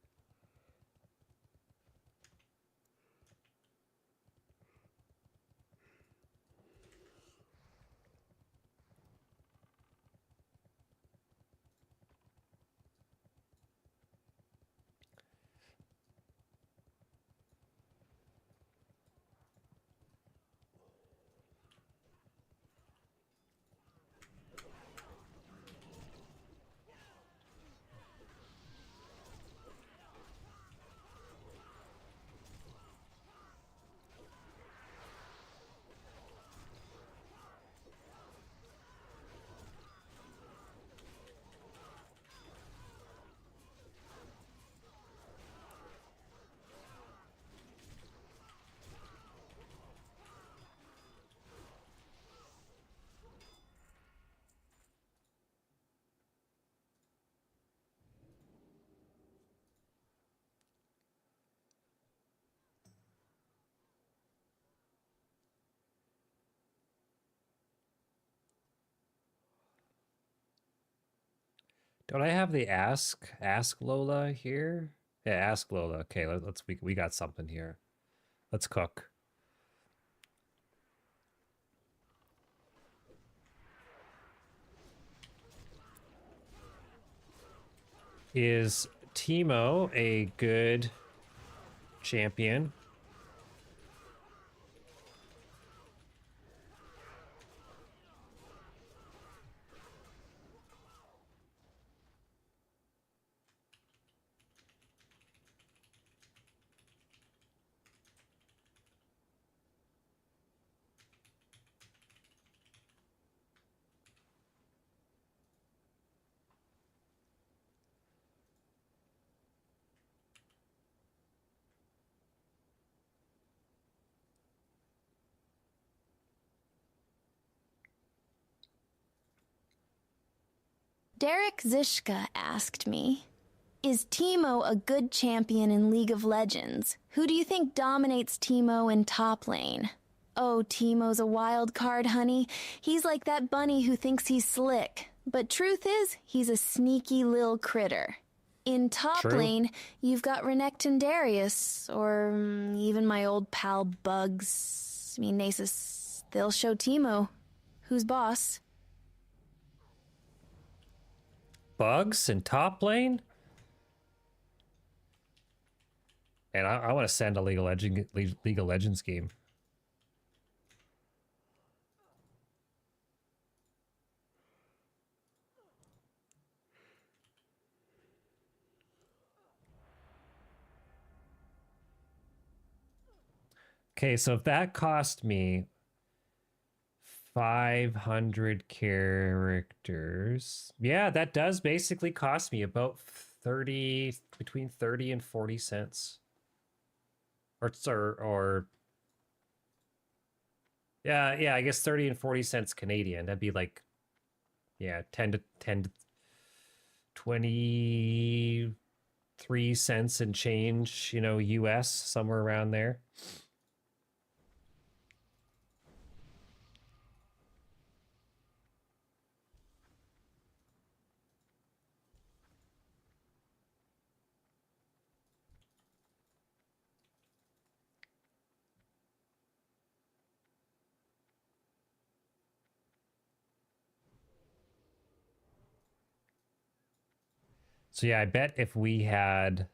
Speaker 1: Don't I have the ask Lola here? Yeah, ask Lola. Okay, we got something here. Let's cook. Is Teemo a good champion?
Speaker 4: Derekszyszka asked me, is Teemo a good champion in League of Legends? Who do you think dominates Teemo in top lane? Oh, Teemo's a wild card, honey. He's like that bunny who thinks he's slick. But truth is, he's a sneaky lil critter. In top
Speaker 1: True.
Speaker 4: lane, you've got Renekton and Darius, or even my old pal Bugs. I mean, Nasus. They'll show Teemo who's boss.
Speaker 1: Bugs in top lane? And I want to send a League of Legends game. Okay, so if that cost me 500 characters, yeah, that does basically cost me about 30, between 30 and 40 cents. Or yeah, I guess 30 and 40 cents Canadian. That'd be like, yeah, 10 to 23 cents and change, you know, US, somewhere around there. So yeah, I bet if we had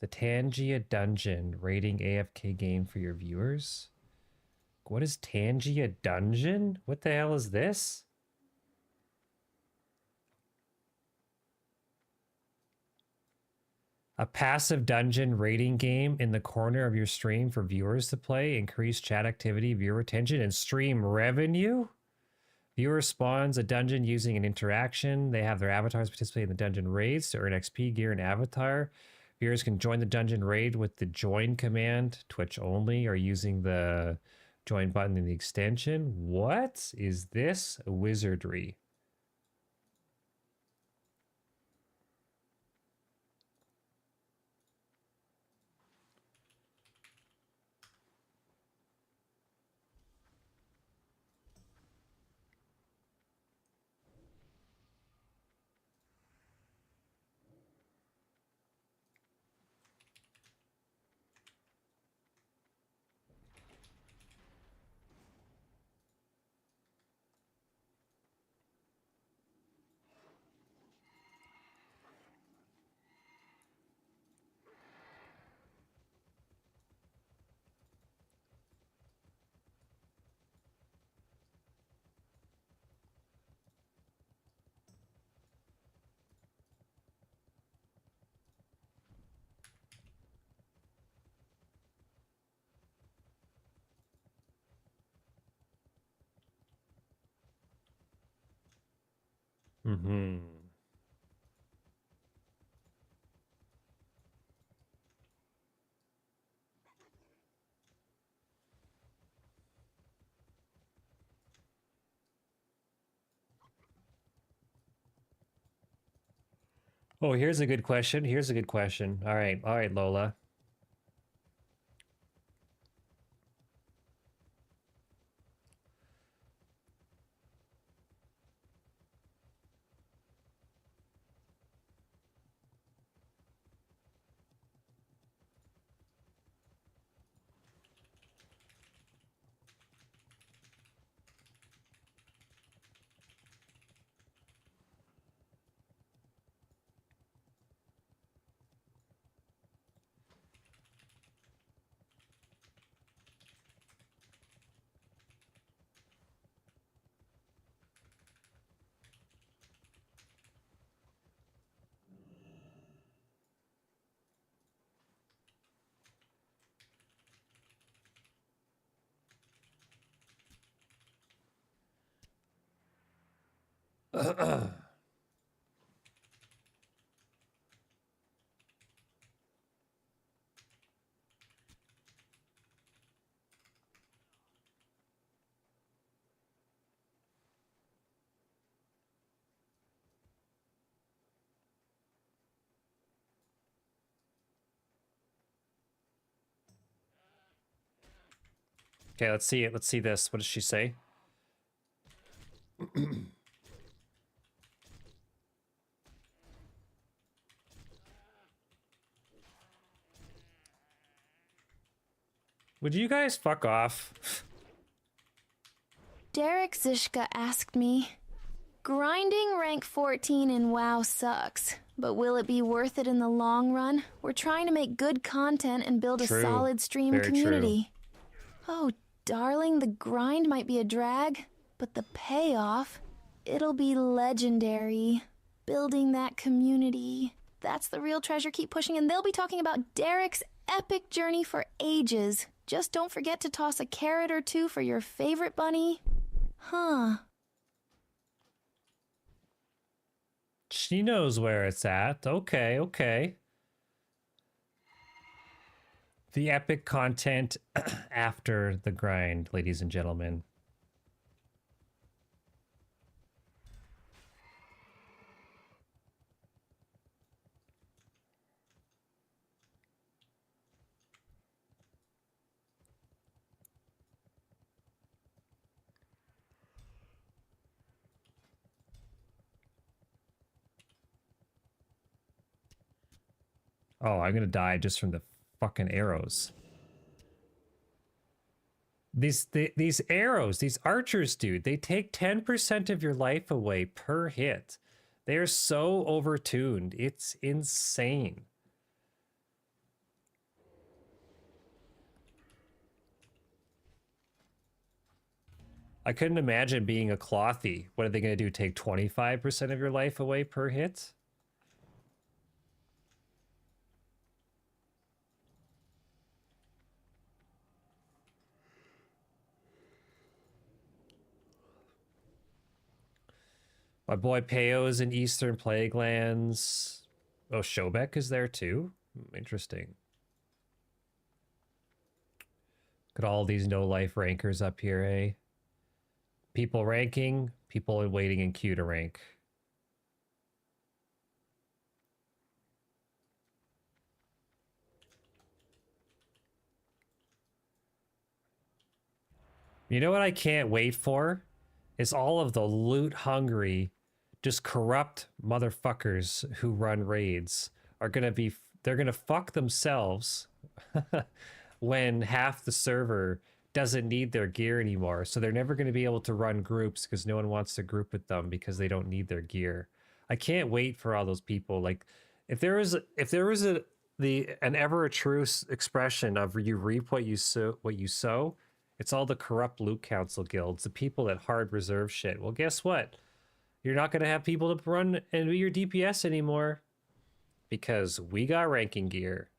Speaker 1: the Tangia Dungeon rating AFK game for your viewers. What is Tangia Dungeon? What the hell is this? A passive dungeon rating game in the corner of your stream for viewers to play, increase chat activity, viewer retention, and stream revenue? Viewer spawns a dungeon using an interaction. They have their avatars participate in the dungeon raids to earn XP, gear, and avatar. Viewers can join the dungeon raid with the join command, Twitch only, or using the join button in the extension. What is this wizardry? Mm-hmm. Oh, here's a good question. Here's a good question. All right, Lola. Okay, let's see it. Let's see this. What does she say? Would you guys fuck off?
Speaker 4: Derekszyszka asked me, grinding rank 14 in WoW sucks, but will it be worth it in the long run? We're trying to make good content and build
Speaker 1: True.
Speaker 4: a solid stream
Speaker 1: Very
Speaker 4: community. Oh, darling, the grind might be a drag, but the payoff, it'll be legendary. Building that community, that's the real treasure. Keep pushing, and they'll be talking about Derek's epic journey for ages. Just don't forget to toss a carrot or two for your favorite bunny. Huh.
Speaker 1: She knows where it's at. Okay, okay. The epic content after the grind, ladies and gentlemen. Oh, I'm gonna die just from the fucking arrows. These arrows, these archers, dude, they take 10% of your life away per hit. They're so overtuned. It's insane. I couldn't imagine being a clothy. What are they gonna do? Take 25% of your life away per hit? My boy Peo is in Eastern Plaguelands. Oh, Shobek is there too? Interesting. Look at all these no-life rankers up here, eh? People ranking, people waiting in queue to rank. You know what I can't wait for? Is all of the loot-hungry, just corrupt motherfuckers who run raids are gonna be, they're gonna fuck themselves when half the server doesn't need their gear anymore. So they're never gonna be able to run groups because no one wants to group with them because they don't need their gear. I can't wait for all those people. Like, if there was an ever a true expression of you reap what you sow, it's all the corrupt loot council guilds, the people that hard reserve shit. Well, guess what? You're not going to have people to run and be your DPS anymore because we got ranking gear.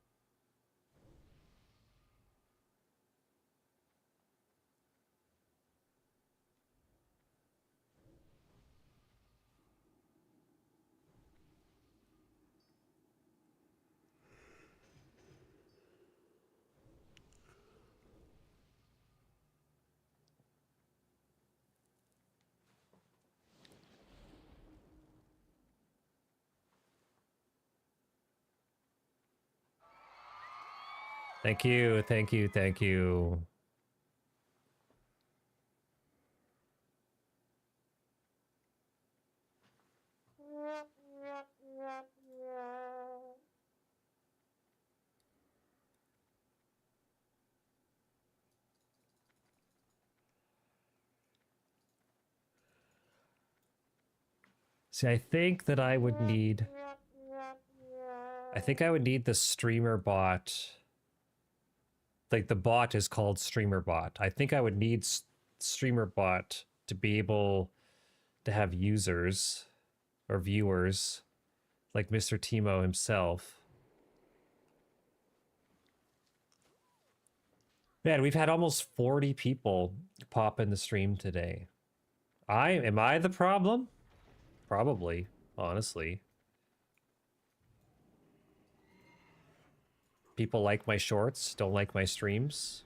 Speaker 1: Thank you, thank you, thank you. See, I think I would need the streamer bot. Like, the bot is called streamer bot. I think I would need streamer bot to be able to have users or viewers like Mr. Timo himself. Man, we've had almost 40 people pop in the stream today. Am I the problem? Probably, honestly. People like my shorts, don't like my streams.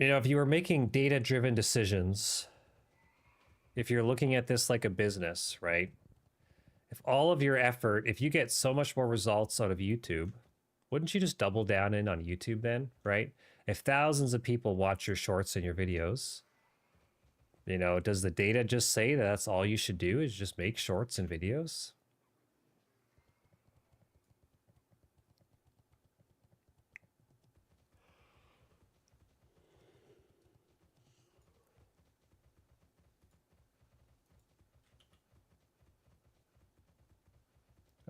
Speaker 1: You know, if you were making data-driven decisions, if you're looking at this like a business, right? If all of your effort, if you get so much more results out of YouTube, wouldn't you just double down in on YouTube then, right? If thousands of people watch your shorts and your videos, you know, does the data just say that that's all you should do is just make shorts and videos?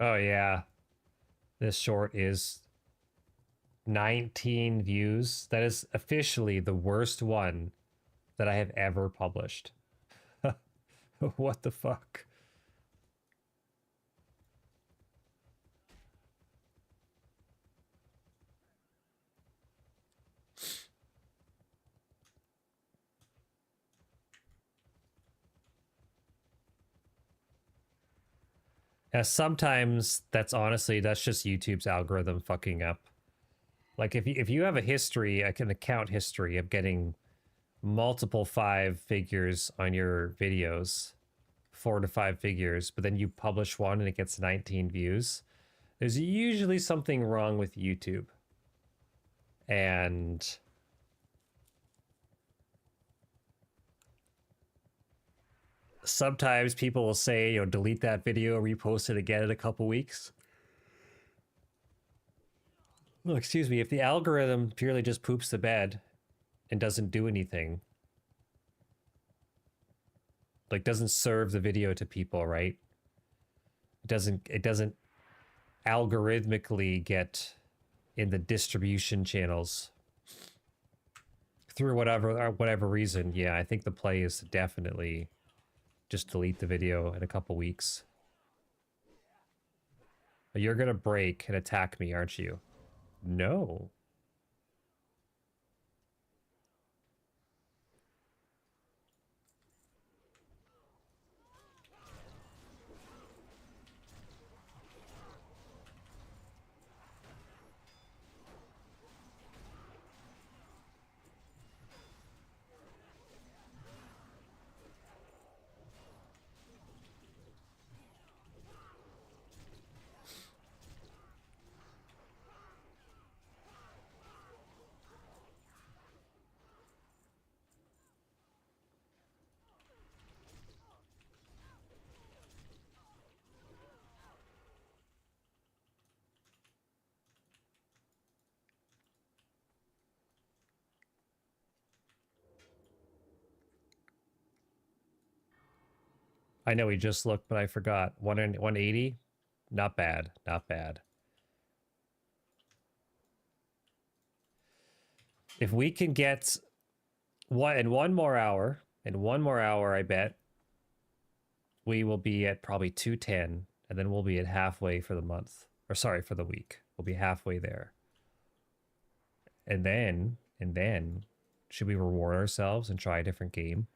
Speaker 1: Oh yeah, this short is 19 views. That is officially the worst one that I have ever published. What the fuck? Sometimes that's honestly, that's just YouTube's algorithm fucking up. Like if you have a history, like an account history of getting multiple 5 figures on your videos, 4 to 5 figures, but then you publish one and it gets 19 views, there's usually something wrong with YouTube. And sometimes people will say, you know, delete that video, repost it again in a couple weeks. Well, excuse me, if the algorithm purely just poops the bed and doesn't do anything, like doesn't serve the video to people, right? It doesn't algorithmically get in the distribution channels through whatever reason. Yeah, I think the play is to definitely just delete the video in a couple weeks. You're gonna break and attack me, aren't you? No. I know we just looked, but I forgot. 180? Not bad. Not bad. If we can get one more hour, I bet we will be at probably 210, and then we'll be at halfway for the month. Or sorry, for the week. We'll be halfway there. And then, should we reward ourselves and try a different game?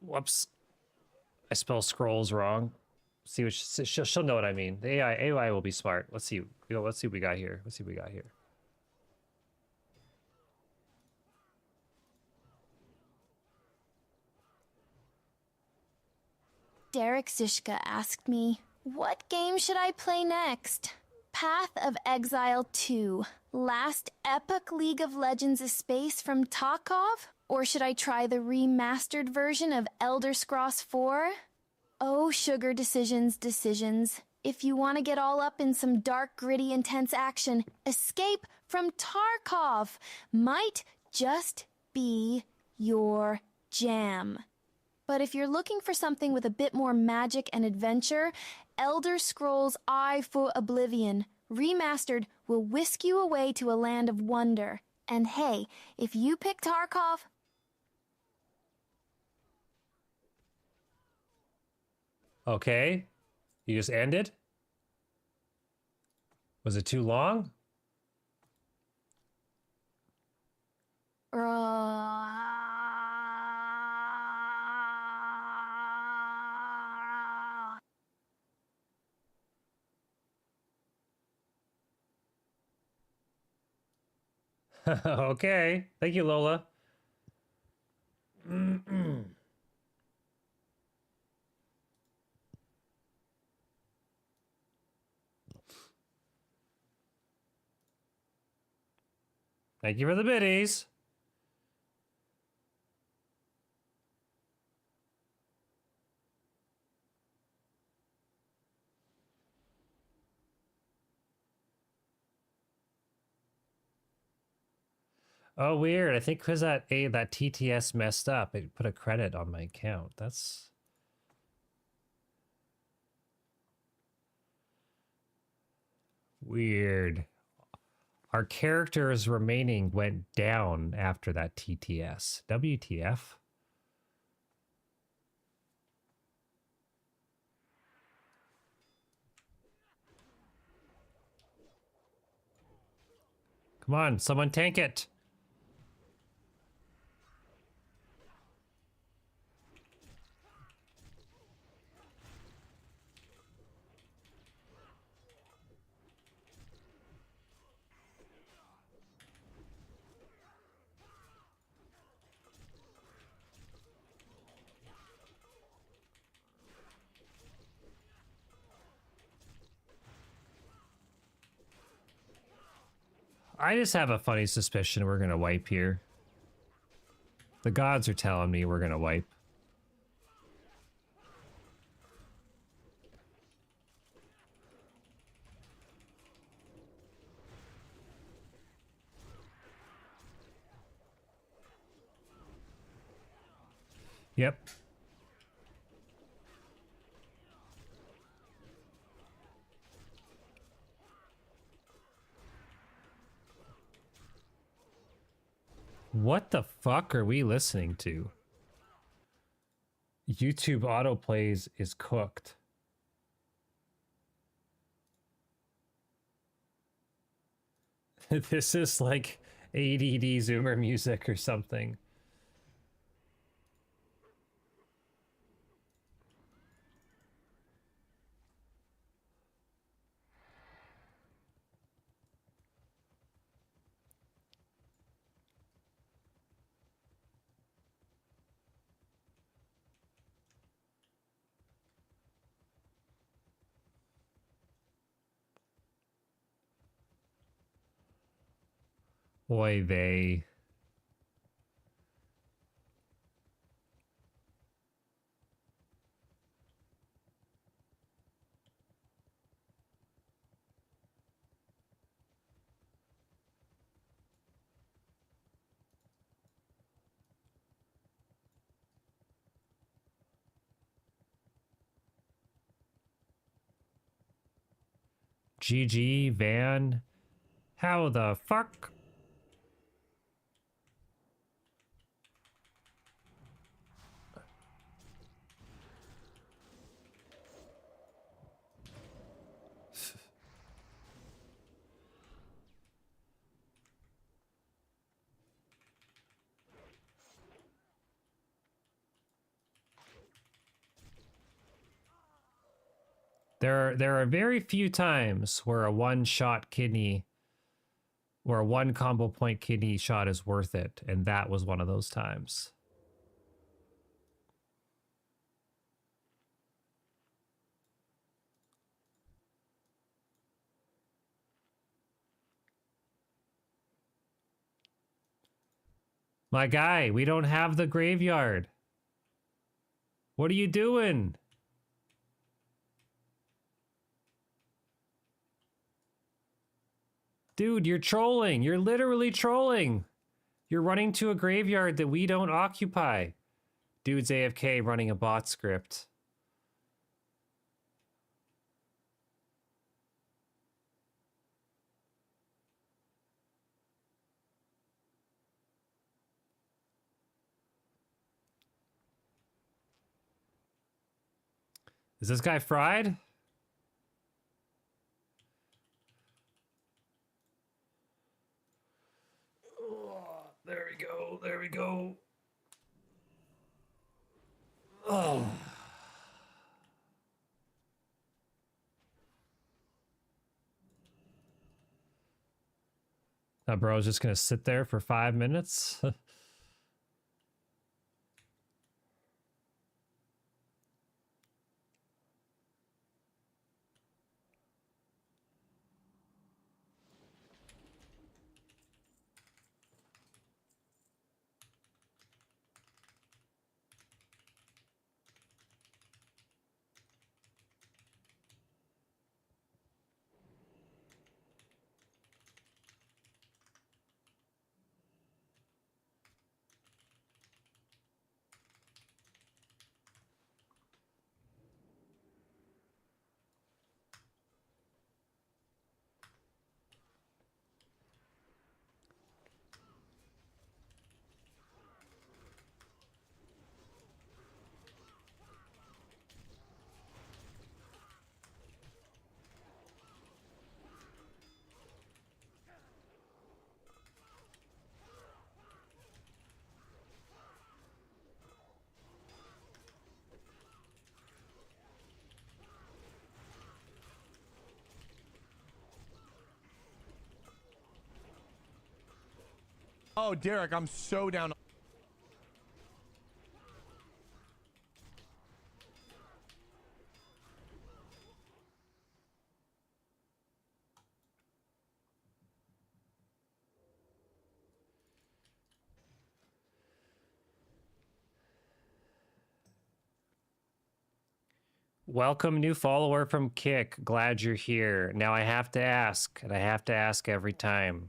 Speaker 1: Whoops. I spell scrolls wrong. See what she'll know what I mean. The AI will be smart. Let's see. Let's see what we got here. Let's see what we got here.
Speaker 4: Derekszyszka asked me, what game should I play next? Path of Exile 2, last Epoch League of Legends a space from Tarkov? Or should I try the remastered version of Elder Scrolls 4? Oh, sugar decisions. If you want to get all up in some dark, gritty, intense action, Escape from Tarkov might just be your jam. But if you're looking for something with a bit more magic and adventure, Elder Scrolls I for Oblivion, remastered, will whisk you away to a land of wonder. And hey, if you pick Tarkov...
Speaker 1: Okay. You just ended? Was it too long? Okay. Thank you, Lola. Thank you for the biddies. Oh, weird. I think because that TTS messed up, it put a credit on my account. That's weird. Our characters remaining went down after that TTS. WTF? Come on, someone tank it. I just have a funny suspicion we're gonna wipe here. The gods are telling me we're gonna wipe. Yep. What the fuck are we listening to? YouTube autoplays is cooked. This is like ADD Zoomer music or something. Oy vey. GG, Van. How the fuck? There are very few times where a one-shot kidney or a one combo point kidney shot is worth it, and that was one of those times. My guy, we don't have the graveyard. What are you doing? Dude, you're trolling. You're literally trolling. You're running to a graveyard that we don't occupy. Dude's AFK running a bot script. Is this guy fried? Oh, there we go. There we go. Oh. That bro's just gonna sit there for 5 minutes.
Speaker 3: Oh, Derek, I'm so down.
Speaker 1: Welcome, new follower from Kick. Glad you're here. Now I have to ask, and I have to ask every time.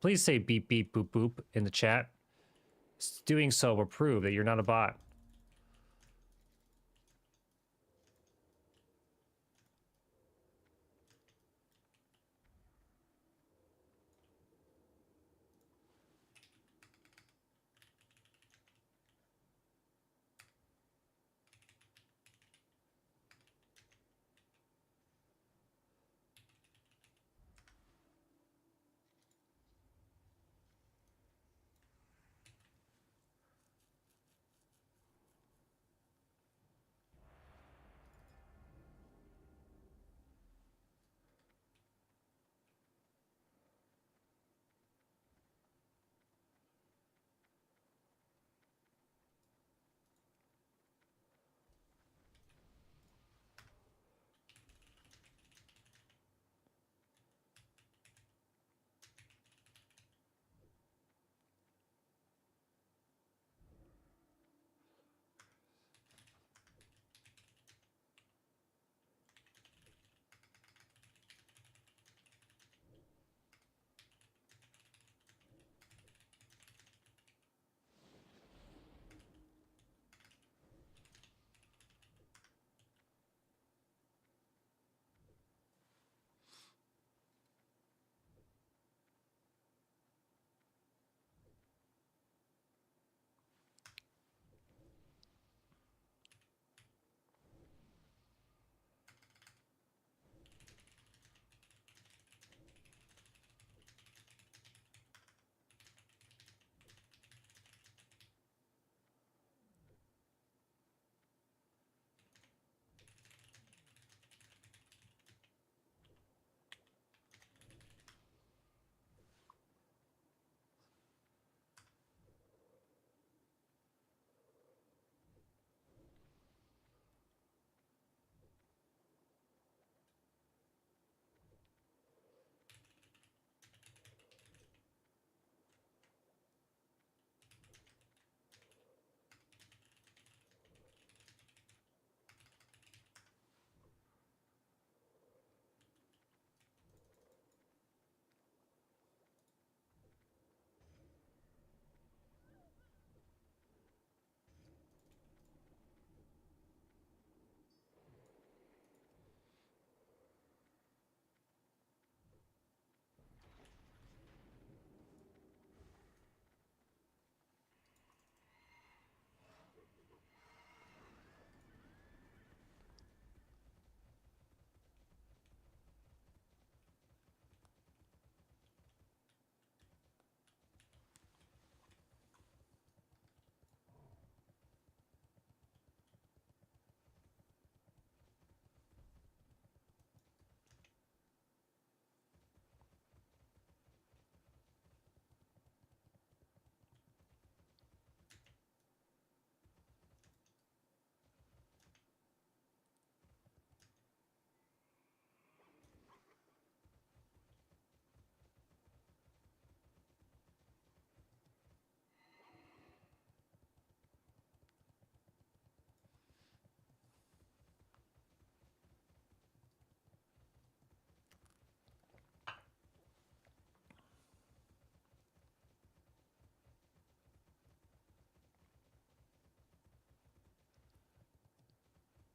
Speaker 1: Please say beep beep boop boop in the chat. Doing so will prove that you're not a bot.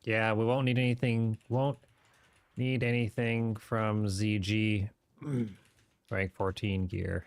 Speaker 1: Yeah, we won't need anything. Won't need anything from ZG. Rank 14 gear.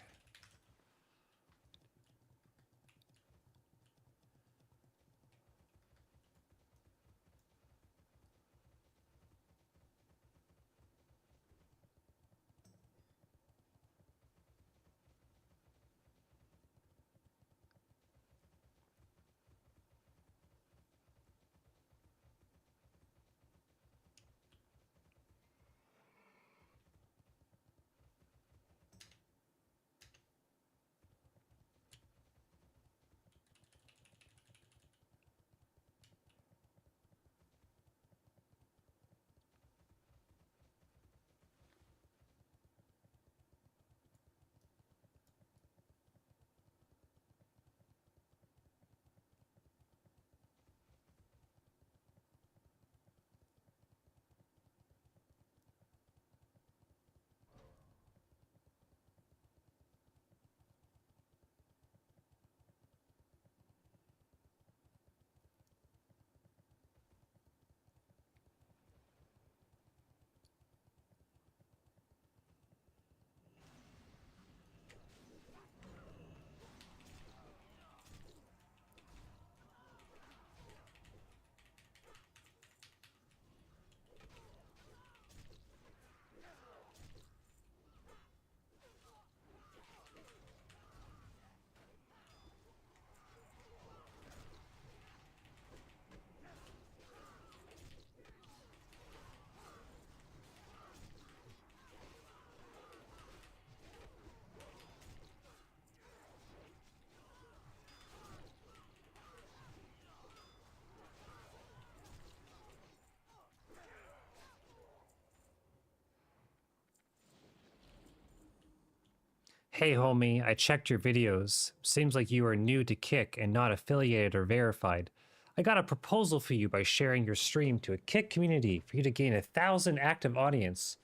Speaker 1: Hey homie, I checked your videos. Seems like you are new to Kick and not affiliated or verified. I got a proposal for you by sharing your stream to a Kick community for you to gain 1,000 active audience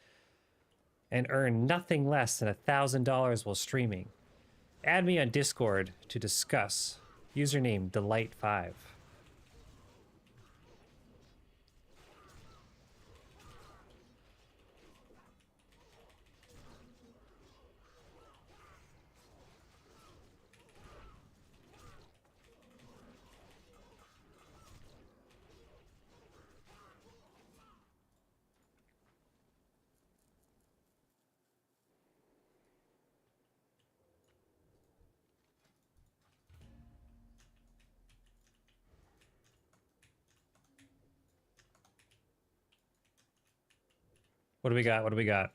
Speaker 1: and earn nothing less than $1,000 while streaming. Add me on Discord to discuss. Username Delight5. What do we got? What do we got?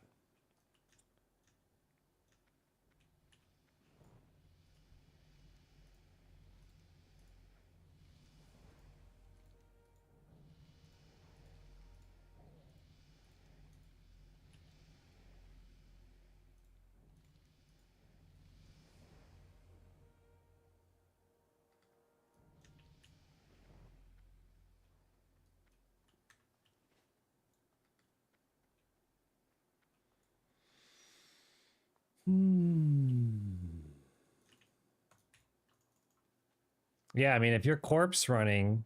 Speaker 1: Yeah, I mean, if your corpse running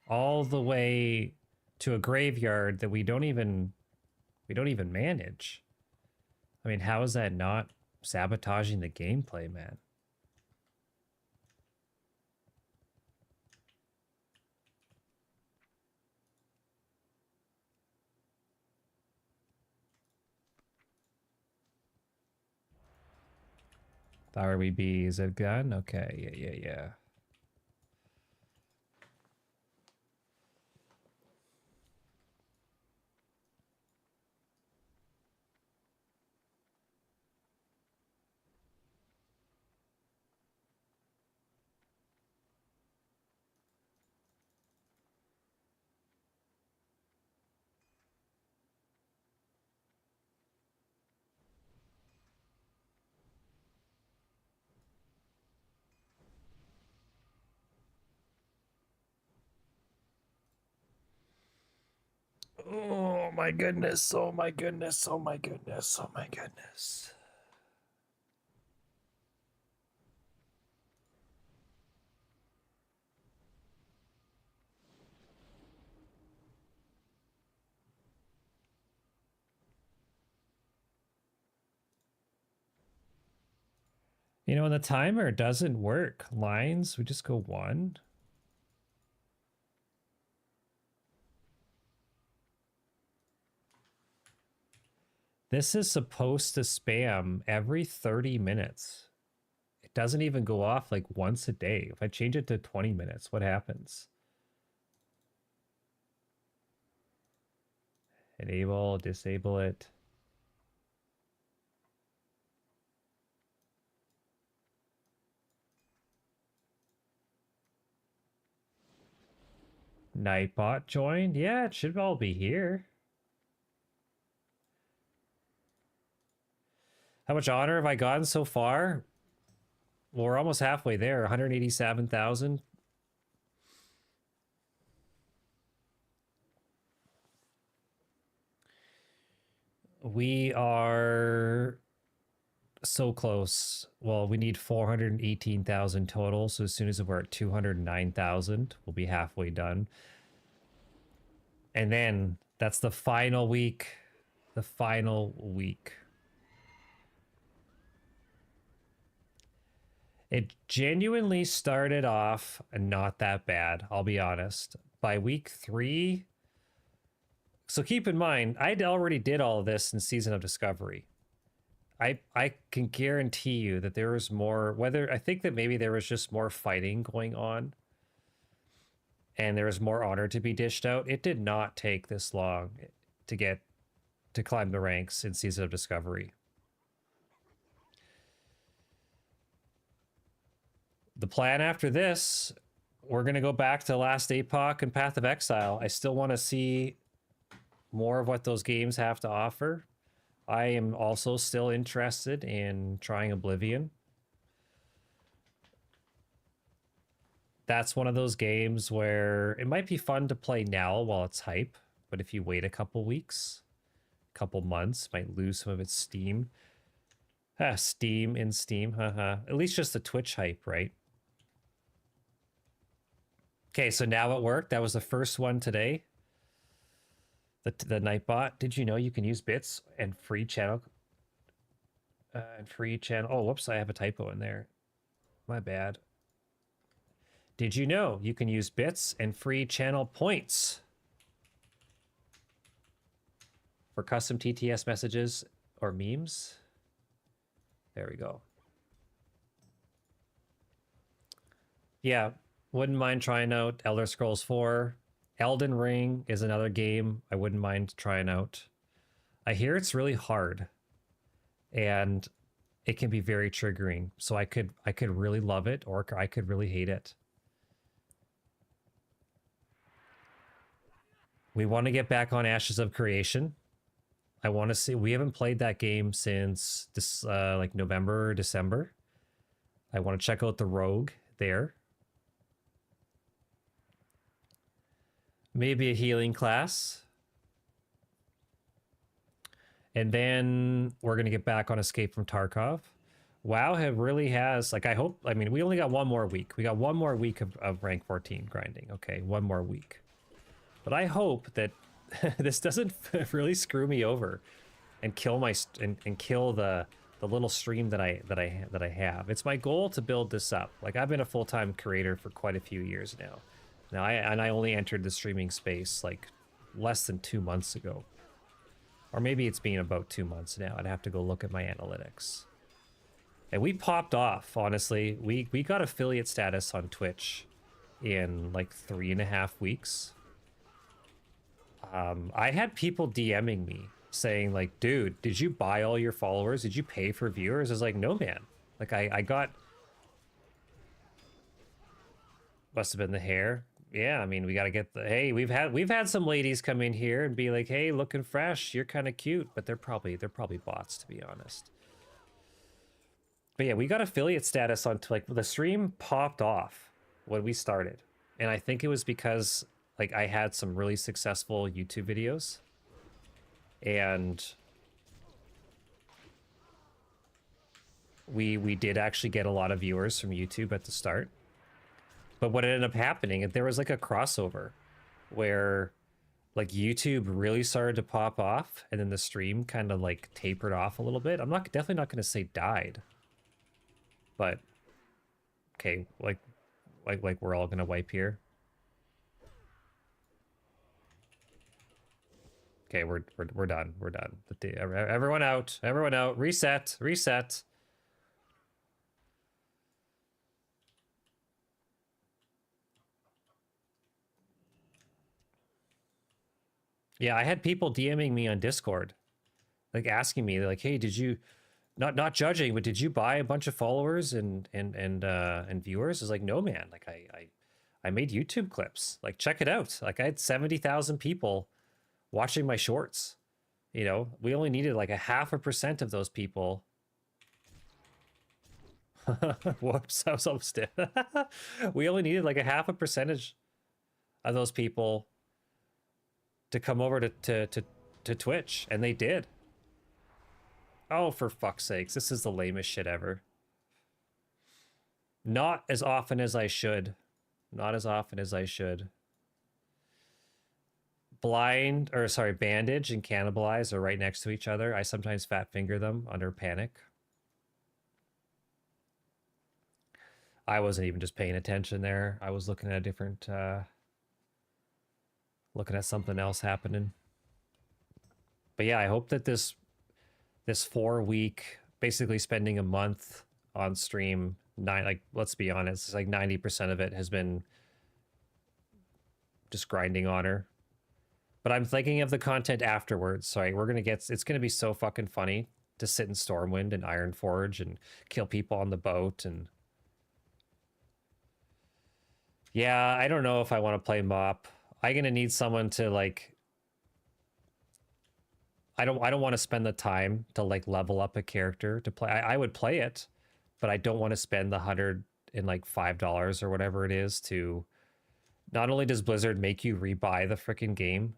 Speaker 1: all the way to a graveyard that we don't even manage. I mean, how is that not sabotaging the gameplay, man? RBB is a gun? Okay, yeah. Oh my goodness, oh my goodness, oh my goodness, oh my goodness. You know, when the timer doesn't work, lines, we just go 1. This is supposed to spam every 30 minutes. It doesn't even go off like once a day. If I change it to 20 minutes, what happens? Enable, disable it. Nightbot joined? Yeah, it should all be here. How much honor have I gotten so far? Well, we're almost halfway there. 187,000. We are so close. Well, we need 418,000 total. So as soon as we're at 209,000, we'll be halfway done. And then that's the final week. The final week. It genuinely started off not that bad, I'll be honest. By week 3, so keep in mind, I already did all of this in Season of Discovery. I can guarantee you that there was more, I think that maybe there was just more fighting going on and there was more honor to be dished out. It did not take this long to climb the ranks in Season of Discovery. The plan after this, we're going to go back to Last Epoch and Path of Exile. I still want to see more of what those games have to offer. I am also still interested in trying Oblivion. That's one of those games where it might be fun to play now while it's hype, but if you wait a couple weeks, couple months, might lose some of its steam. Steam in Steam, haha. At least just the Twitch hype, right? Okay, so now it worked. That was the first one today. The Nightbot. Did you know you can use bits and free channel? Oh, whoops! I have a typo in there. My bad. Did you know you can use bits and free channel points for custom TTS messages or memes? There we go. Yeah, wouldn't mind trying out Elder Scrolls 4. Elden Ring is another game I wouldn't mind trying out. I hear it's really hard and it can be very triggering. So I could really love it or I could really hate it. We want to get back on Ashes of Creation. I want to see, we haven't played that game since this like November, December. I want to check out the Rogue there. Maybe a healing class. And then we're going to get back on Escape from Tarkov. WoW really has, like, I mean, we only got one more week. We got one more week of rank 14 grinding. Okay, one more week. But I hope that this doesn't really screw me over and kill my and kill the little stream that I have. It's my goal to build this up. Like, I've been a full-time creator for quite a few years now. I only entered the streaming space like less than 2 months ago. Or maybe it's been about 2 months now. I'd have to go look at my analytics. And we popped off, honestly. We got affiliate status on Twitch in like 3.5 weeks. I had people DMing me saying like, dude, did you buy all your followers? Did you pay for viewers? I was like, no, man. Like I got... Must have been the hair. Yeah, I mean, we got to get the... Hey, we've had some ladies come in here and be like, hey, looking fresh. You're kind of cute. But they're probably bots, to be honest. But yeah, we got affiliate status on... Like, the stream popped off when we started. And I think it was because... Like, I had some really successful YouTube videos. And we did actually get a lot of viewers from YouTube at the start. But what ended up happening, there was like a crossover where like YouTube really started to pop off and then the stream kind of like tapered off a little bit. I'm definitely not going to say died. but okay, like we're all gonna wipe here. Okay, we're done. We're done. Everyone out. Everyone out. Reset. Reset. Yeah, I had people DMing me on Discord, like asking me, like, "Hey, did you not judging, but did you buy a bunch of followers and viewers?" I was like, "No, man. Like, I made YouTube clips. Like, check it out. Like, I had 70,000 people watching my shorts. You know, we only needed like 0.5% of those people." Whoops, I was almost dead. We only needed like 0.5% of those people to come over to Twitch, and they did. Oh, for fuck's sakes, this is the lamest shit ever. Not as often as I should. Not as often as I should. Bandage and cannibalize are right next to each other. I sometimes fat finger them under panic. I wasn't even just paying attention there. I was looking at a different, looking at something else happening. But yeah, I hope that this 4-week, basically spending a month on stream, let's be honest, it's like 90% of it has been just grinding on her. But I'm thinking of the content afterwards. Sorry, it's gonna be so fucking funny to sit in Stormwind and Ironforge and kill people on the boat. And yeah, I don't know if I want to play MOP. I'm gonna need someone to like. I don't want to spend the time to like level up a character to play. I would play it, but I don't want to spend the $105 or whatever it is to. Not only does Blizzard make you rebuy the freaking game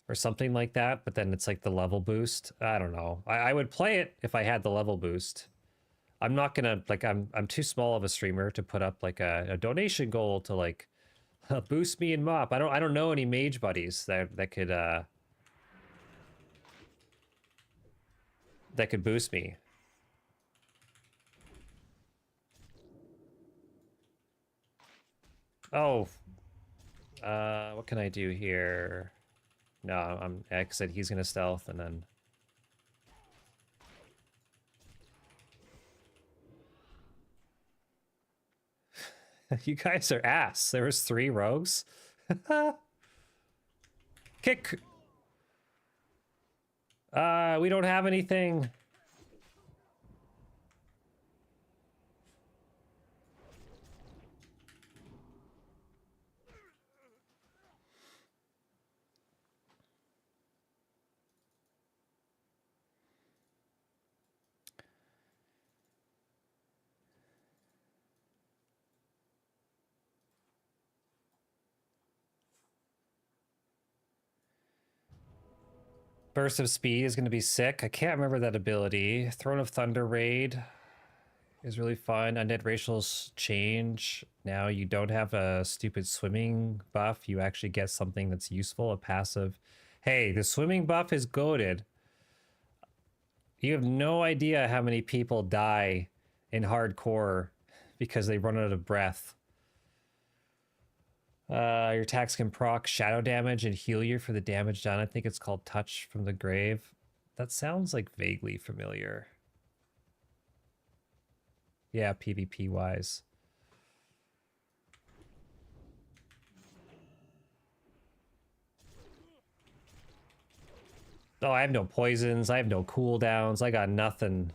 Speaker 1: or something like that, but then it's like the level boost. I don't know. I would play it if I had the level boost. I'm not gonna like. I'm too small of a streamer to put up like a donation goal to like boost me in MOP. I don't know any mage buddies that could boost me. Oh, what can I do here? No, like I said, he's gonna stealth and then. You guys are ass. There was 3 rogues. Kick. We don't have anything. Burst of Speed is going to be sick. I can't remember that ability. Throne of Thunder Raid is really fun. Undead Racials change. Now you don't have a stupid swimming buff. You actually get something that's useful, a passive. Hey, the swimming buff is goated. You have no idea how many people die in hardcore because they run out of breath. Your attacks can proc shadow damage and heal you for the damage done. I think it's called Touch from the Grave. That sounds like vaguely familiar. Yeah, PvP wise. Oh, I have no poisons. I have no cooldowns. I got nothing.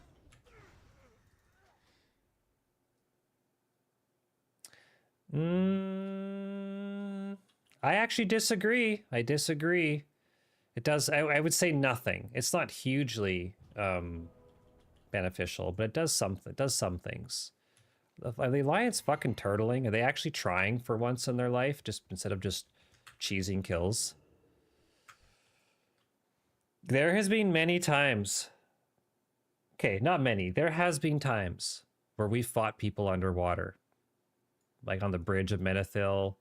Speaker 1: I actually disagree. I disagree. It does. I would say nothing. It's not hugely beneficial, but it does something. It does some things. Are the Alliance fucking turtling? Are they actually trying for once in their life, just instead of just cheesing kills? There has been many times. Okay, not many. There has been times where we fought people underwater, like on the bridge of Menethil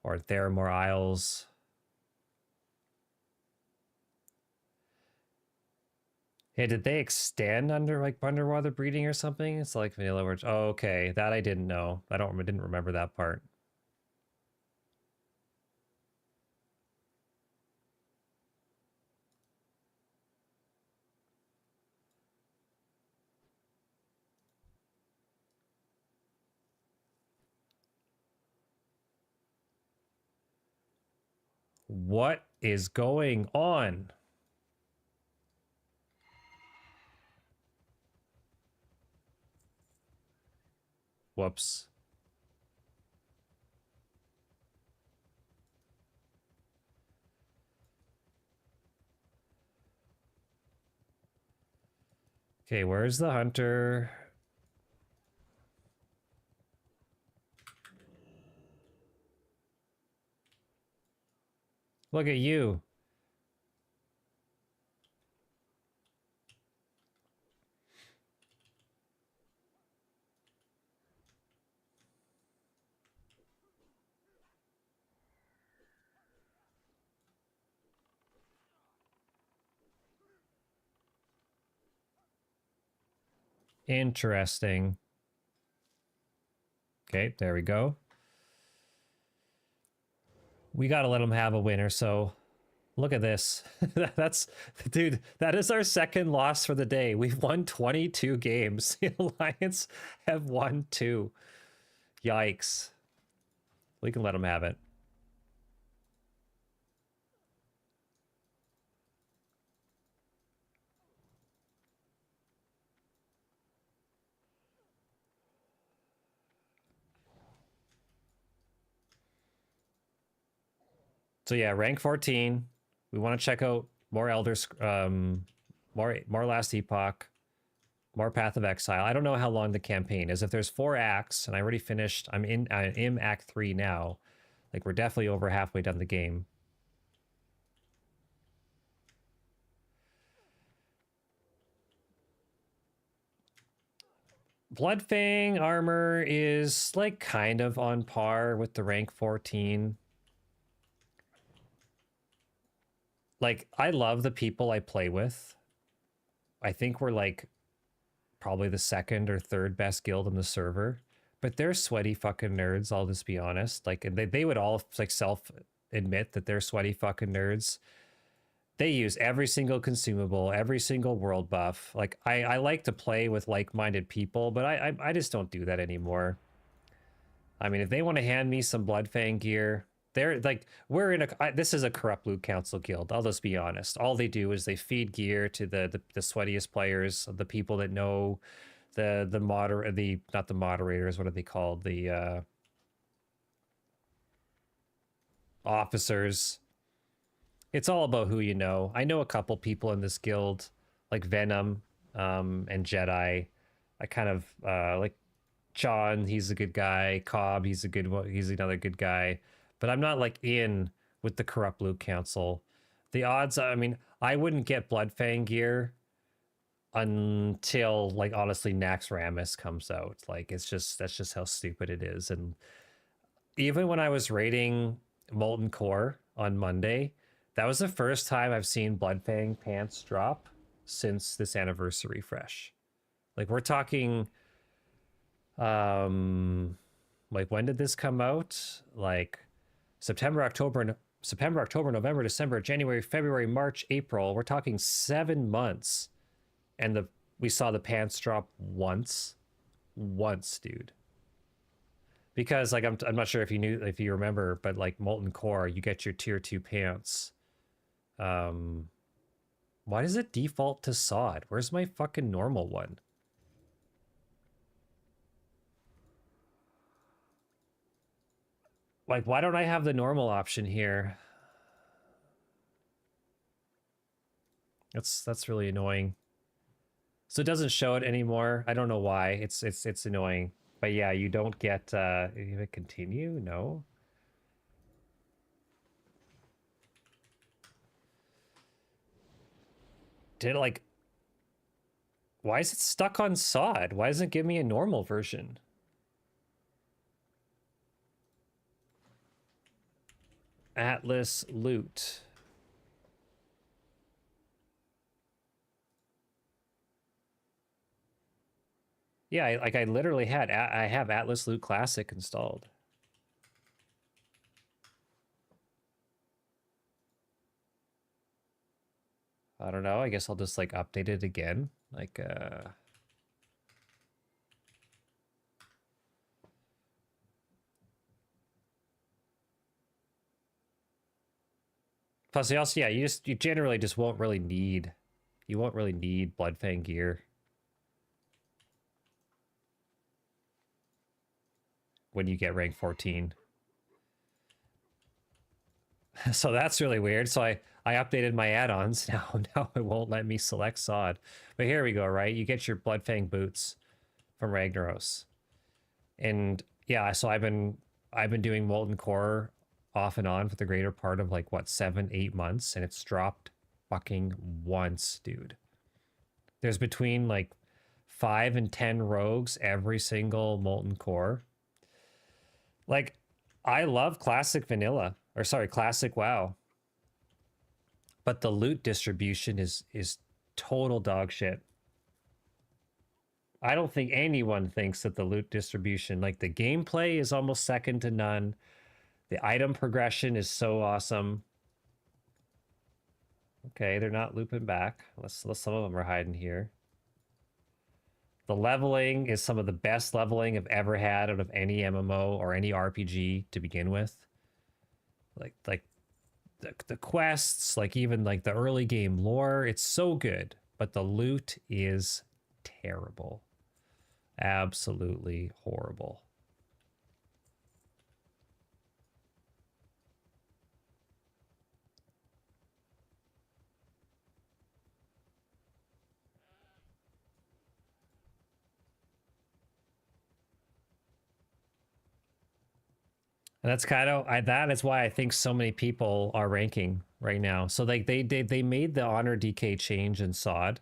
Speaker 1: or Theramore Isles. Yeah, did they extend under like underwater breeding or something? It's like vanilla words. Oh, okay. That I didn't know. I didn't remember that part. What is going on? Whoops. Okay, where's the hunter? Look at you. Interesting. Okay, there we go. We gotta let them have a winner, so look at this. That's, dude, that is our second loss for the day. We've won 22 games. The Alliance have won 2. Yikes. We can let them have it. So yeah, rank 14. We want to check out more more Last Epoch, more Path of Exile. I don't know how long the campaign is. If there's 4 acts, and I already finished, I'm in Act 3 now. Like, we're definitely over halfway done the game. Bloodfang armor is, like, kind of on par with the rank 14. Like, I love the people I play with. I think we're, like, probably the 2nd or 3rd best guild in the server. But they're sweaty fucking nerds, I'll just be honest. Like, they would all, like, self-admit that they're sweaty fucking nerds. They use every single consumable, every single world buff. Like, I like to play with like-minded people, but I just don't do that anymore. I mean, if they want to hand me some Bloodfang gear, they're like, this is a corrupt loot council guild. I'll just be honest. All they do is they feed gear to the sweatiest players, the people that know not the moderators, what are they called? The officers. It's all about who you know. I know a couple people in this guild, like Venom, and Jedi. I kind of like John, he's a good guy. Cobb, he's another good guy. But I'm not like in with the corrupt loot council. The odds, I mean, I wouldn't get Bloodfang gear until, like, honestly, Nax Ramus comes out. Like, that's just how stupid it is. And even when I was raiding Molten Core on Monday, that was the first time I've seen Bloodfang pants drop since this anniversary fresh. Like, we're talking, like, when did this come out? Like, September, October, November, December, January, February, March, April. We're talking 7 months. And we saw the pants drop once, dude. Because, like, I'm not sure if you remember, but, like, Molten Core, you get your tier 2 pants. Why does it default to sod? Where's my fucking normal one? Like, why don't I have the normal option here? That's really annoying. So it doesn't show it anymore. I don't know why. It's annoying. But yeah, you don't get you continue? No. Did it, like, why is it stuck on sod? Why doesn't it give me a normal version? Atlas loot. Yeah, I literally had, I have Atlas Loot Classic installed. I don't know, I guess I'll just like update it again. Like, plus, you also, yeah, you generally just won't really need, you won't really need Bloodfang gear when you get rank 14. So that's really weird. So I updated my add-ons. Now it won't let me select sod. But here we go, right? You get your Bloodfang boots from Ragnaros. And yeah, so I've been doing Molten Core off and on for the greater part of like what, 7-8 months, and it's dropped fucking once, dude. There's between like 5 and 10 rogues every single Molten Core. Like, I love classic vanilla, or sorry, classic WoW. But the loot distribution is total dog shit. I don't think anyone thinks that the loot distribution, like the gameplay is almost second to none. The item progression is so awesome. Okay, they're not looping back. Unless some of them are hiding here. The leveling is some of the best leveling I've ever had out of any MMO or any RPG to begin with. Like the quests, like even like the early game lore, it's so good. But the loot is terrible. Absolutely horrible. And that's kind of that is why I think so many people are ranking right now. So like they made the honor DK change in SOD,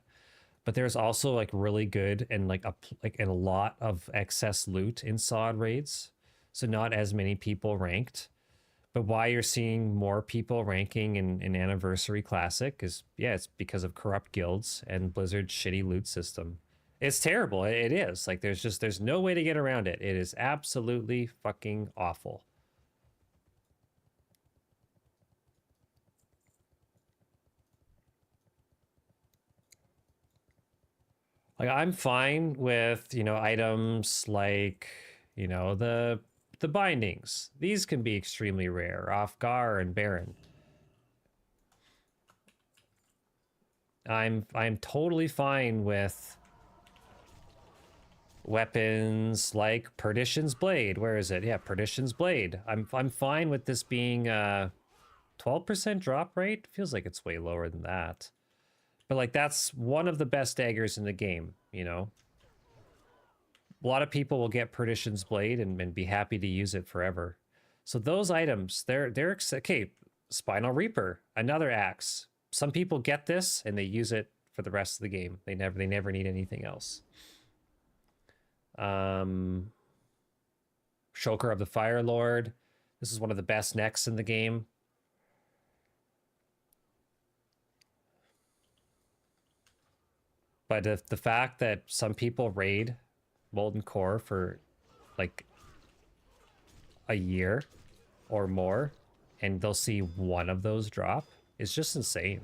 Speaker 1: but there's also like really good and like a lot of excess loot in SOD raids. So not as many people ranked. But why you're seeing more people ranking in Anniversary Classic is, yeah, it's because of corrupt guilds and Blizzard's shitty loot system. It's terrible. It is. Like there's no way to get around it. It is absolutely fucking awful. Like I'm fine with, you know, items like, you know, the bindings. These can be extremely rare, off Gar and Baron. I'm totally fine with weapons like Perdition's Blade. Where is it? Yeah, Perdition's Blade. I'm fine with this being a 12% drop rate. Feels like it's way lower than that. But like that's one of the best daggers in the game, you know. A lot of people will get Perdition's Blade and be happy to use it forever. So those items, they're okay. Spinal Reaper, another axe. Some people get this and they use it for the rest of the game. They never need anything else. Shulker of the Fire Lord. This is one of the best necks in the game. But if the fact that some people raid Molten Core for like a year or more and they'll see one of those drop is just insane.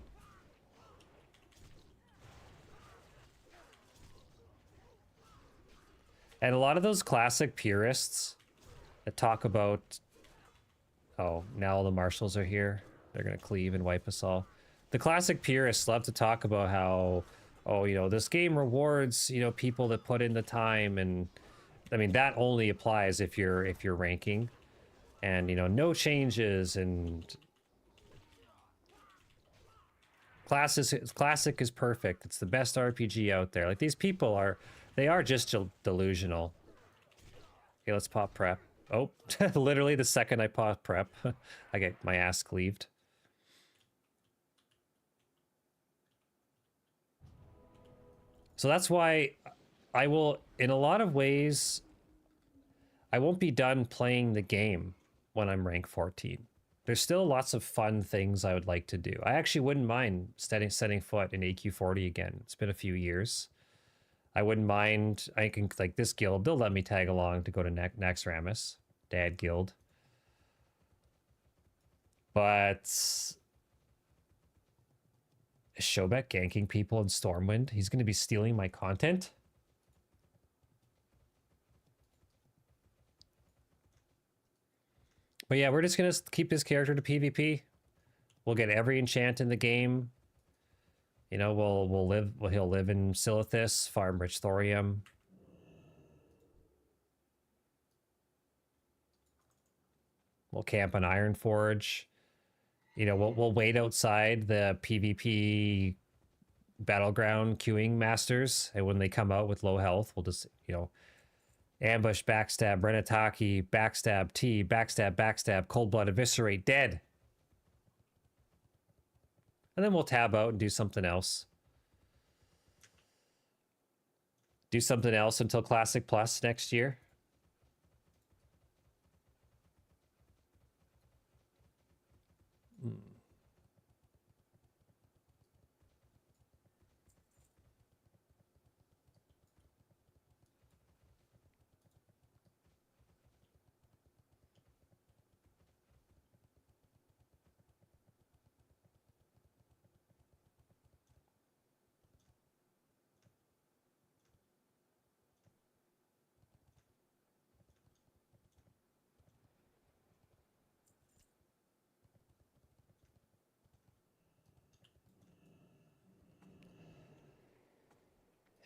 Speaker 1: And a lot of those classic purists that talk about, oh, now all the marshals are here. They're going to cleave and wipe us all. The classic purists love to talk about how, oh, you know, this game rewards, you know, people that put in the time. And I mean, that only applies if you're ranking. And, you know, no changes and classic is perfect. It's the best RPG out there. Like these people are, they are just delusional. Okay, let's pop prep. Oh, literally the second I pop prep, I get my ass cleaved. So that's why I will, in a lot of ways, I won't be done playing the game when I'm rank 14. There's still lots of fun things I would like to do. I actually wouldn't mind setting foot in AQ40 again. It's been a few years. I wouldn't mind. I can, like, this guild, they'll let me tag along to go to Naxxramas, Dad Guild. But is Shobek ganking people in Stormwind? He's going to be stealing my content? But yeah, we're just going to keep his character to PvP. We'll get every enchant in the game. You know, he'll live in Silithus, farm rich thorium. We'll camp on Ironforge. You know, we'll wait outside the PvP battleground queuing masters, and when they come out with low health, we'll just, you know, ambush, backstab, Renataki, backstab, T, backstab, cold blood, eviscerate, dead. And then we'll tab out and do something else. Do something else until Classic Plus next year.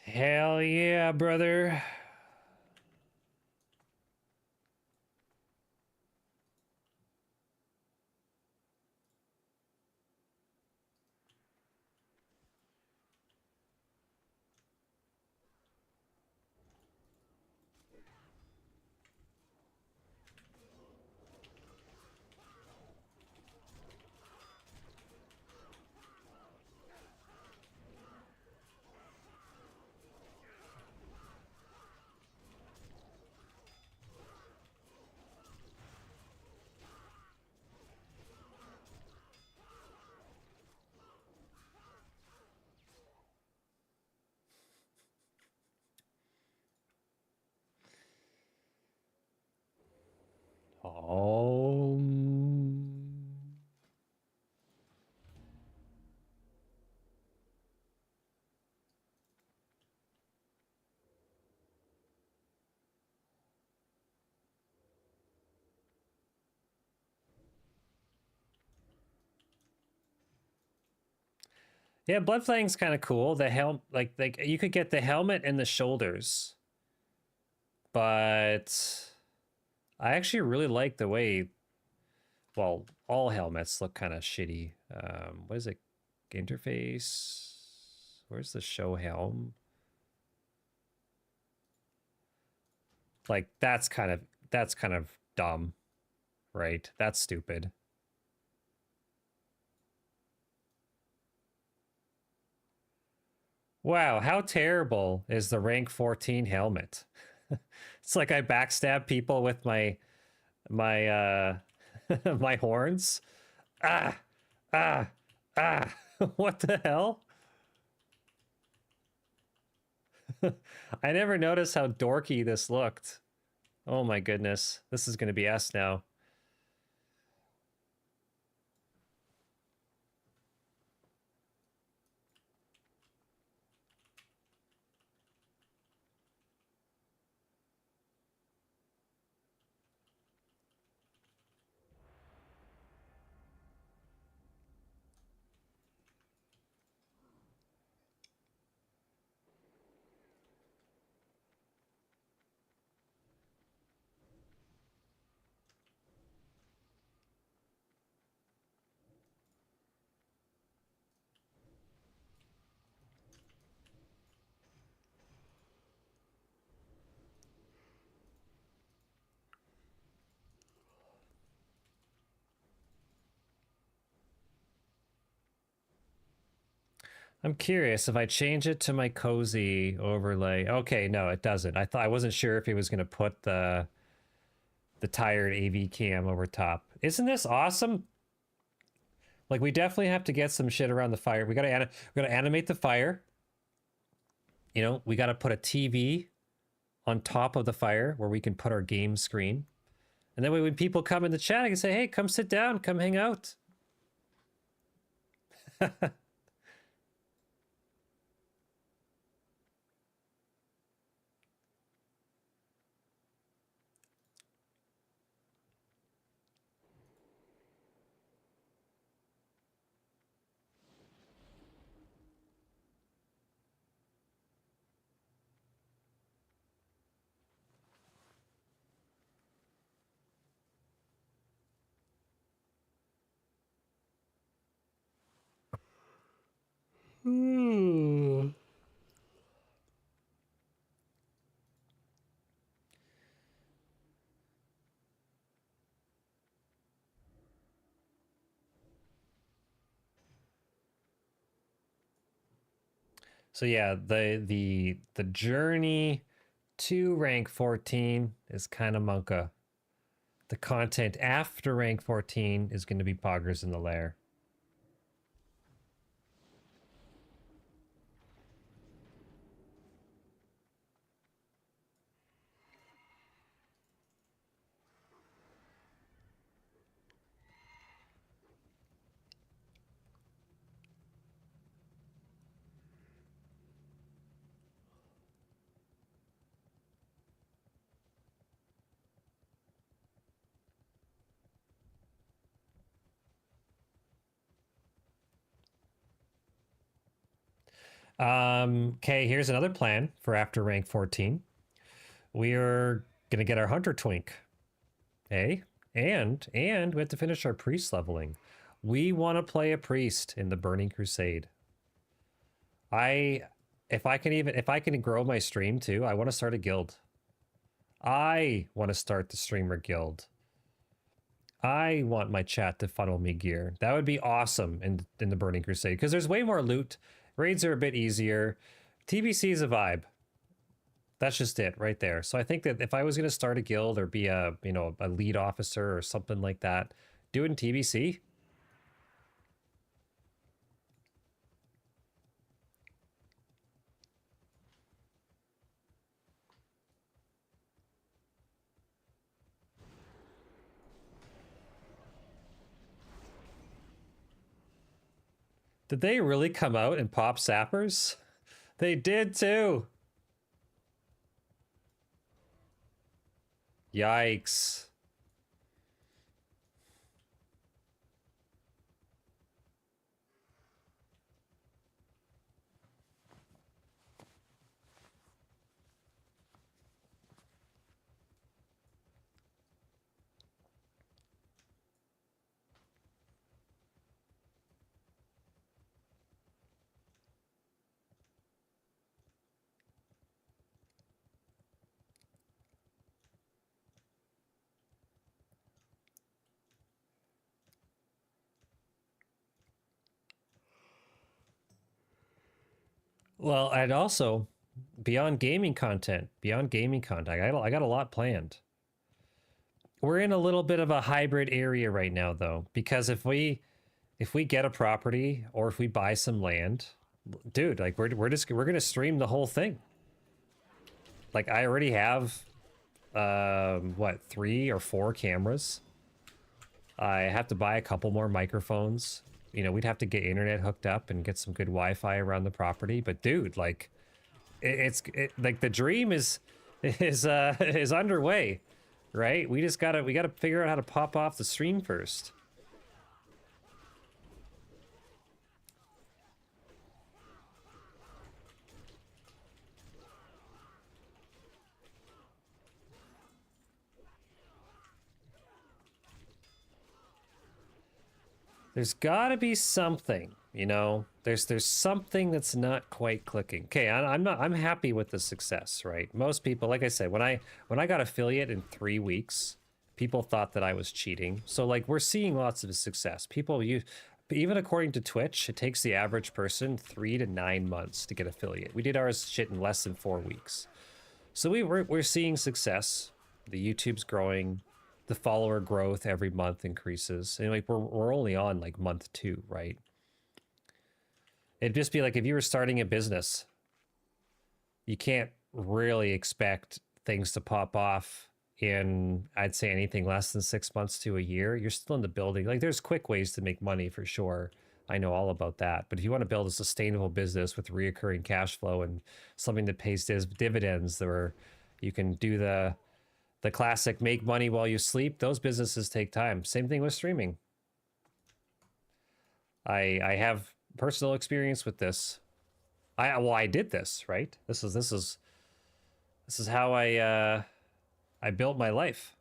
Speaker 1: Hell yeah, brother. Oh. Yeah, Bloodfang's kind of cool. The helm, like you could get the helmet and the shoulders, but I actually really like the way. Well, all helmets look kind of shitty. What is it? Interface. Where's the show helm? Like that's kind of dumb, right? That's stupid. Wow, how terrible is the rank 14 helmet? It's like I backstab people with my my horns. Ah, ah, ah. What the hell? I never noticed how dorky this looked. Oh my goodness. This is going to be S now. I'm curious if I change it to my cozy overlay. Okay, no, it doesn't. I wasn't sure if he was going to put the tired AV cam over top. Isn't this awesome? Like, we definitely have to get some shit around the fire. We gotta animate the fire. You know, we got to put a TV on top of the fire where we can put our game screen. And then when people come in the chat, I can say, hey, come sit down, come hang out. So yeah, the journey to rank 14 is kind of monka. The content after rank 14 is going to be poggers in the lair. Okay, here's another plan for after rank 14. We are gonna get our hunter twink. Eh? And we have to finish our priest leveling. We want to play a priest in the Burning Crusade. If I can grow my stream too, I want to start a guild. I want to start the streamer guild. I want my chat to funnel me gear. That would be awesome in the Burning Crusade because there's way more loot. Raids are a bit easier. TBC is a vibe. That's just it right there. So I think that if I was going to start a guild or be a lead officer or something like that, do it in TBC. Did they really come out and pop sappers? They did too. Yikes. Well, and also beyond gaming content, I got a lot planned. We're in a little bit of a hybrid area right now though, because if we get a property or if we buy some land, dude, like we're going to stream the whole thing. Like I already have what, 3 or 4 cameras. I have to buy a couple more microphones. You know, we'd have to get internet hooked up and get some good Wi-Fi around the property. But dude, like, it's like the dream is underway, right? We gotta figure out how to pop off the stream first. There's got to be something, you know. There's something that's not quite clicking. Okay, I'm happy with the success, right? Most people, like I said, when I got affiliate in 3 weeks, people thought that I was cheating. So like we're seeing lots of success. Even according to Twitch, it takes the average person 3 to 9 months to get affiliate. We did ours shit in less than 4 weeks. So we're seeing success. The YouTube's growing. The follower growth every month increases. And like we're only on like month 2, right? It'd just be like if you were starting a business you can't really expect things to pop off in, I'd say, anything less than 6 months to a year. You're still in the building. Like, there's quick ways to make money for sure. I know all about that. But if you want to build a sustainable business with reoccurring cash flow and something that pays dividends, where you can do the classic make money while you sleep, those businesses take time. Same thing with streaming. I have personal experience with this. I did this, right? This is how I built my life.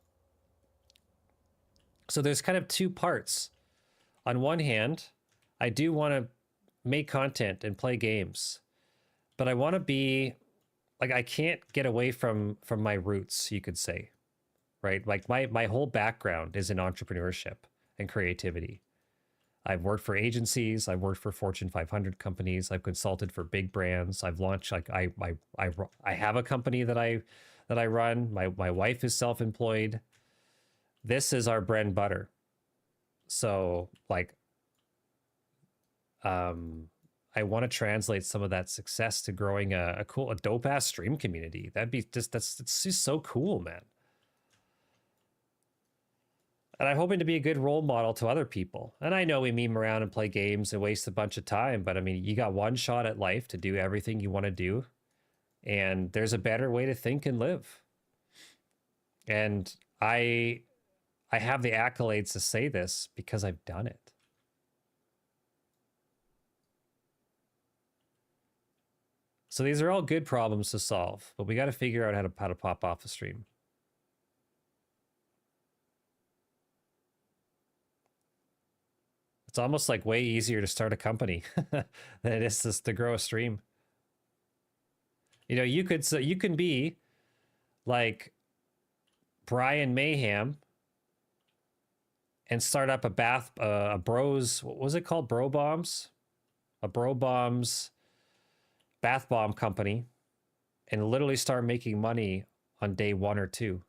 Speaker 1: So there's kind of two parts. On one hand, I do want to make content and play games, but I want to be like, I can't get away from my roots, you could say, right? Like my whole background is in entrepreneurship and creativity. I've worked for agencies. I've worked for Fortune 500 companies. I've consulted for big brands. I've launched, like, I have a company that I run. My wife is self-employed. This is our bread and butter. So, like, I want to translate some of that success to growing a dope ass stream community. That'd be it's just so cool, man. And I'm hoping to be a good role model to other people. And I know we meme around and play games and waste a bunch of time, but I mean, you got one shot at life to do everything you want to do. And there's a better way to think and live. And I have the accolades to say this because I've done it. So these are all good problems to solve, but we got to figure out how to pop off a stream. It's almost like way easier to start a company than it is to grow a stream. You know, you can be like Brian Mayhem and start up a bros, what was it called? Bro Bombs? A Bro Bombs bath bomb company, and literally start making money on day 1 or 2.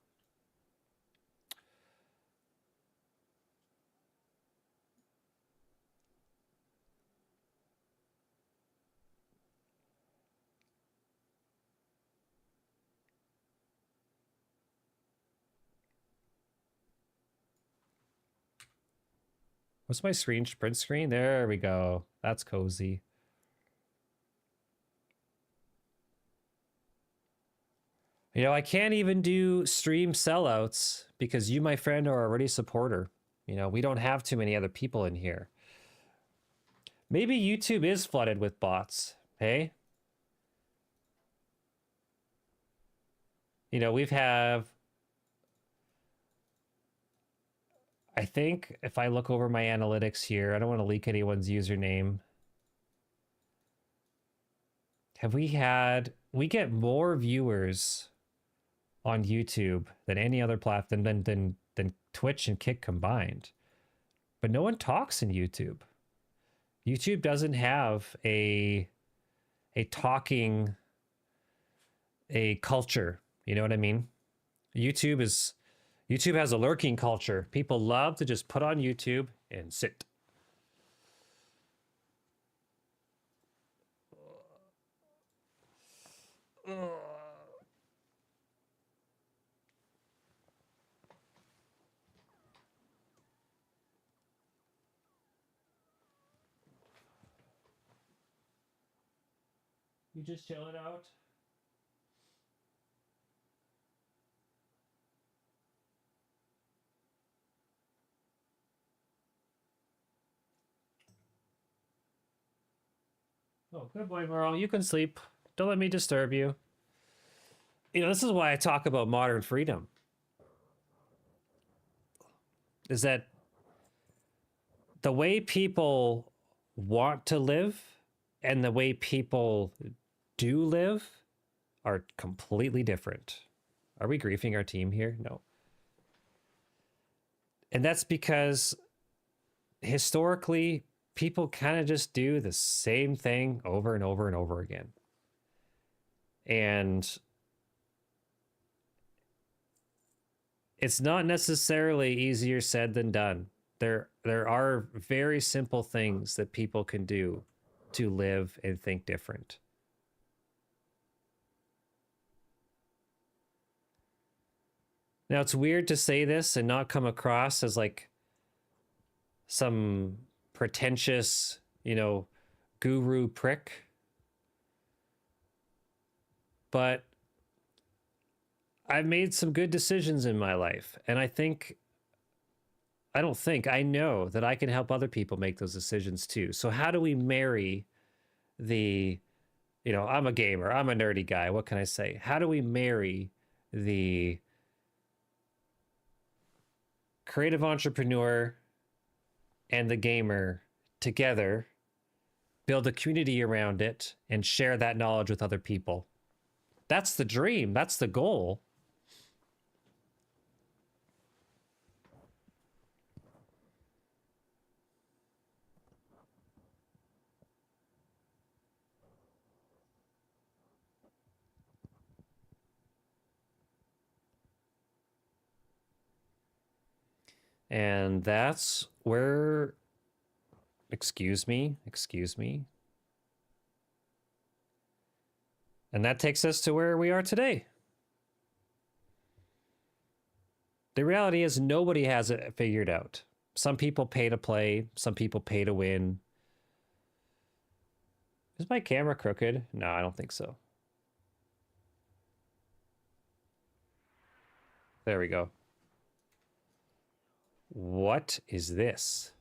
Speaker 1: What's my print screen? There we go. That's cozy. You know, I can't even do stream sellouts because you, my friend, are already a supporter. You know, we don't have too many other people in here. Maybe YouTube is flooded with bots, hey? You know, I think if I look over my analytics here, I don't want to leak anyone's username. We get more viewers on YouTube than any other platform than Twitch and Kick combined. But no one talks in YouTube. YouTube doesn't have a culture. You know what I mean? YouTube has a lurking culture. People love to just put on YouTube and sit. You just chill it out? Oh, good boy, Merle. You can sleep. Don't let me disturb you. You know, this is why I talk about modern freedom. Is that the way people want to live and the way people do live are completely different. Are we griefing our team here? No. And that's because historically, people kind of just do the same thing over and over and over again. And it's not necessarily easier said than done. There are very simple things that people can do to live and think different. Now, it's weird to say this and not come across as like some pretentious, you know, guru prick. But I've made some good decisions in my life. And I know that I can help other people make those decisions too. So how do we marry the, you know, I'm a gamer, I'm a nerdy guy. What can I say? How do we marry the creative entrepreneur and the gamer together, build a community around it, and share that knowledge with other people? That's the dream. That's the goal. And that's where, excuse me. And that takes us to where we are today. The reality is nobody has it figured out. Some people pay to play, some people pay to win. Is my camera crooked? No, I don't think so. There we go. What is this?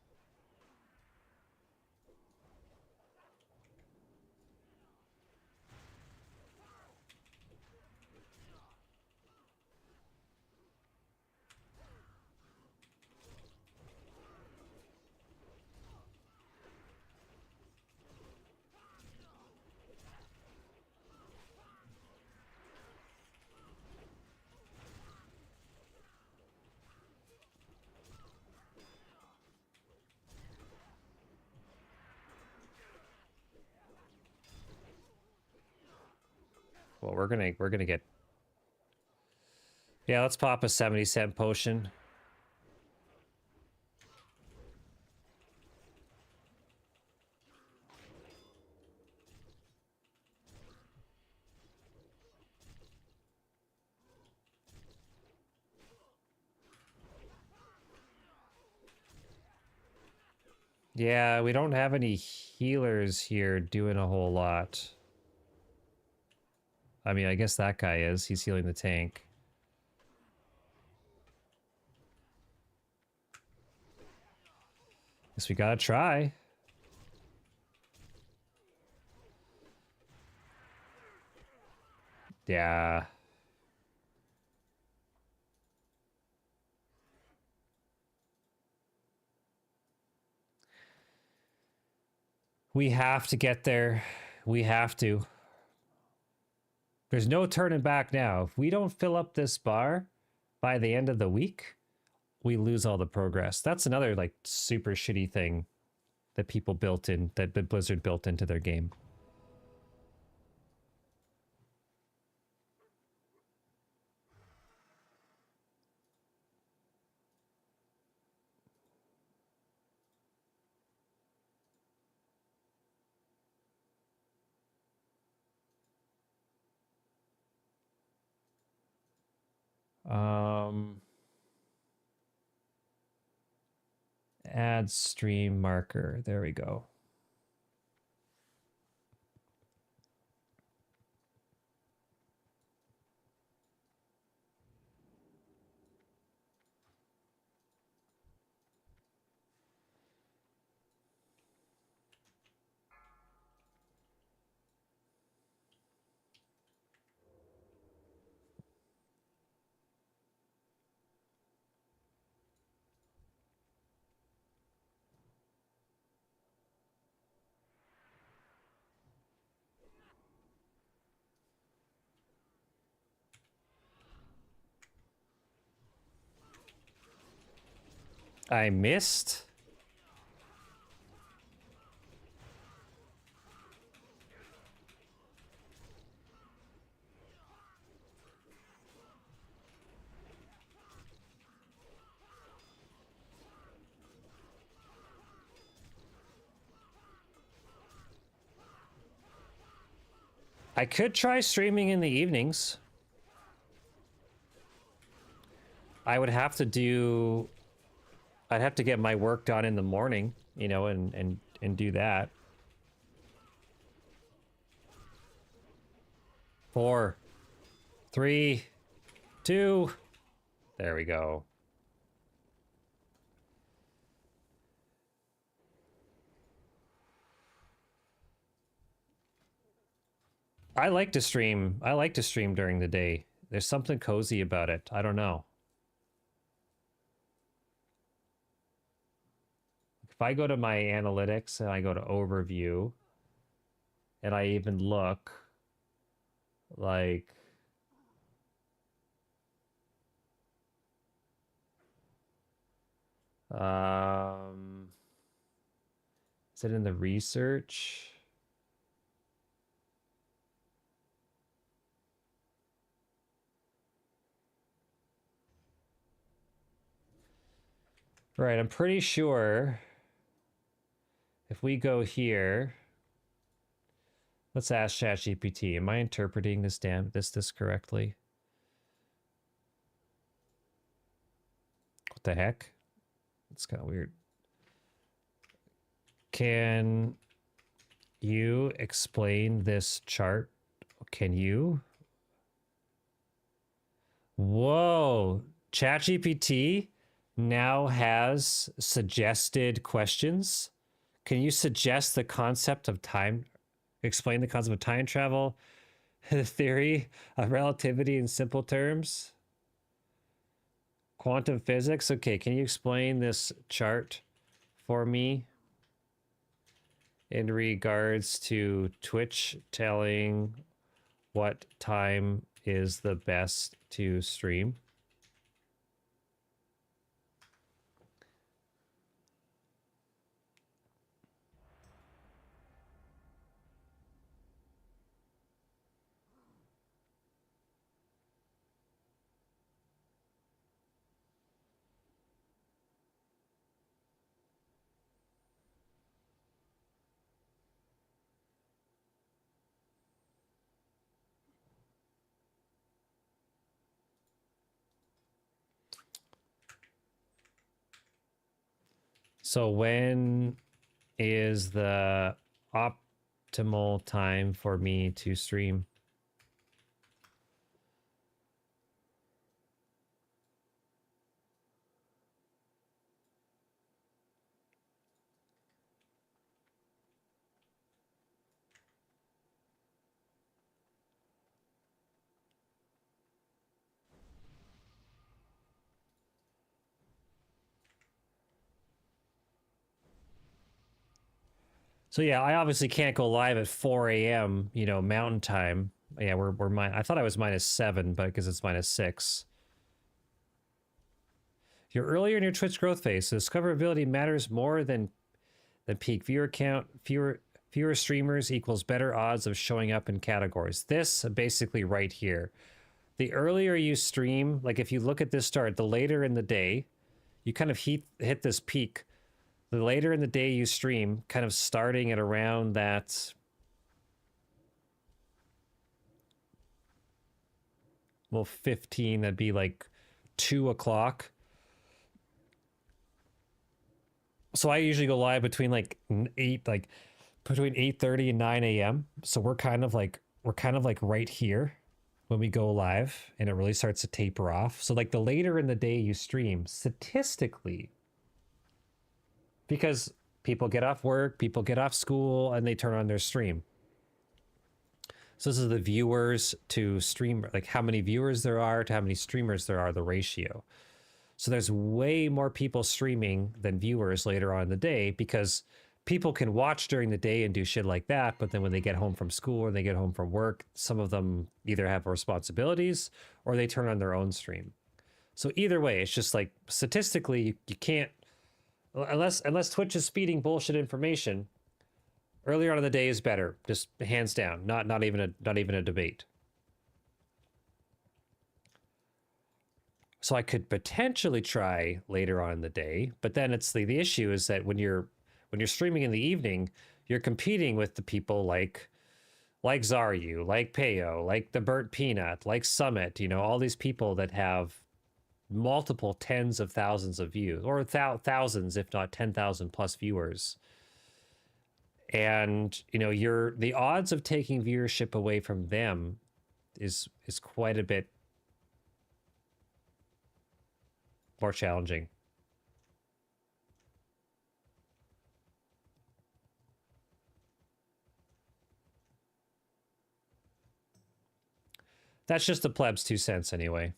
Speaker 1: Well, we're gonna get. Yeah, let's pop a 70-cent potion. Yeah, we don't have any healers here doing a whole lot. I mean, I guess that guy is. He's healing the tank. Guess we gotta try. Yeah. We have to get there. We have to. There's no turning back now. If we don't fill up this bar by the end of the week, we lose all the progress. That's another like super shitty thing that people built in, that Blizzard built into their game. Add stream marker. There we go. I missed? I could try streaming in the evenings. I would have to do... I'd have to get my work done in the morning, you know, and do that. 4, 3, 2. There we go. I like to stream. I like to stream during the day. There's something cozy about it. I don't know. If I go to my analytics and I go to overview and I even look like is it in the research? Right, I'm pretty sure if we go here, let's ask ChatGPT, am I interpreting this this correctly? What the heck? It's kind of weird. Can you explain this chart? Can you? Whoa, ChatGPT now has suggested questions. Can you suggest the concept of time? Explain the concept of time travel, the theory of relativity in simple terms, quantum physics. Okay, can you explain this chart for me in regards to Twitch telling what time is the best to stream? So when is the optimal time for me to stream? So yeah, I obviously can't go live at 4 a.m., you know, mountain time. Yeah, we're I thought I was -7, but because it's -6. You're earlier in your Twitch growth phase, so discoverability matters more than peak viewer count. Fewer streamers equals better odds of showing up in categories. This basically right here. The earlier you stream, like if you look at this start, the later in the day, you kind of hit this peak. The later in the day you stream, kind of starting at around that, well, 15, that'd be like 2 o'clock. So I usually go live between like between 8:30 and 9 a.m. So we're kind of like right here when we go live, and it really starts to taper off. So like the later in the day you stream, statistically, because people get off work, people get off school, and they turn on their stream. So this is the viewers to streamer, like how many viewers there are to how many streamers there are, the ratio. So there's way more people streaming than viewers later on in the day, because people can watch during the day and do shit like that, but then when they get home from school or they get home from work, some of them either have responsibilities or they turn on their own stream. So either way, it's just like statistically, you can't, unless Twitch is feeding bullshit information, earlier on in the day is better, just hands down, not even a debate. So I could potentially try later on in the day, but then it's the issue is that when you're streaming in the evening, you're competing with the people like Zaryu, like Peo, like the Burnt Peanut, like Summit, you know, all these people that have multiple tens of thousands of views, or thousands, if not 10,000 plus viewers. And, you know, the odds of taking viewership away from them is quite a bit more challenging. That's just the plebs 2 cents anyway.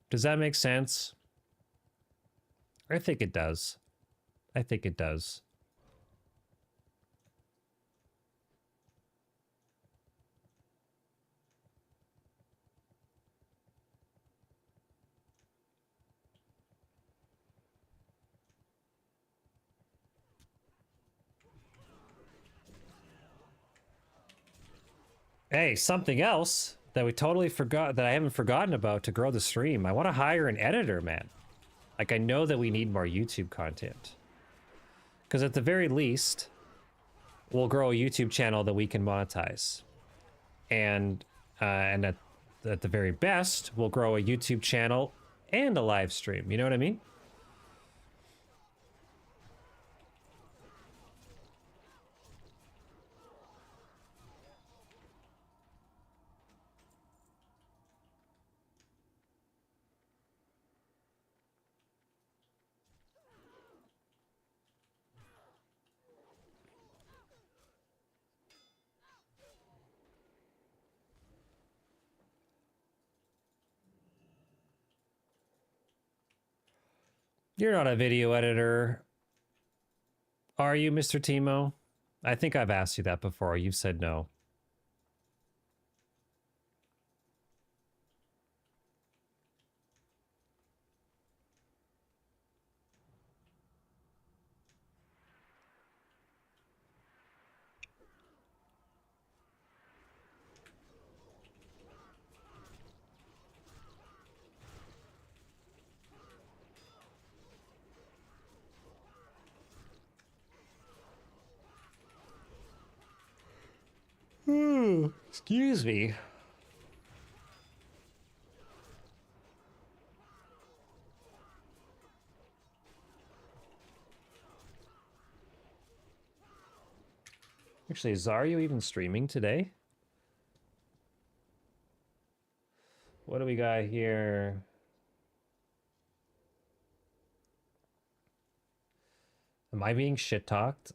Speaker 1: Does that make sense? I think it does. I think it does. Hey, something else that we totally forgot, that I haven't forgotten about to grow the stream. I want to hire an editor, man. Like, I know that we need more YouTube content. Because at the very least, we'll grow a YouTube channel that we can monetize. And at the very best, we'll grow a YouTube channel and a live stream. You know what I mean? You're not a video editor, are you, Mr. Timo? I think I've asked you that before. You've said no. Excuse me. Actually, is Zaryu even streaming today? What do we got here? Am I being shit-talked?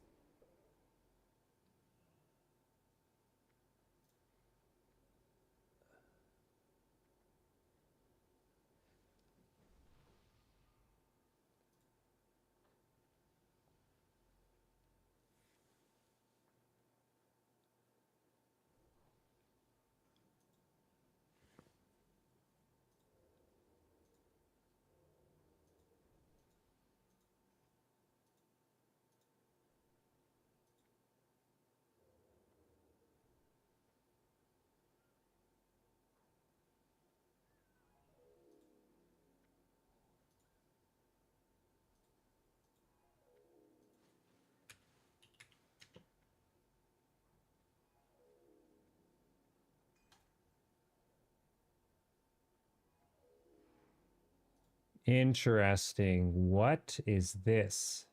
Speaker 1: Interesting. What is this?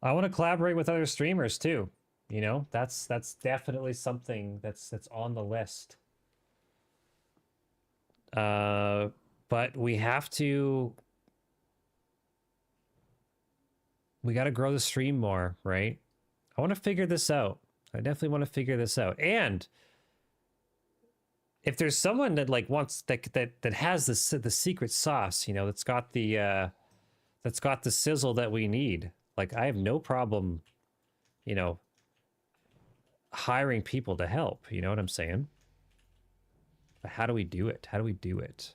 Speaker 1: I want to collaborate with other streamers too. You know, that's definitely something that's on the list. But we have to. We got to grow the stream more, right? I want to figure this out. I definitely want to figure this out. And if there's someone that like wants that has the secret sauce, you know, that's got the sizzle that we need, like I have no problem, you know, hiring people to help. You know what I'm saying? But how do we do it? How do we do it?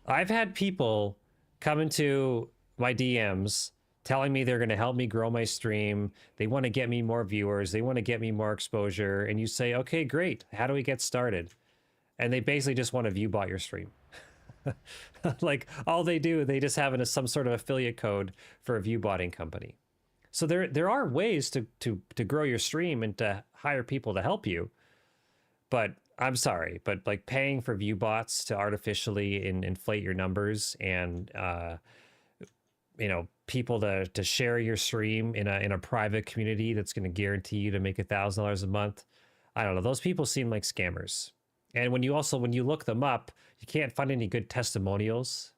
Speaker 1: I've had people come into my DMs telling me they're going to help me grow my stream. They want to get me more viewers. They want to get me more exposure. And you say, okay, great. How do we get started? And they basically just want to view bot your stream. Like all they do, they just have some sort of affiliate code for a view botting company. So there are ways to grow your stream and to hire people to help you. But I'm sorry, but like paying for view bots to artificially inflate your numbers and you know, people to share your stream in a private community that's going to guarantee you to make $1,000 a month. I don't know. Those people seem like scammers. And when you look them up, you can't find any good testimonials.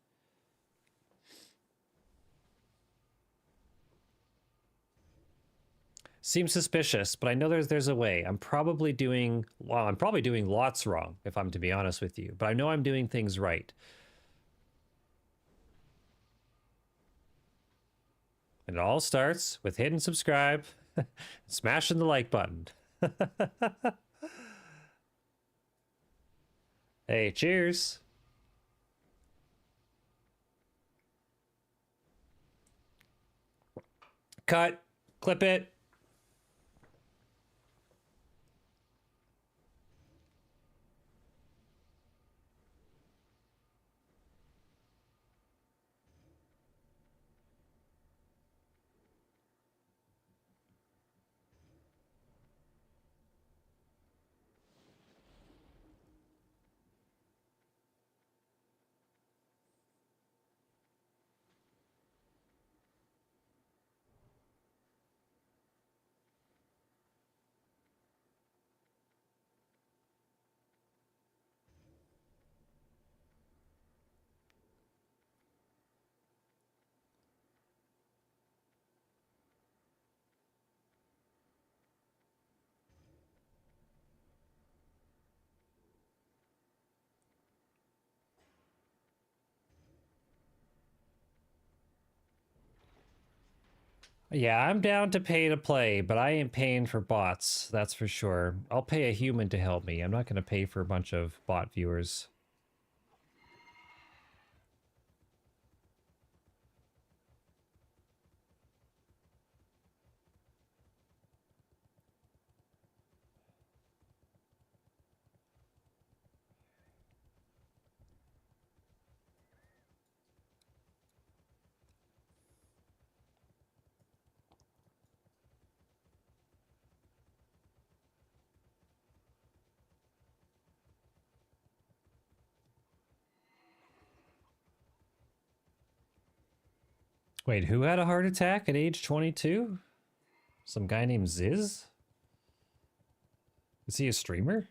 Speaker 1: Seems suspicious, but I know there's a way. I'm probably doing lots wrong, if I'm to be honest with you. But I know I'm doing things right. And it all starts with hitting subscribe, smashing the like button. Hey, cheers. Cut. Clip it. Yeah, I'm down to pay to play, but I ain't paying for bots, that's for sure. I'll pay a human to help me. I'm not going to pay for a bunch of bot viewers. Wait, who had a heart attack at age 22? Some guy named Ziz? Is he a streamer?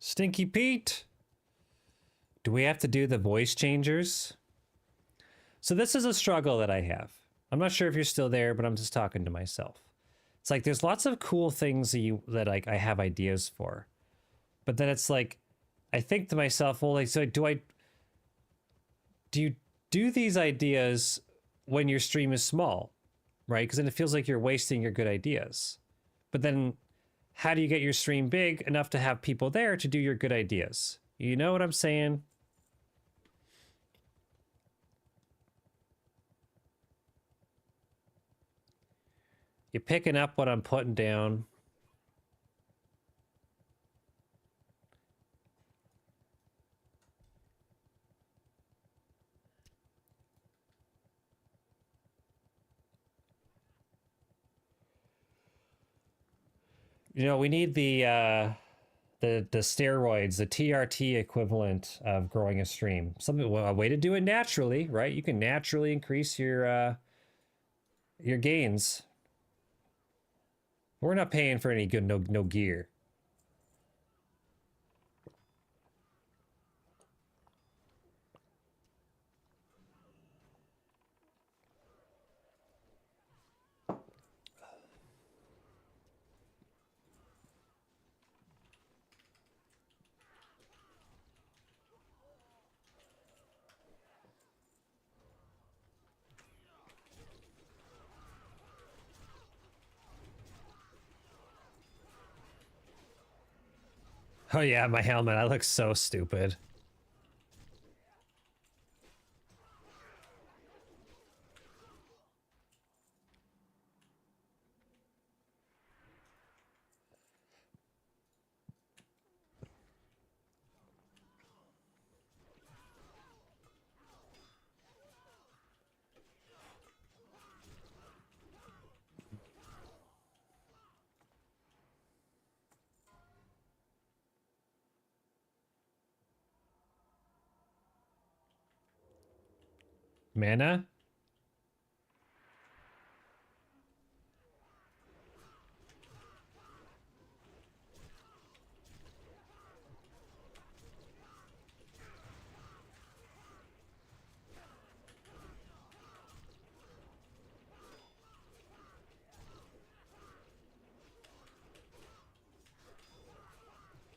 Speaker 1: Stinky Pete! Do we have to do the voice changers? So this is a struggle that I have. I'm not sure if you're still there, but I'm just talking to myself. It's like there's lots of cool things that like I have ideas for. But then it's like I think to myself, well, like, so do you do these ideas when your stream is small, right? Because then it feels like you're wasting your good ideas. But then how do you get your stream big enough to have people there to do your good ideas? You know what I'm saying? You picking up what I'm putting down? You know, we need the steroids, the TRT equivalent of growing a stream. Something, well, a way to do it naturally, right? You can naturally increase your gains. We're not paying for any good no gear. Oh yeah, my helmet. I look so stupid. Mana?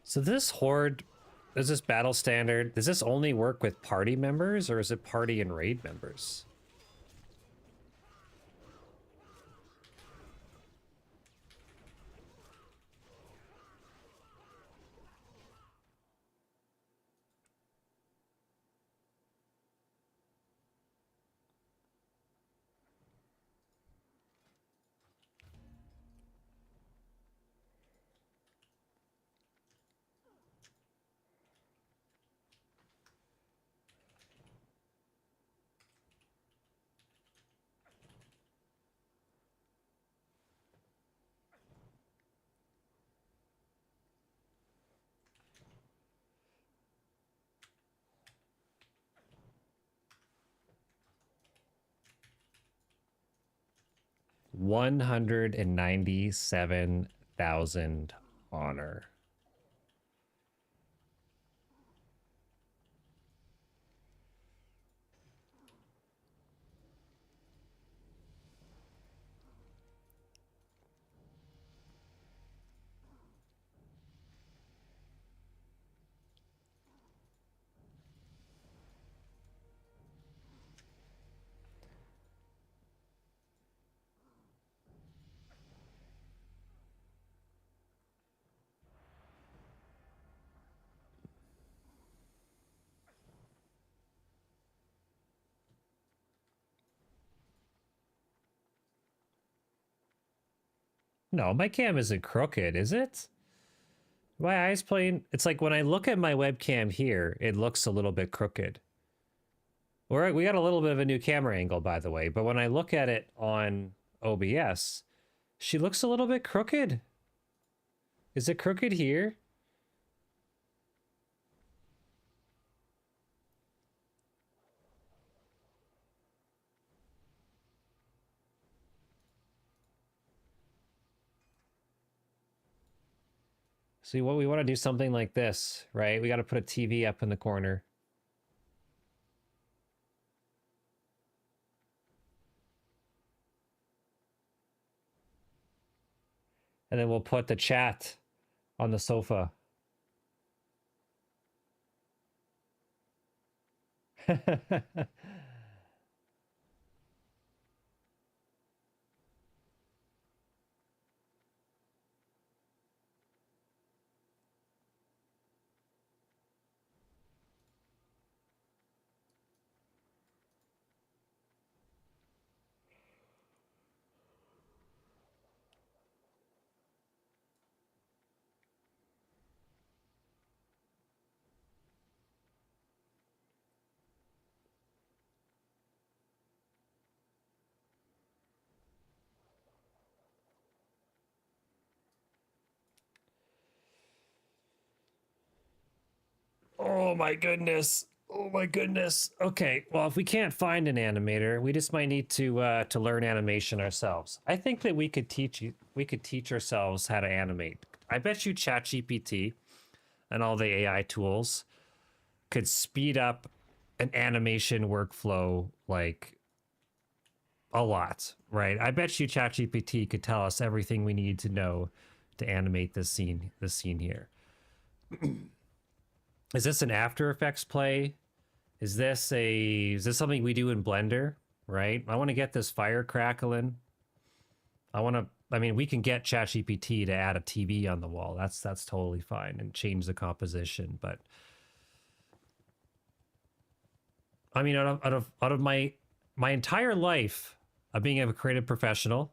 Speaker 1: So this horde, is this battle standard? Does this only work with party members, or is it party and raid members? $197,000 honor. No, my cam isn't crooked, is it? My eyes playing. It's like when I look at my webcam here, it looks a little bit crooked. We got a little bit of a new camera angle, by the way, but when I look at it on OBS, she looks a little bit crooked. Is it crooked here? See, what we want to do something like this, right? We got to put a TV up in the corner. And then we'll put the chat on the sofa. Oh my goodness. Oh my goodness. Okay, well, if we can't find an animator, we just might need to learn animation ourselves. I think that we could teach ourselves how to animate. I bet you ChatGPT and all the AI tools could speed up an animation workflow like a lot, right? I bet you ChatGPT could tell us everything we need to know to animate this scene here. Is this an After Effects play? Is this something we do in Blender, right? I want to get this fire crackling. I mean, we can get ChatGPT to add a TV on the wall. That's totally fine, and change the composition. But I mean, out of my entire life of being a creative professional,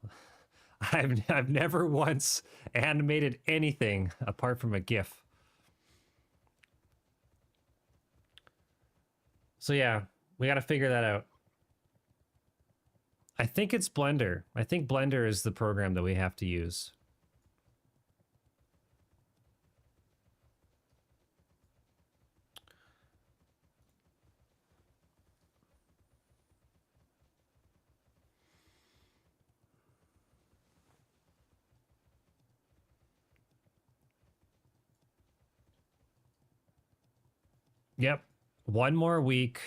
Speaker 1: I've never once animated anything apart from a GIF. So yeah, we got to figure that out. I think it's Blender. I think Blender is the program that we have to use. Yep. One more week.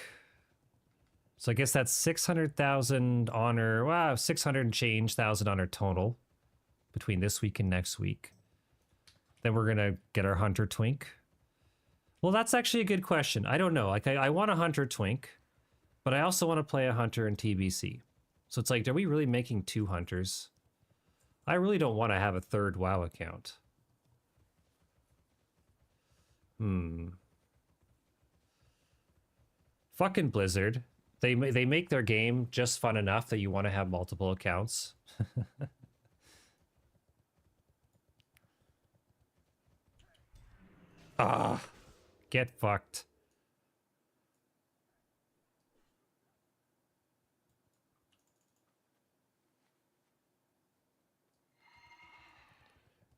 Speaker 1: So I guess that's 600,000 honor. Wow, 600 and change thousand honor total between this week and next week. Then we're gonna get our hunter twink. Well, that's actually a good question. I don't know. Like I want a hunter twink, but I also want to play a hunter in TBC. So it's like, are we really making 2 hunters? I really don't want to have a third WoW account. Fucking Blizzard. They make their game just fun enough that you want to have multiple accounts. Ah, get fucked.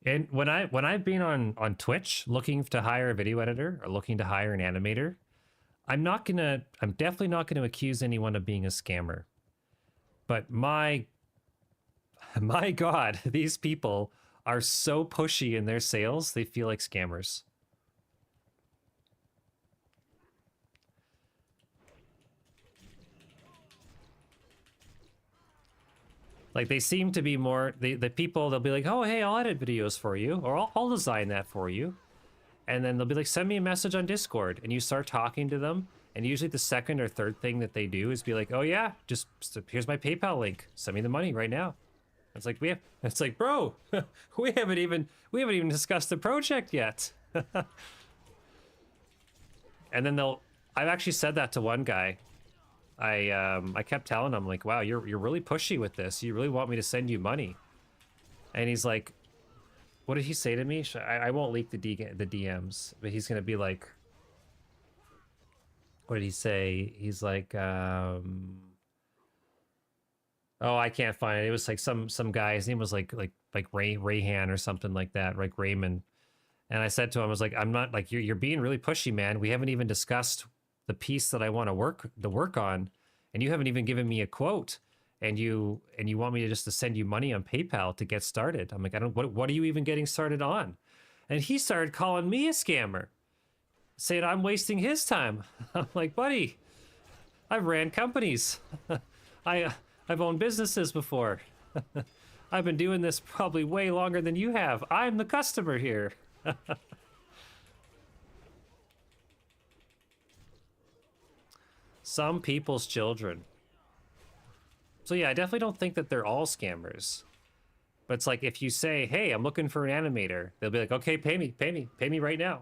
Speaker 1: And when I've been on Twitch looking to hire a video editor or looking to hire an animator, I'm definitely not gonna accuse anyone of being a scammer. But my God, these people are so pushy in their sales, they feel like scammers. Like they seem to be more, the people, they'll be like, oh, hey, I'll edit videos for you, or I'll design that for you. And then they'll be like, send me a message on Discord. And you start talking to them. And usually the second or third thing that they do is be like, oh yeah, just here's my PayPal link. Send me the money right now. It's like, bro, we haven't even discussed the project yet. And then I've actually said that to one guy. I kept telling him like, wow, you're really pushy with this. You really want me to send you money. And he's like, what did he say to me? I won't leak the DMs, but he's gonna be like, what did he say? He's like, oh, I can't find it. It was like some guy. His name was like Rayhan or something like that, like Raymond. And I said to him, I was like, I'm not like you're being really pushy, man. We haven't even discussed the piece that I want to work on, and you haven't even given me a quote. And you want me to send you money on PayPal to get started. I'm like, what are you even getting started on? And he started calling me a scammer, saying I'm wasting his time. I'm like, buddy, I've ran companies. I've owned businesses before. I've been doing this probably way longer than you have. I'm the customer here. Some people's children. So yeah, I definitely don't think that they're all scammers. But it's like if you say, hey, I'm looking for an animator, they'll be like, okay, pay me right now.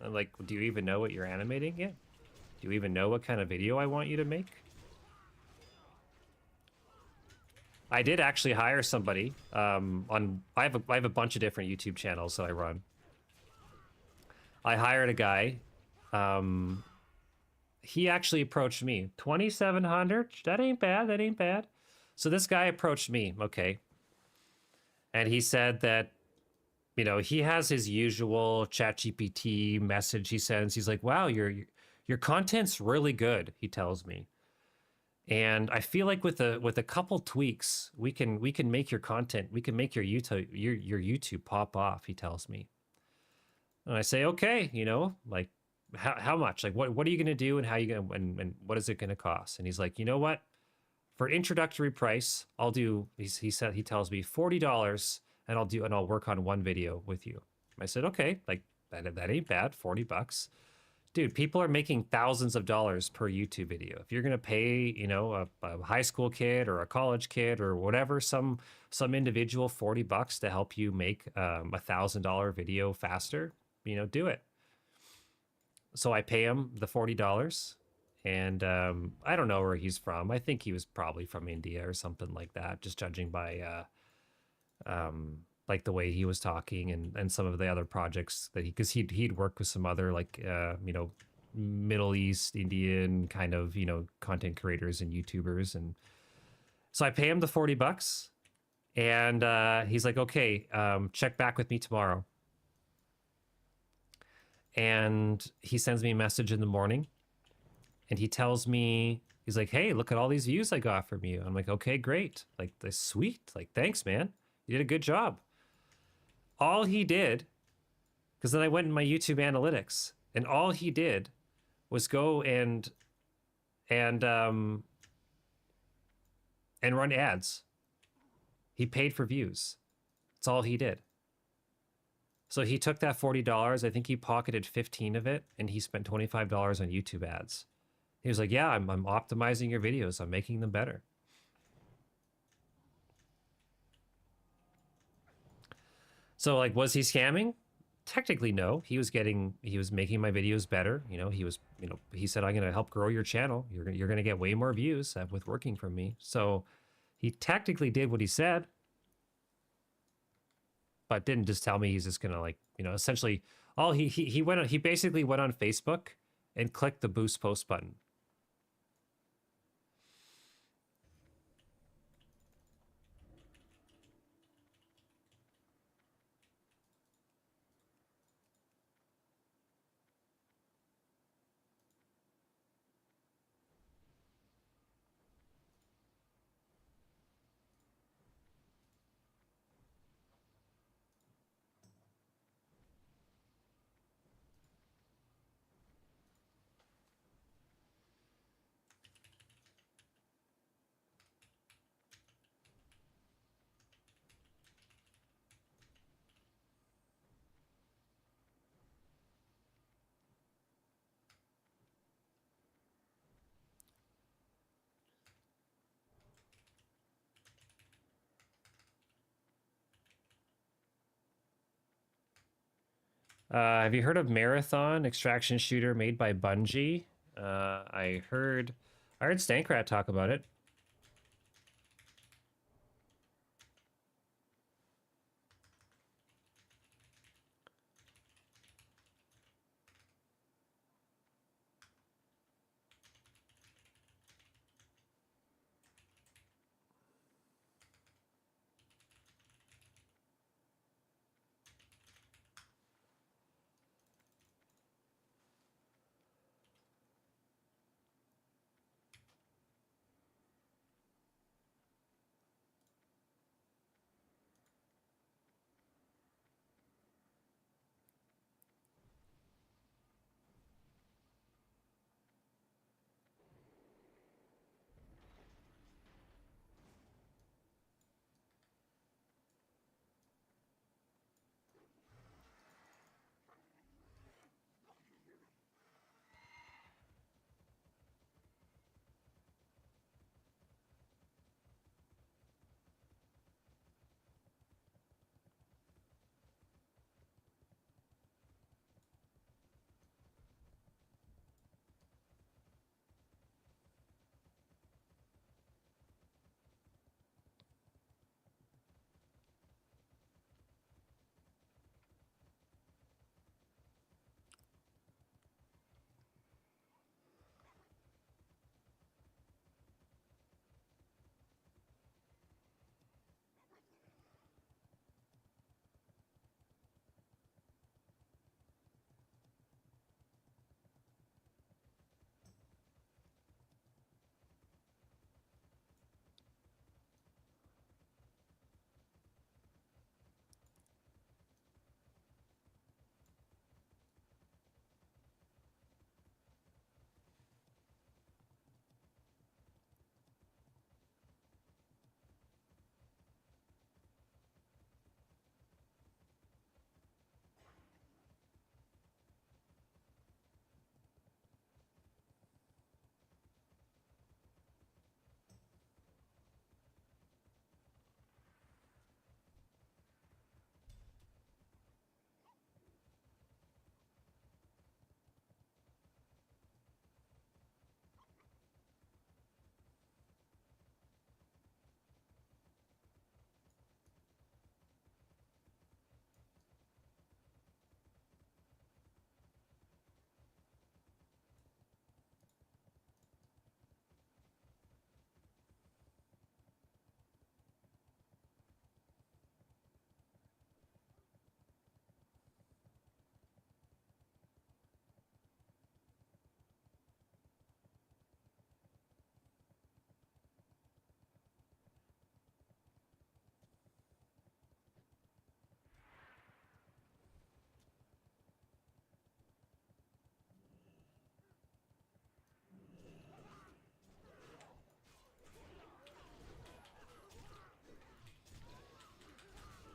Speaker 1: I'm like, do you even know what you're animating yet? Do you even know what kind of video I want you to make? I did actually hire somebody I have a bunch of different YouTube channels that I run. I hired a guy. He actually approached me. 2,700? That ain't bad. So this guy approached me, okay. And he said that you know, he has his usual ChatGPT message he sends. He's like, "Wow, your content's really good," he tells me. And I feel like with a couple tweaks, we can make your content, we can make your YouTube pop off, he tells me. And I say, "Okay, you know, like how much? Like what are you going to do and how you going to and what is it going to cost?" And he's like, "You know what? For an introductory price, I'll do," he tells me $40 and I'll work on one video with you. I said, "Okay, like that ain't bad, $40. Dude, people are making thousands of dollars per YouTube video. If you're gonna pay, you know, a high school kid or a college kid or whatever, some individual $40 to help you make $1,000 video faster, you know, do it." So I pay him the $40, and I don't know where he's from. I think he was probably from India or something like that, just judging by like the way he was talking and some of the other projects that because he'd worked with some other like you know, Middle East Indian kind of, you know, content creators and YouTubers. And so I pay him the $40 and he's like, "Okay, check back with me tomorrow." And he sends me a message in the morning and he tells me, he's like, "Hey, look at all these views I got from you." I'm like, "Okay, great. Like, that's sweet. Like, thanks, man. You did a good job." All he did, because then I went in my YouTube analytics, and all he did was go and run ads. He paid for views. That's all he did. So he took that $40. I think he pocketed 15 of it, and he spent $25 on YouTube ads. He was like, "Yeah, I'm optimizing your videos. I'm making them better." So like, was he scamming? Technically, no. He was making my videos better. You know, he said, "I'm going to help grow your channel. You're going to get way more views with working from me." So he technically did what he said, but didn't just tell me he's just going to, like, you know, essentially all he basically went on Facebook and clicked the boost post button. Have you heard of Marathon, extraction shooter made by Bungie? I heard Stankrat talk about it.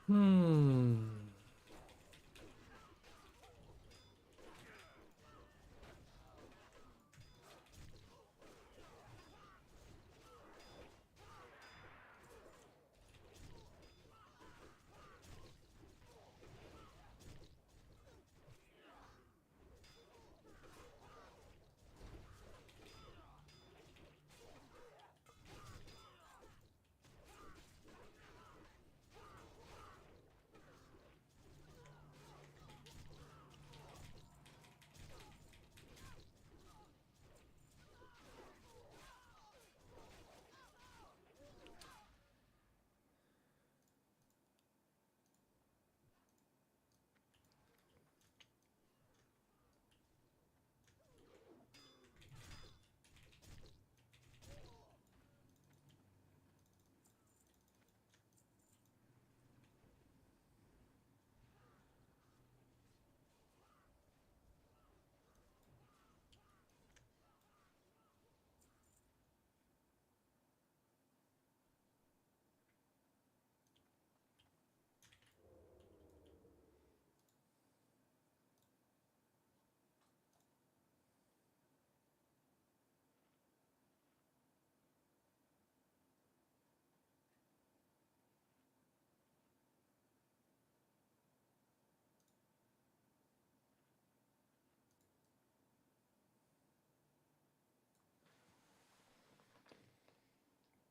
Speaker 1: Hmm.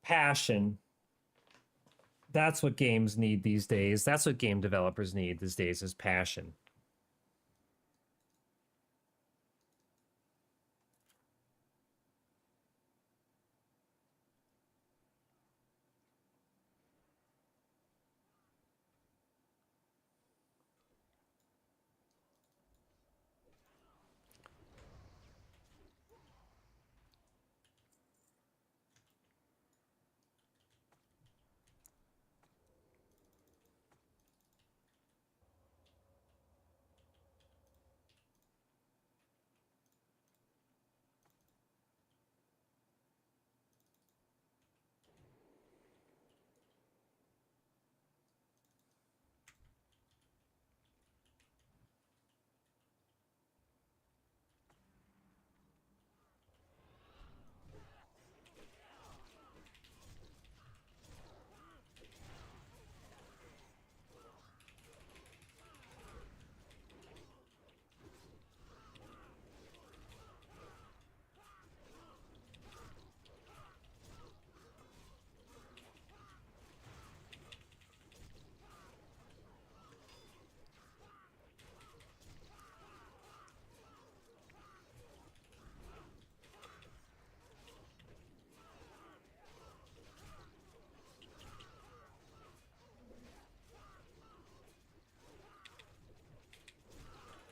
Speaker 1: Passion. That's what games need these days. That's what game developers need these days is passion.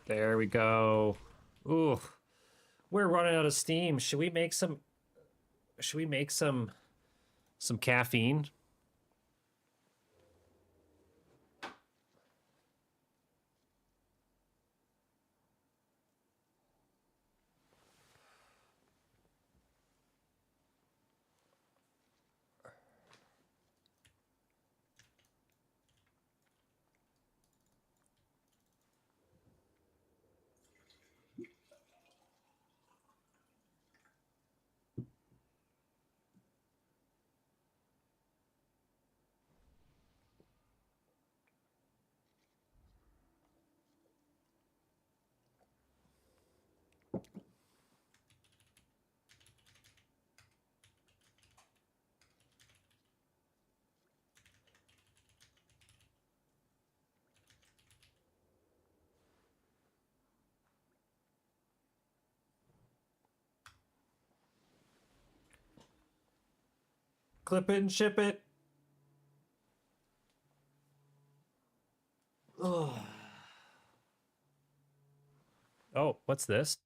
Speaker 1: There we go. Ooh, we're running out of steam. Should we make some? Should we make some caffeine? Clip it and ship it. Ugh. Oh, what's this?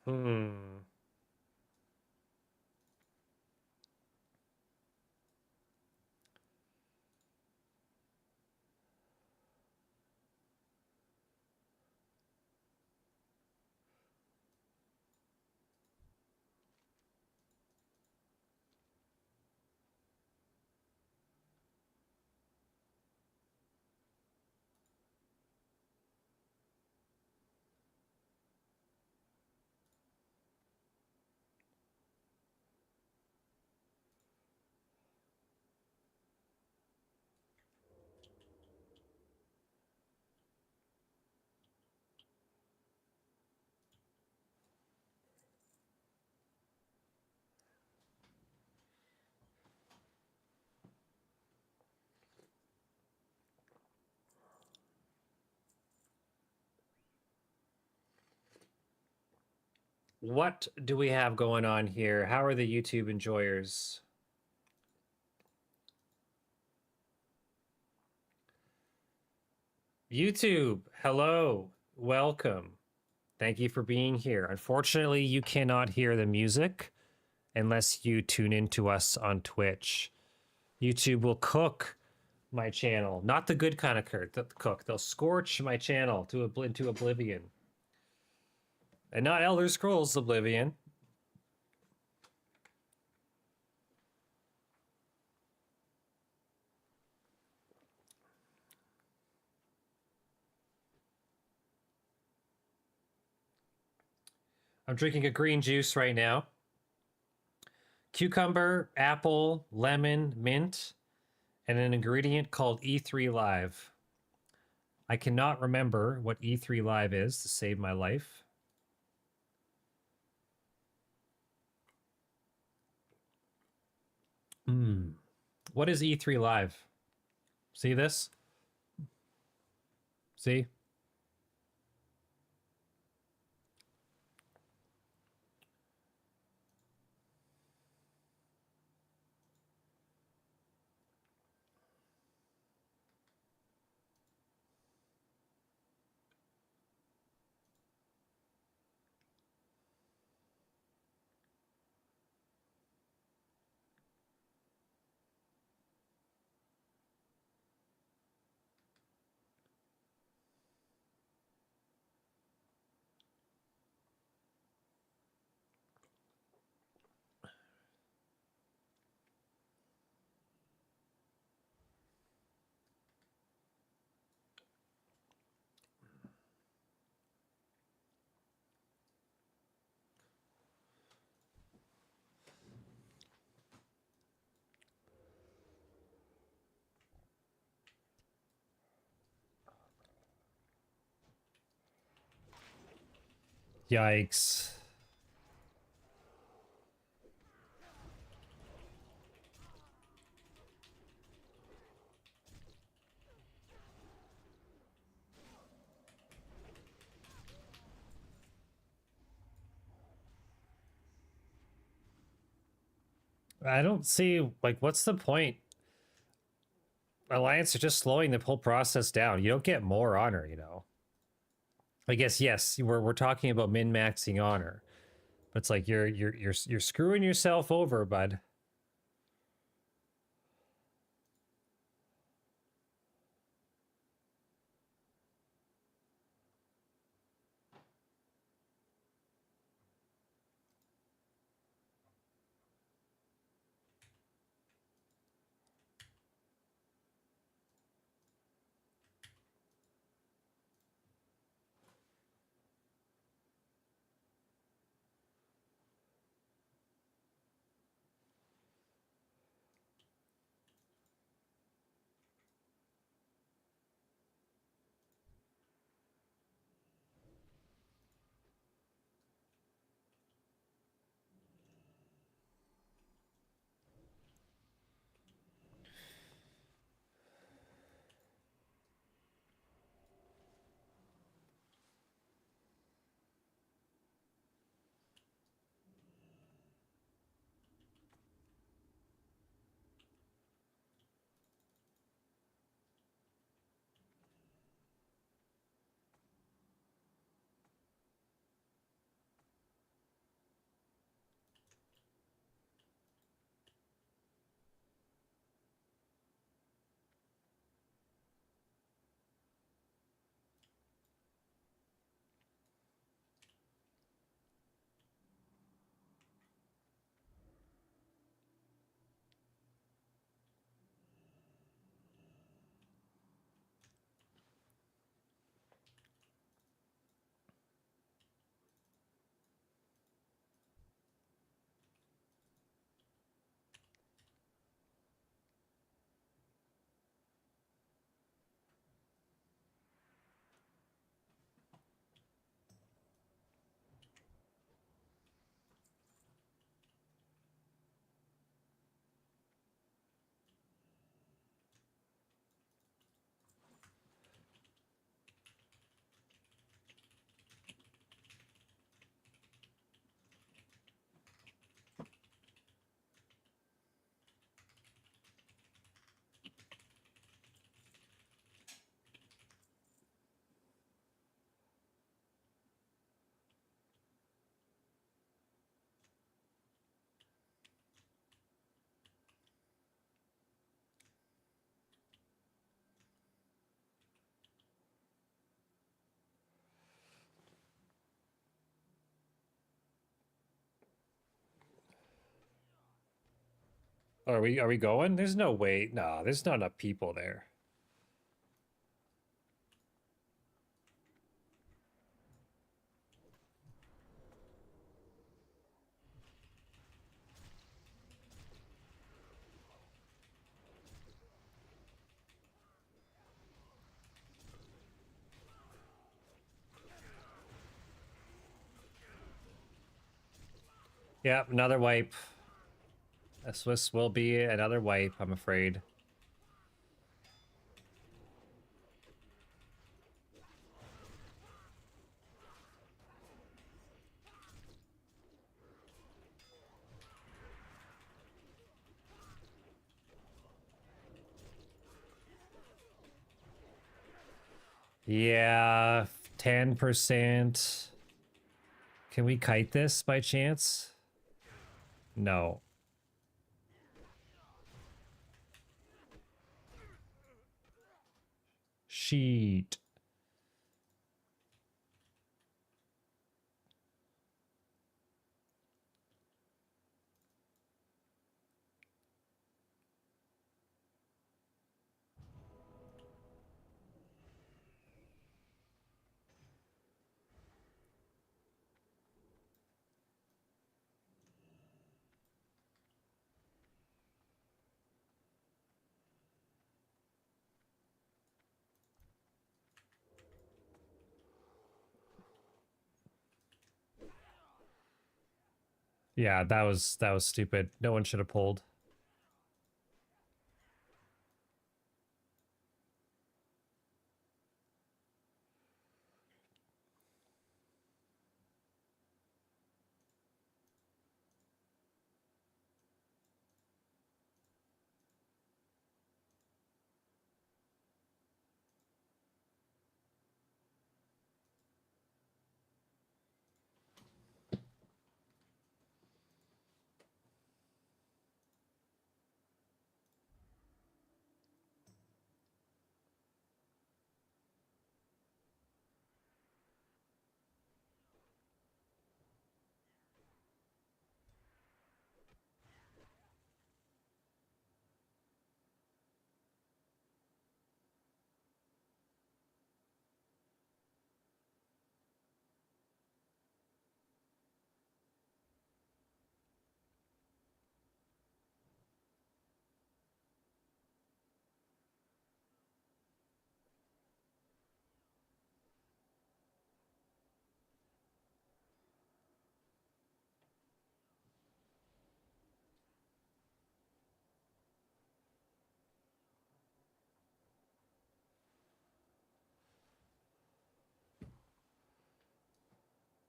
Speaker 1: Hmm. What do we have going on here? How are the YouTube enjoyers? YouTube, hello, welcome. Thank you for being here. Unfortunately, you cannot hear the music unless you tune into us on Twitch. YouTube will cook my channel, not the good kind of cook. They'll scorch my channel into oblivion, and not Elder Scrolls Oblivion. I'm drinking a green juice right now. Cucumber, apple, lemon, mint, and an ingredient called E3 Live. I cannot remember what E3 Live is to save my life. What is E3 Live? See this? See? Yikes. I don't see, like, what's the point? Alliance are just slowing the whole process down. You don't get more honor, you know. I guess yes, we're talking about min-maxing honor. But it's like you're screwing yourself over, bud. Are we going? There's no way. No, there's not enough people there. Yep, another wipe. This will be another wipe, I'm afraid. Yeah, 10%. Can we kite this by chance? No. Sheet. Yeah, that was stupid. No one should have pulled.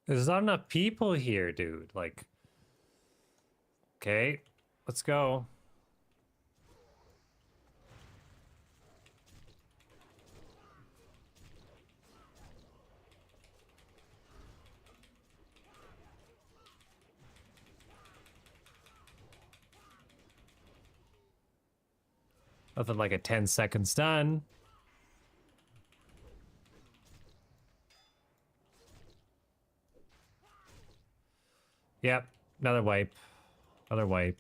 Speaker 1: There's not enough people here, dude. Like, okay, let's go. Nothing like a 10-second stun. Yep, another wipe. Another wipe.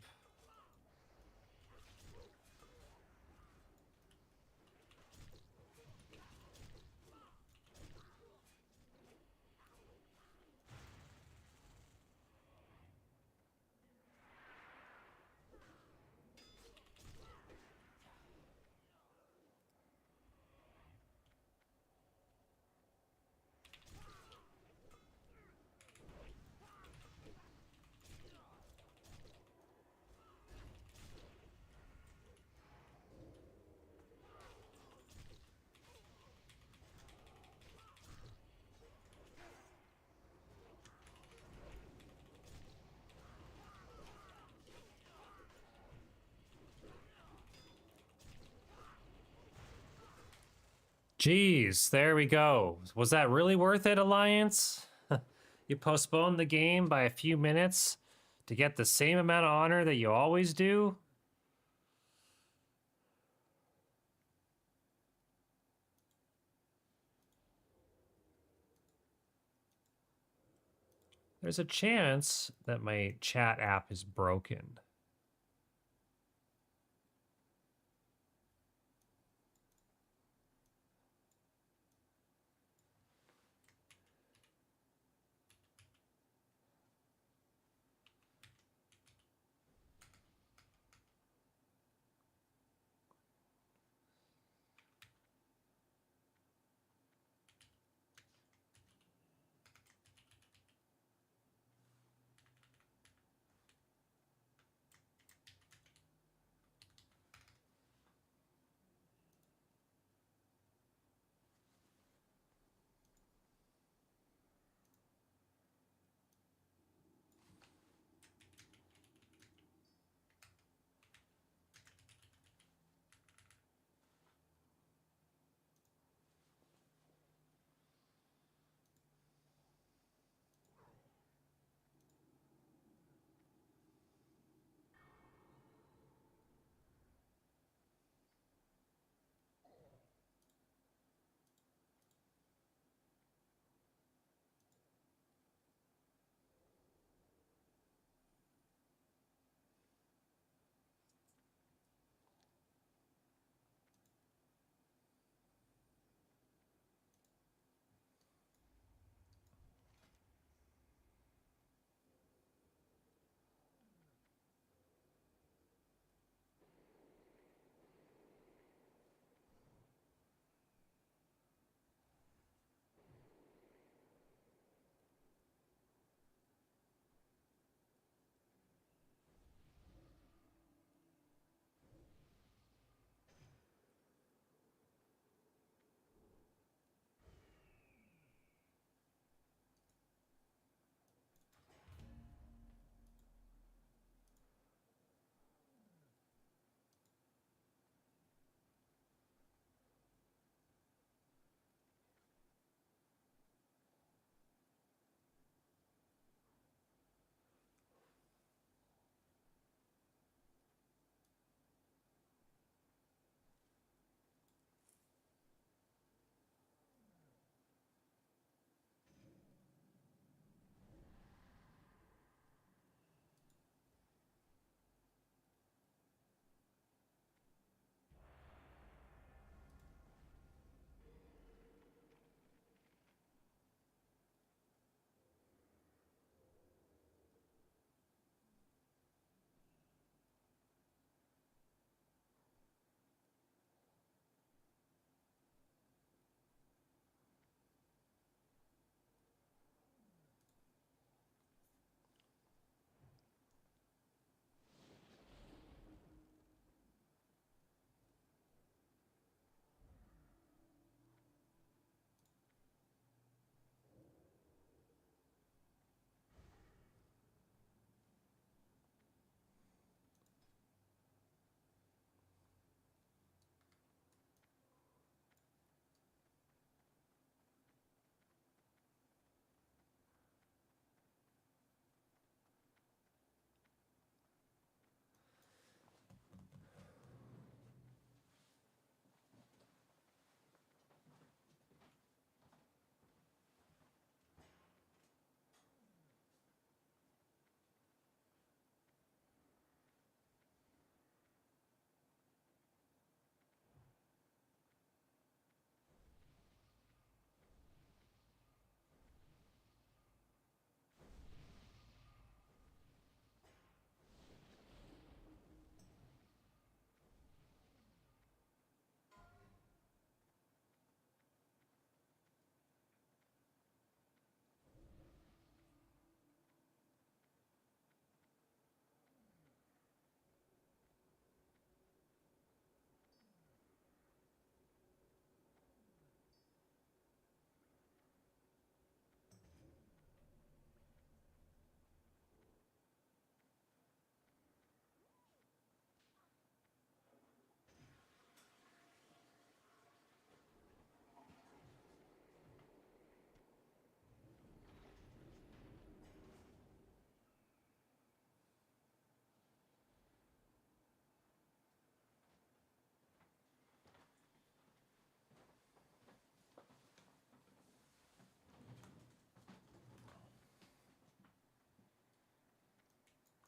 Speaker 1: Jeez, there we go. Was that really worth it, Alliance? You postponed the game by a few minutes to get the same amount of honor that you always do? There's a chance that my chat app is broken.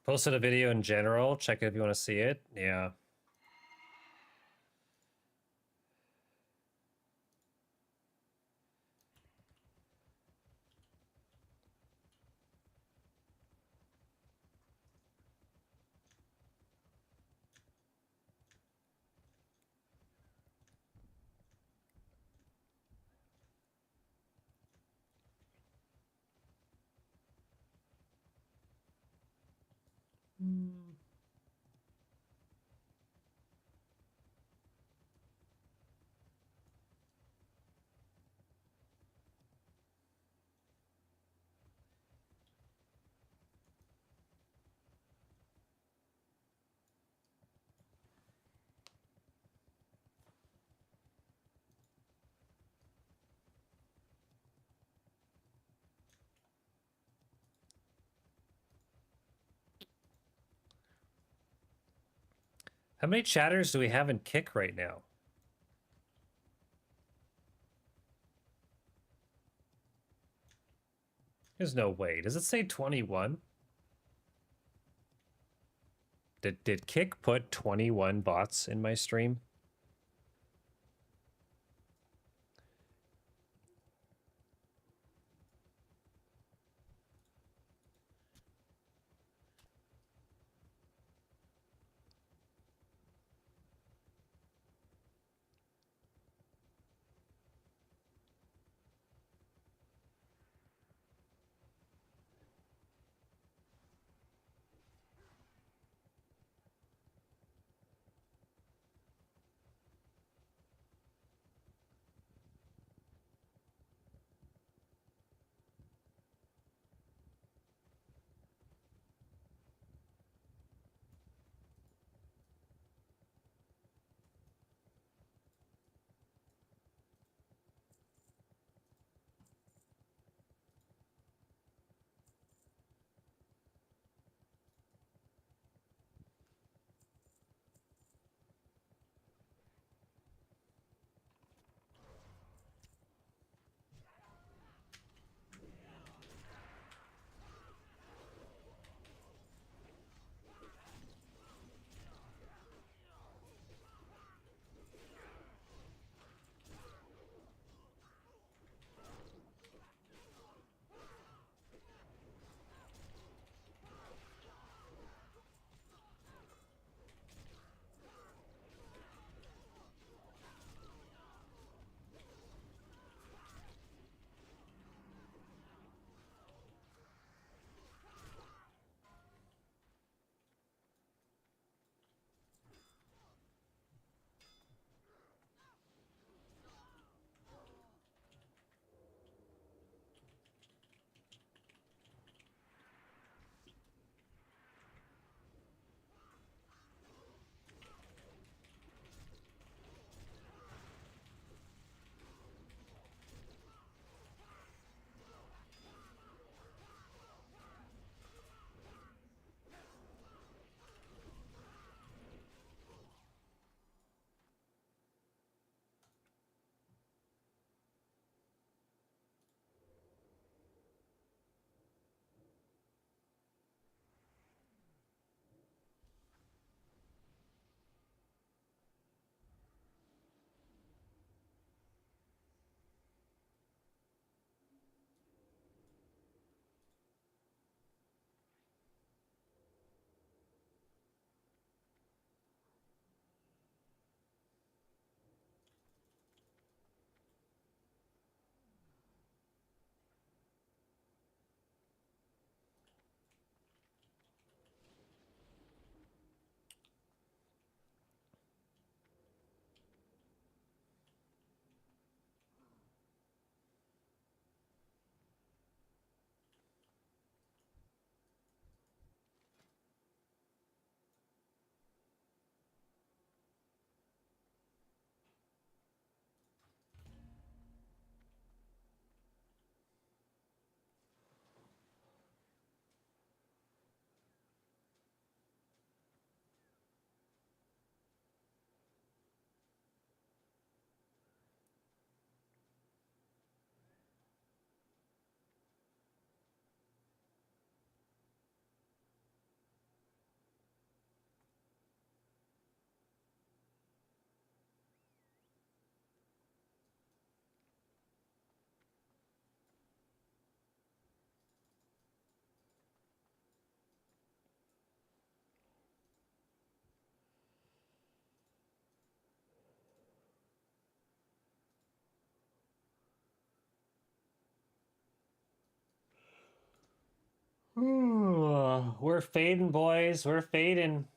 Speaker 1: Posted a video in general. Check it if you want to see it. Yeah. How many chatters do we have in Kick right now? There's no way. Does it say 21? Did Kick put 21 bots in my stream? We're fading, boys. We're fading.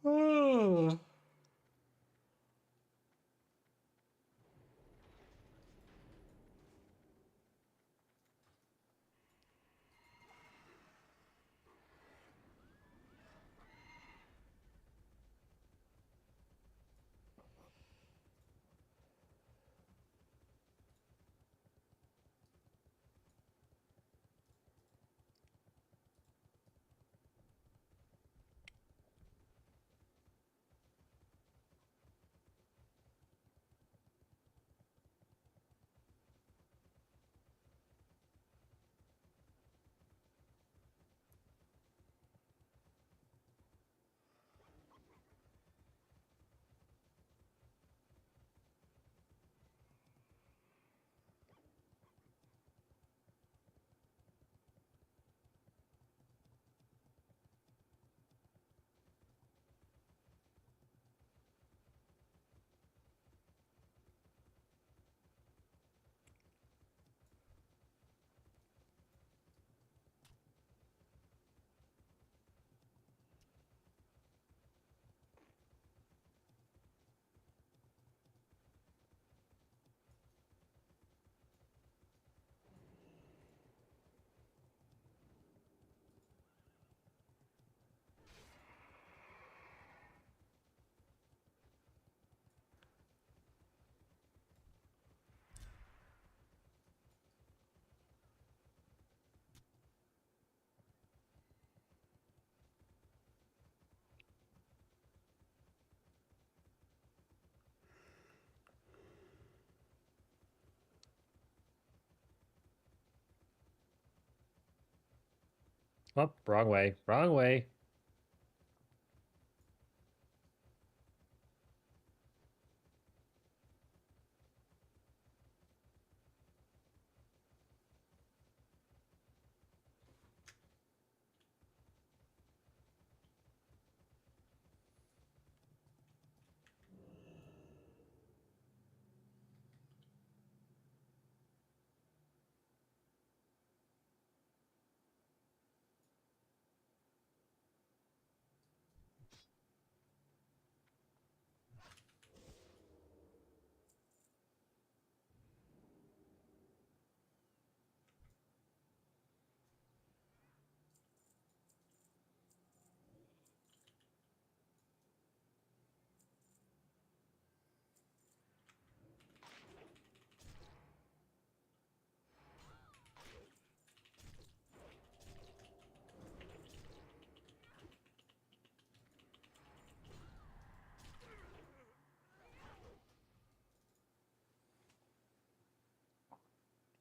Speaker 1: Oh, wrong way. Wrong way.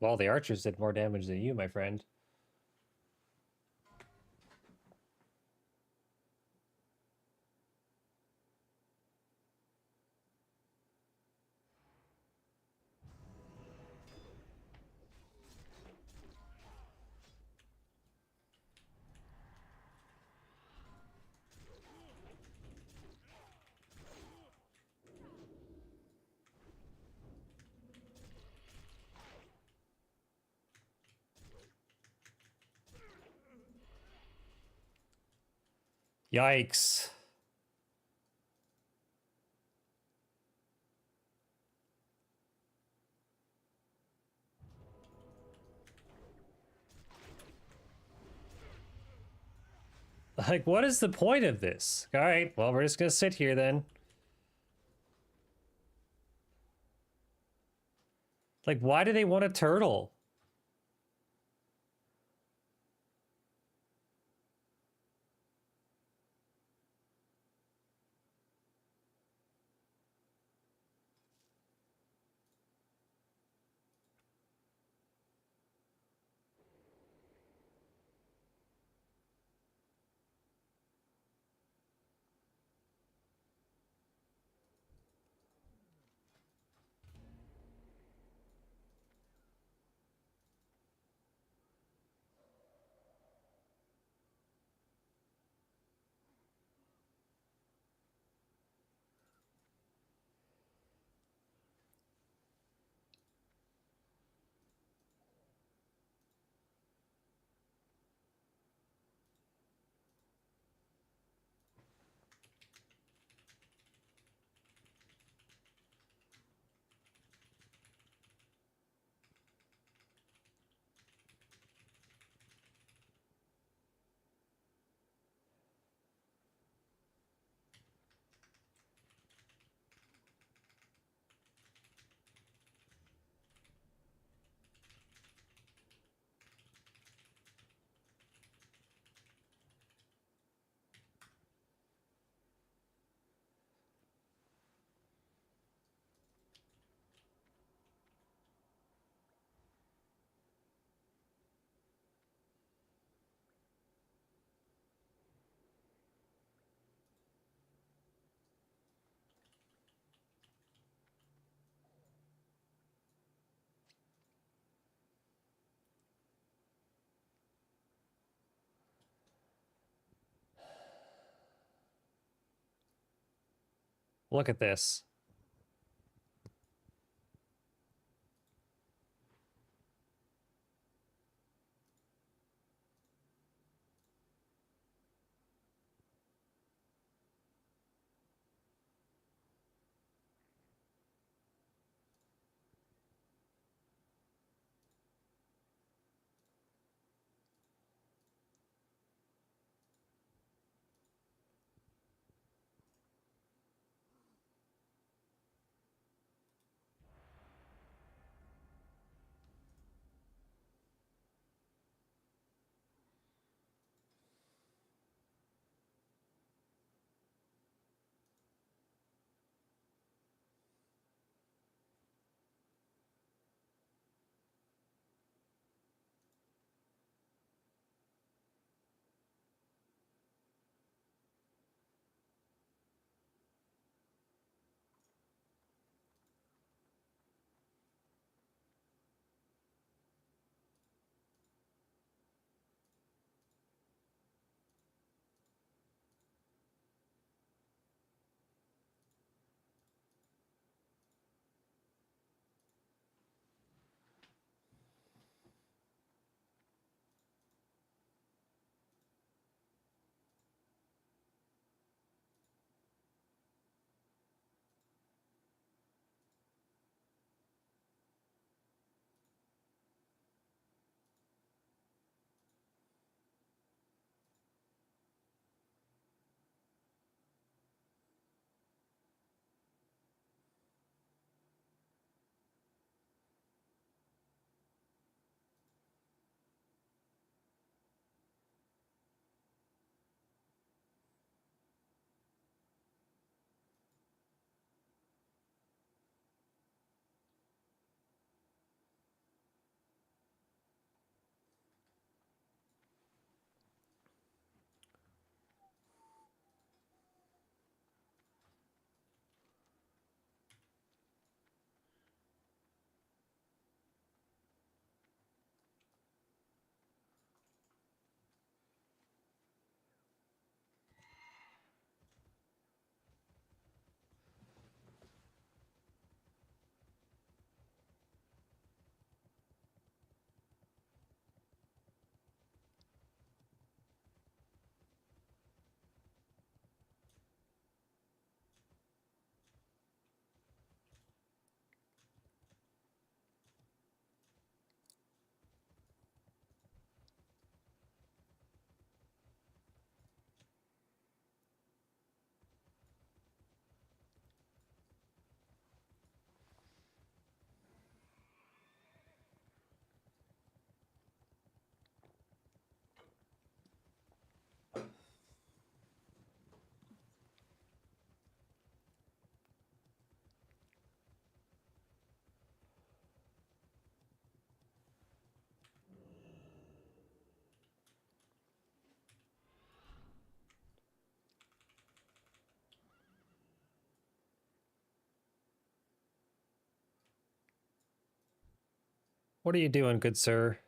Speaker 1: Well, the archers did more damage than you, my friend. Yikes. Like, what is the point of this? All right, well, we're just gonna sit here then. Like, why do they want a turtle? Look at this. What are you doing, good sir?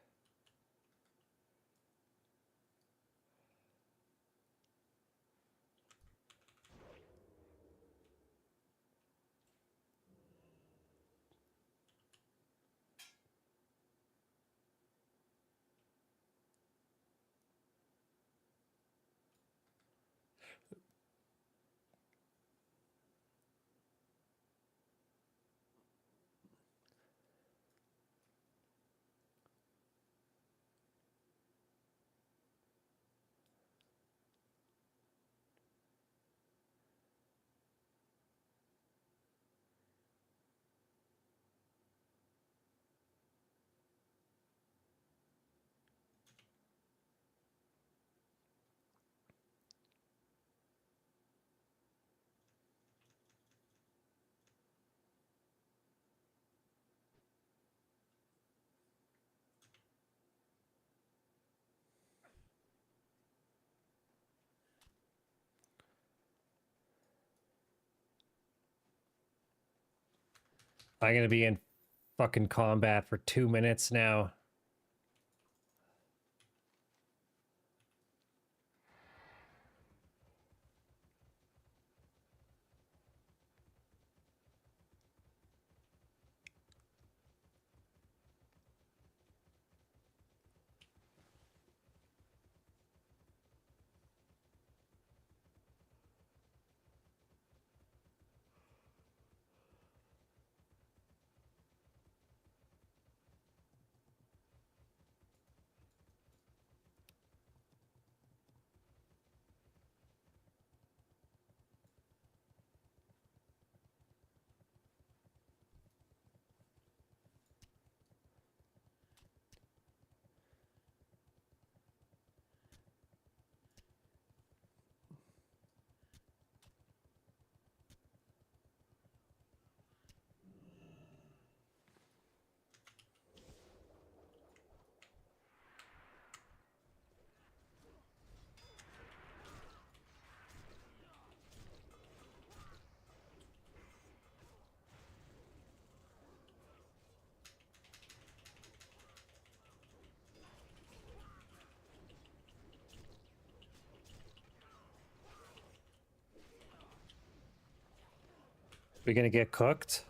Speaker 1: I'm gonna be in fucking combat for 2 minutes now. We gonna get cooked?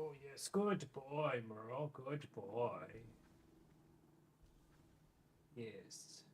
Speaker 1: Oh, yes. Good boy, Merle. Good boy. Yes.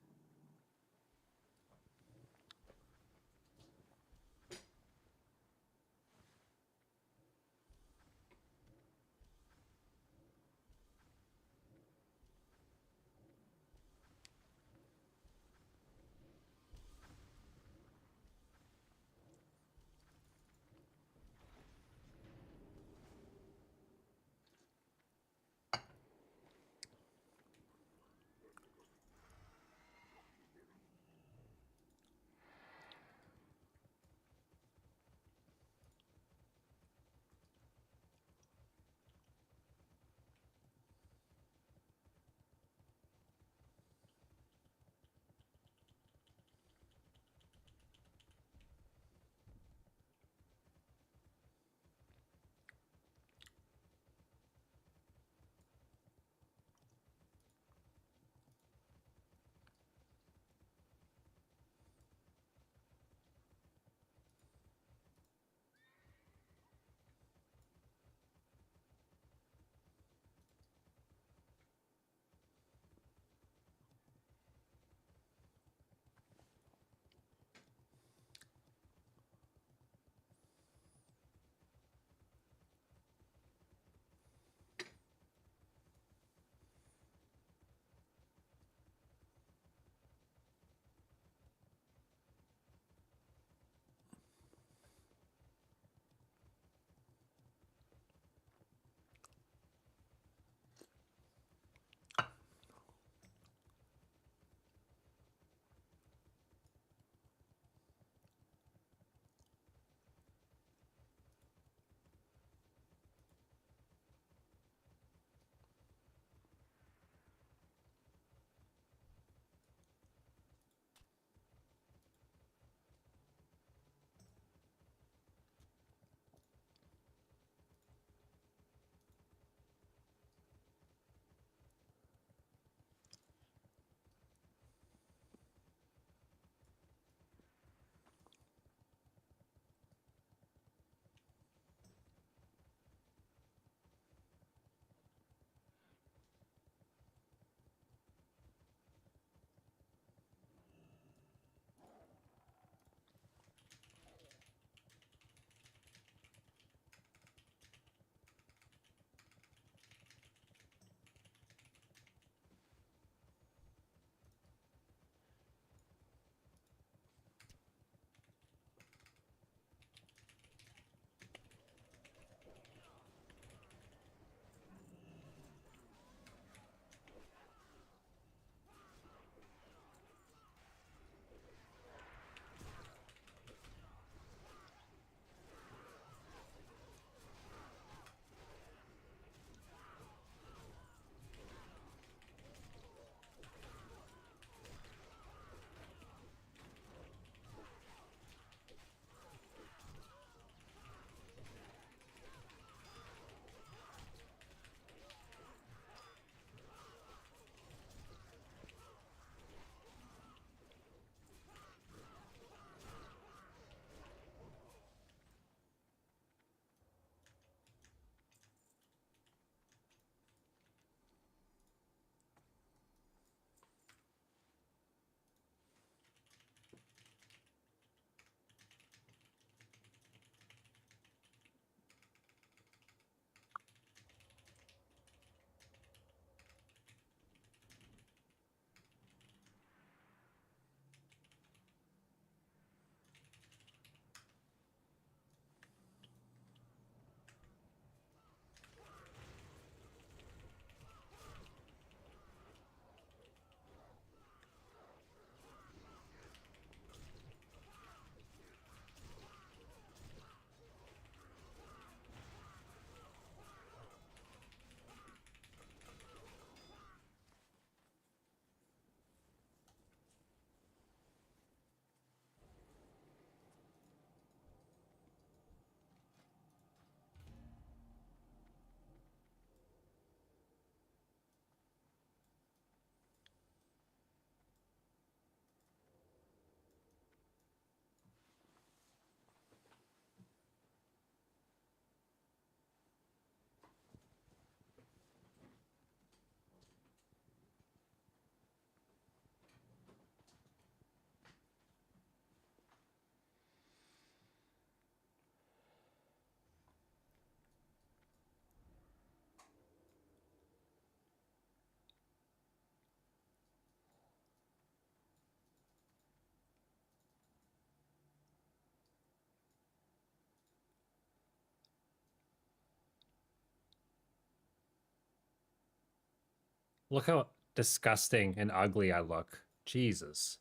Speaker 1: Look how disgusting and ugly I look. Jesus.